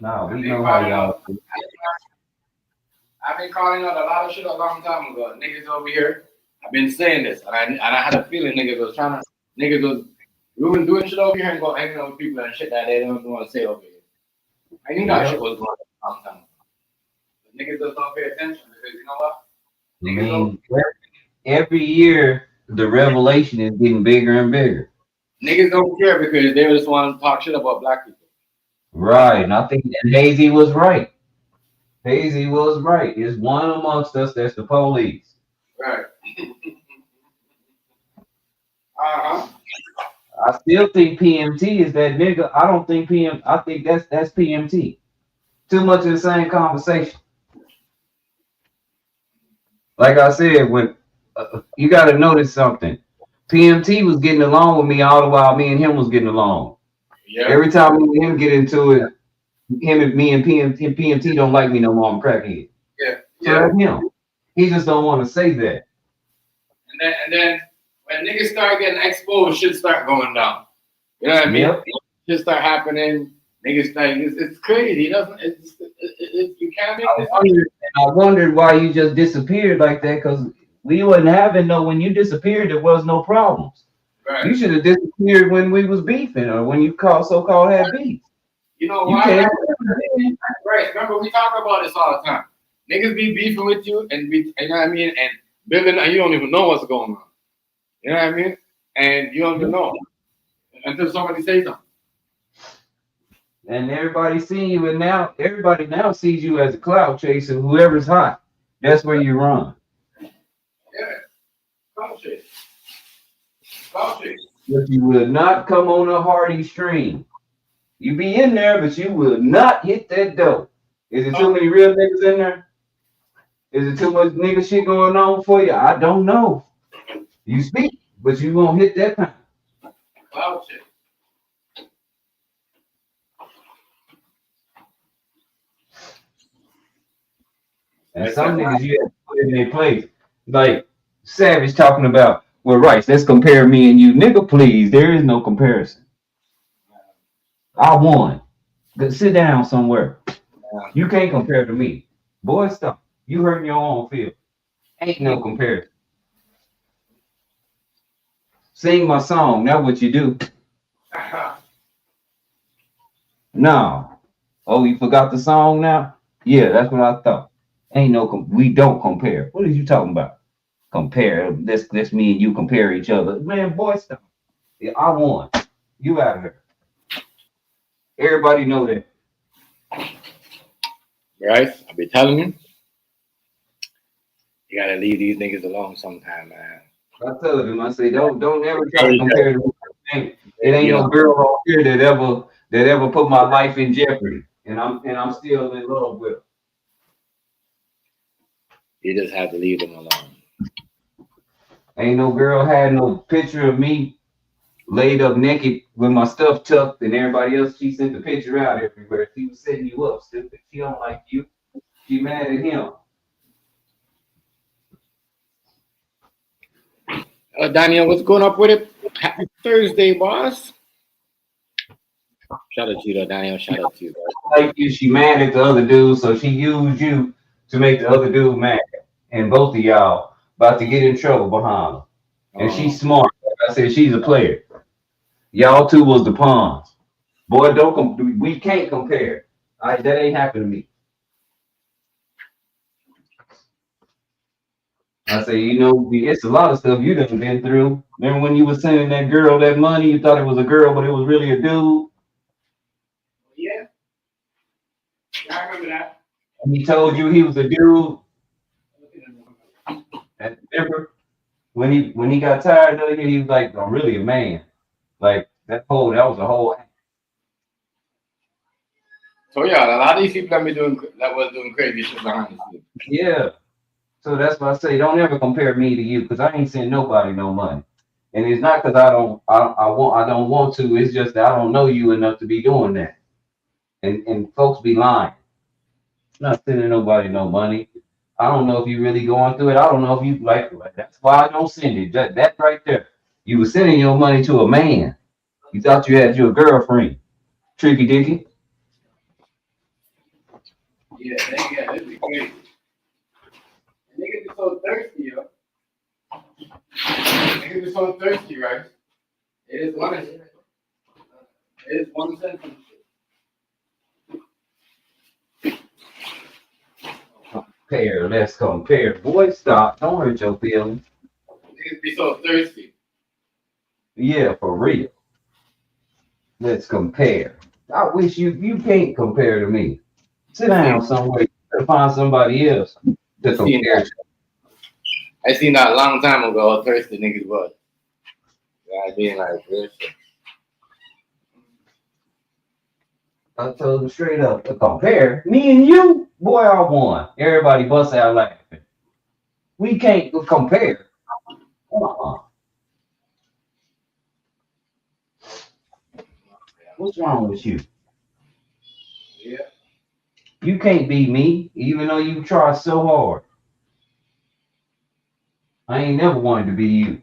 No, we know how y'all do. I've been calling out a lot of shit a long time ago. Niggas over here, I've been saying this, and I had a feeling niggas was we been doing shit over here and go hanging out with people and shit that they don't want to say over here. I knew that shit was going on a long time ago. But niggas just don't pay attention because you know what? I mean, every year the revelation is getting bigger and bigger. Niggas don't care because they just want to talk shit about black people. Right, and I think that Hazy was right. Hazy was right. There's one amongst us that's the police. Right. Uh-huh. I still think PMT is that nigga. I don't think I think that's PMT. Too much of the same conversation. Like I said, when you got to notice something. PMT was getting along with me all the while me and him was getting along. Yeah. Every time me and him get into it, me and PMT don't like me no more. I'm crackhead. Yeah. So him. He just don't want to say that. And then when niggas start getting exposed, shit start going down. You know what I mean? Yep. Shit start happening. Niggas start. It's crazy. It doesn't. You can't make this. I wondered why you just disappeared like that because we wasn't having when you disappeared there was no problems. Right. You should have disappeared when we was beefing or when you so-called had beef. You know why? Right. Remember we talk about this all the time. Niggas be beefing with you and you know what I mean, and building. You don't even know what's going on. You know what I mean? And you don't even know until somebody says something. And everybody seeing you, and now everybody now sees you as a cloud chaser. Whoever's hot, that's where you run. Yeah, cloud chase. Cloud chase. But you will not come on a Hardy stream. You be in there, but you will not hit that door. Is it too many real niggas in there? Is it too much nigga shit going on for you? I don't know. You speak, But you won't hit that pound. Cloud chase. And some niggas you have to put in their place. Like Savage talking about, well, Rice, let's compare me and you. Nigga, please, there is no comparison. I won. Go sit down somewhere. You can't compare to me. Boy, stop. You hurting your own field. Ain't no comparison. Sing my song. That's what you do. No. Oh, you forgot the song now? Yeah, that's what I thought. Ain't no, we don't compare. What are you talking about? Compare. Let's me and you compare each other. Man, boy, stop. Yeah, I won. You out of here. Everybody know that. Right? I be telling you. You gotta leave these niggas alone sometime, man. I told him, I say, don't ever try to compare to me. It ain't no girl out here that ever put my life in jeopardy. And I'm still in love with her. You just have to leave them alone. Ain't no girl had no picture of me laid up naked with my stuff tucked and everybody else. She sent the picture out everywhere. She was setting you up, stupid. She don't like you. She mad at him. Daniel, what's going up with it? Happy Thursday, boss. Shout out to you, though, Daniel. Shout out to you, guys. Like you, she mad at the other dude, so she used you to make the other dude mad. And both of y'all about to get in trouble behind her. And she's smart. Like I said, she's a player. Y'all two was the pawns. Boy, we can't compare. That ain't happened to me. I say, it's a lot of stuff you done been through. Remember when you was sending that girl that money? You thought it was a girl, but it was really a dude. Yeah. I remember that. And he told you he was a dude. And remember when he got tired of you, he was like, I'm really a man. Like that was a whole. So yeah, a lot of these people that was doing crazy shit behind the scenes. Yeah. So that's why I say don't ever compare me to you, because I ain't sending nobody no money. And it's not because I don't want to, it's just that I don't know you enough to be doing that. And folks be lying. I'm not sending nobody no money. I don't know if you really going through it. I don't know if you like that's why I don't send it. That right there. You were sending your money to a man. You thought you had your girlfriend. Tricky Dicky. Yeah, this is crazy. Niggas be so thirsty, yo. Niggas be so thirsty, right? It is one sentence. Let's compare. Boy, stop. Don't hurt your feelings. Niggas be so thirsty. Yeah, for real. Let's compare. I wish you can't compare to me. Sit down somewhere and find somebody else to compare to. I seen that a long time ago how thirsty niggas was. Yeah, being like this. I told him straight up to compare. Me and you, boy, I won. Everybody bust out laughing. We can't compare. What's wrong with you? Yeah. You can't beat me, even though you try so hard. I ain't never wanted to be you.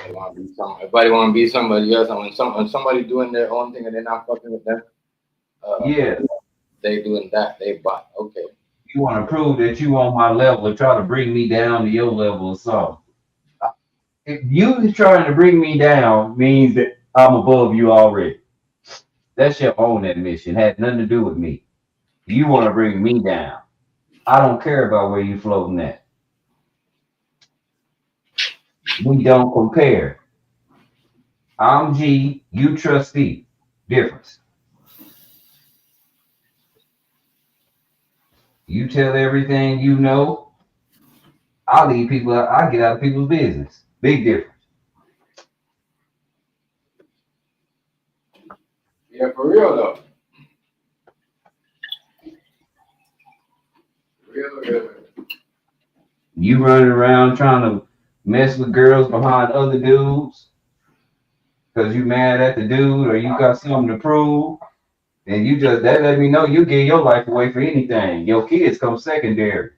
Everybody want to be somebody else. And when somebody doing their own thing and they're not fucking with them, Yeah. They doing that. They bought. Okay. You want to prove that you on my level and try to bring me down to your level or something. If you trying to bring me down means that I'm above you already. That's your own admission. Had nothing to do with me. You want to bring me down. I don't care about where you floating at. We don't compare. I'm G, you trustee. Difference. You tell everything you know. I leave people out. I get out of people's business. Big difference. Yeah, for real though. Real. You running around trying to mess with girls behind other dudes because you mad at the dude or you got something to prove. And you just, that let me know you give your life away for anything. Your kids come secondary.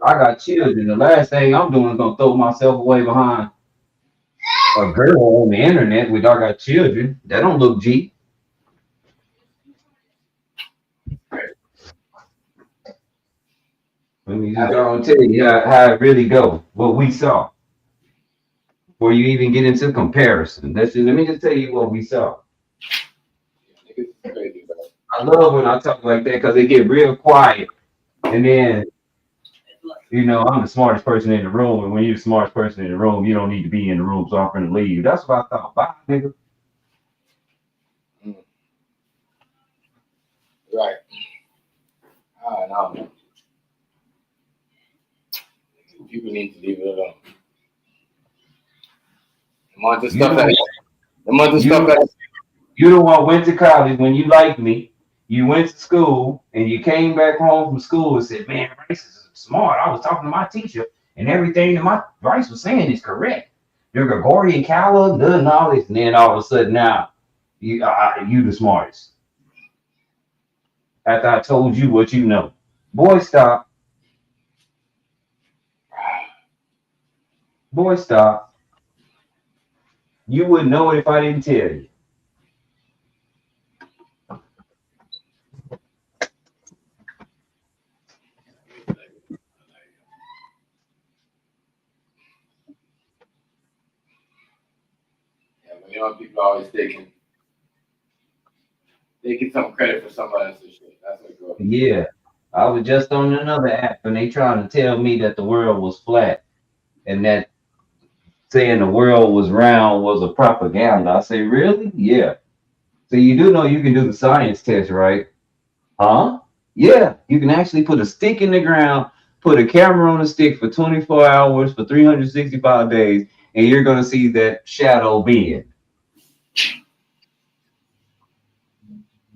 I got children. The last thing I'm doing is gonna throw myself away behind a girl on the internet with I got children. That don't look G. Let me just go and tell you how it really go. What we saw. Before you even get into comparison. Let me just tell you what we saw. I love when I talk like that because they get real quiet. And then, you know, I'm the smartest person in the room. And when you're the smartest person in the room, you don't need to be in the room, so I'm going to leave. That's what I thought. Bye, nigga. Right. I don't know. People need to leave it alone. You the one went to college when you liked me. You went to school and you came back home from school and said, "Man, Rice is smart. I was talking to my teacher and everything that my Rice was saying is correct. Your Gregorian calendar and all this." And then all of a sudden now, you the smartest. After I told you what you know. Boy, stop. Boy, stop. You wouldn't know it if I didn't tell you. You know, people are always taking some credit for somebody else's shit. That's what goes. Yeah. I was just on another app and they trying to tell me that the world was flat and that saying the world was round was a propaganda. I say, really? Yeah. So you do know you can do the science test, right? Huh? Yeah. You can actually put a stick in the ground, put a camera on a stick for 24 hours for 365 days, and you're going to see that shadow bend.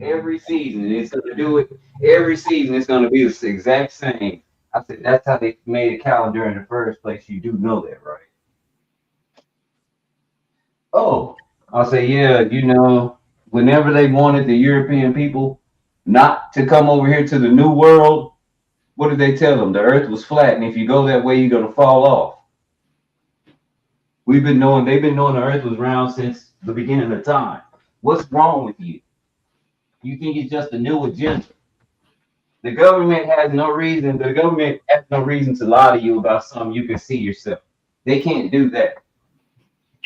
Every season, it's going to do it. Every season, it's going to be the exact same. I said, that's how they made a calendar in the first place. You do know that, right? Oh, I'll say, yeah, you know, whenever they wanted the European people not to come over here to the New World, what did they tell them? The earth was flat, and if you go that way, you're going to fall off. They've been knowing the earth was round since the beginning of time. What's wrong with you? You think it's just a new agenda? The government has no reason to lie to you about something you can see yourself. They can't do that.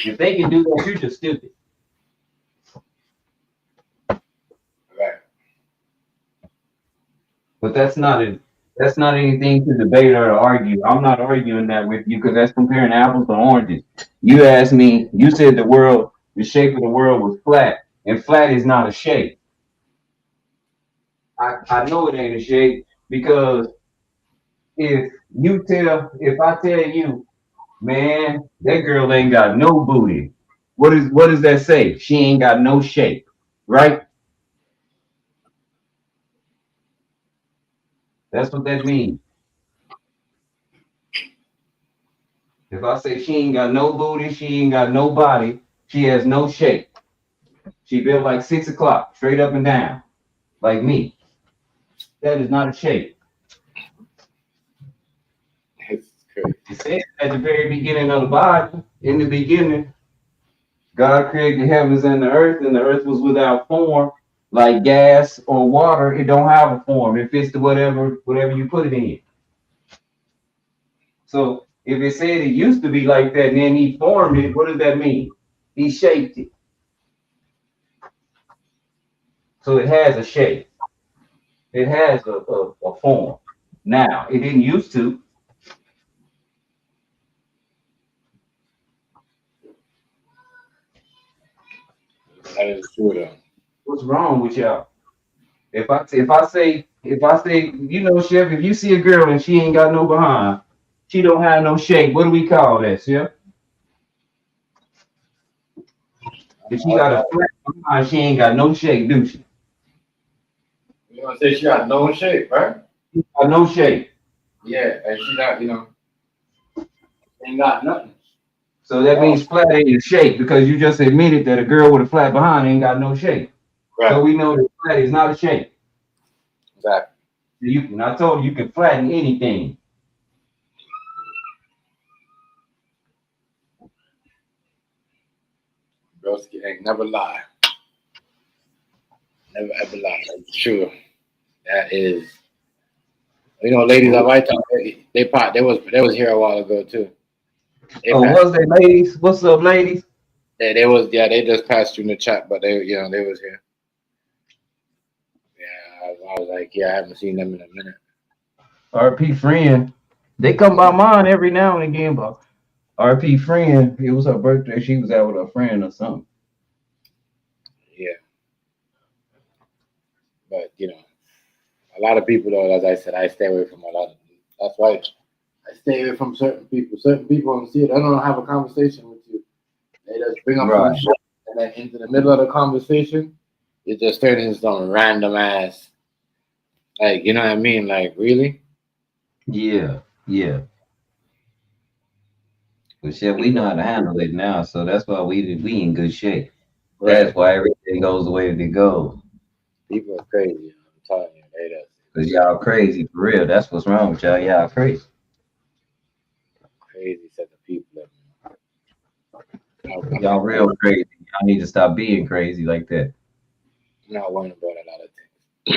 If they can do that, you're just stupid. Right. But that's not anything to debate or to argue. I'm not arguing that with you because that's comparing apples to oranges. You asked me, you said the shape of the world was flat, and flat is not a shape. I know it ain't a shape because if I tell you, man, that girl ain't got no booty, what does that say? She ain't got no shape, right? That's what that means. If I say she ain't got no booty, she ain't got no body, she has no shape. She built like 6 o'clock, straight up and down, like me. That is not a shape. It's crazy. It says at the very beginning of the Bible, in the beginning, God created the heavens and the earth was without form, like gas or water. It don't have a form. It fits to whatever you put it in. So if it said it used to be like that and then he formed it, what does that mean? He shaped it. So it has a shape. It has a form. Now, it didn't used to. That is true though. What's wrong with y'all? If I say, you know, Chef, if you see a girl and she ain't got no behind, she don't have no shape, what do we call that, Chef? If she got a flat behind, she ain't got no shape, do she? You gonna say she got no shape, right? She got no shape. Yeah, and she got, ain't got nothing. So that means flat ain't a shape because you just admitted that a girl with a flat behind ain't got no shape. Right. So we know that flat is not a shape. Exactly. And I told you can flatten anything. Broski ain't never lie. Never ever lie. That's true. That is. Ladies of my time, they was here a while ago too. Was they ladies? What's up, ladies? They just passed through in the chat, but they was here. Yeah, I was like, I haven't seen them in a minute. RP friend, they come by mine every now and again, but RP friend, it was her birthday. She was out with her friend or something. Yeah, but a lot of people though, as I said, I stay away from a lot of. That's why I stay away from certain people. Certain people don't see it. They don't have a conversation with you. They just bring up some shit, and then into the middle of the conversation, it just turns into some random ass. Like, you know what I mean? Like, really? Yeah. But shit, we know how to handle it now, so that's why we in good shape. Right. That's why everything goes the way it goes. People are crazy. I'm telling you, they just. Cause y'all crazy for real. That's what's wrong with y'all. Y'all crazy. Crazy set of people. Y'all real crazy. Y'all need to stop being crazy like that. I'm not worrying about a lot of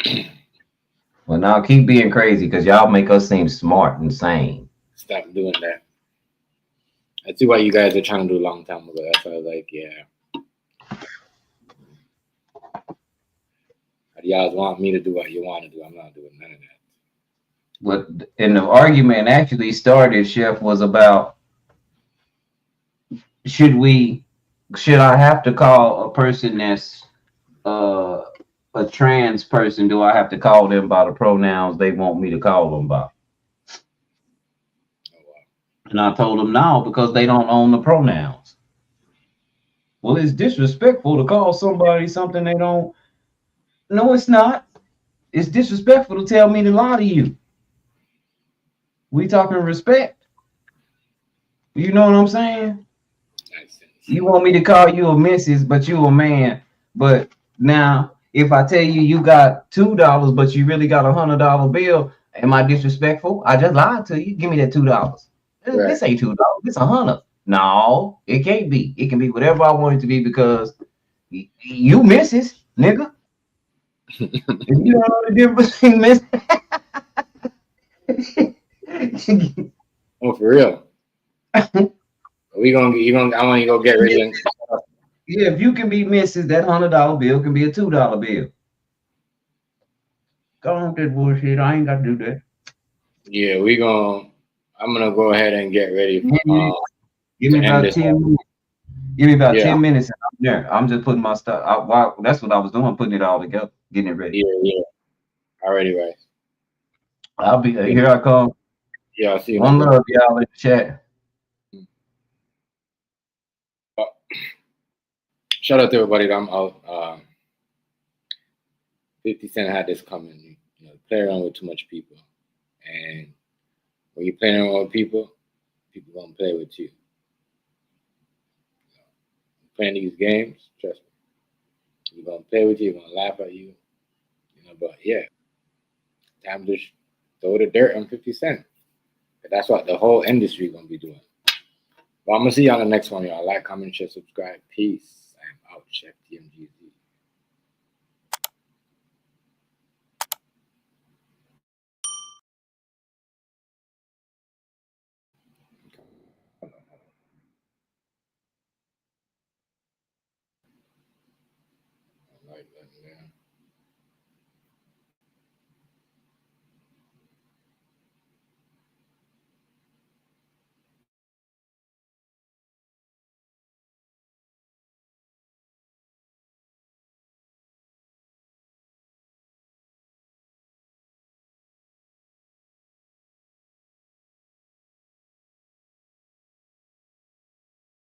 things. Well, now keep being crazy because y'all make us seem smart and sane. Stop doing that. I see why you guys are trying to do a long time ago. That's why I was like, yeah. Y'all want me to do what you want to do. I'm not doing none of that. And the argument actually started, Chef, was about should I have to call a person that's a trans person? Do I have to call them by the pronouns they want me to call them by? And I told them no, because they don't own the pronouns. Well, it's disrespectful to call somebody something they don't. No, it's not. It's disrespectful to tell me to lie to you. We talking respect. You know what I'm saying? You want me to call you a missus, but you a man. But now, if I tell you you got $2, but you really got $100 bill, am I disrespectful? I just lied to you. Give me that $2. Right. This ain't $2. This $100. No, it can't be. It can be whatever I want it to be because you missus, nigga. If you don't know the difference between missus. Oh, for real? I want you to go get ready. Yeah, if you can be missus, that $100 bill can be a $2 bill. Go on with that bullshit. I ain't got to do that. Yeah, I'm gonna go ahead and get ready. Give me about 10 minutes. Give me about 10 minutes and I'm there. I'm just putting my stuff out. That's what I was doing, putting it all together, getting it ready. Yeah. Already right. I'll be here. I come. Yeah, I'll see you. One love, y'all in the chat. Shout out to everybody. I'm out. 50 Cent had this coming. Play around with too much people, and when you play around with people gonna play with you. Playing these games, trust me, we're gonna play with you. We're gonna laugh at you. But yeah, time to throw the dirt on 50 Cent. That's what the whole industry gonna be doing. Well, I'm gonna see you on the next one, y'all. Like, comment, share, subscribe. Peace. I'm out, Chef TMGZ. Like that, yeah.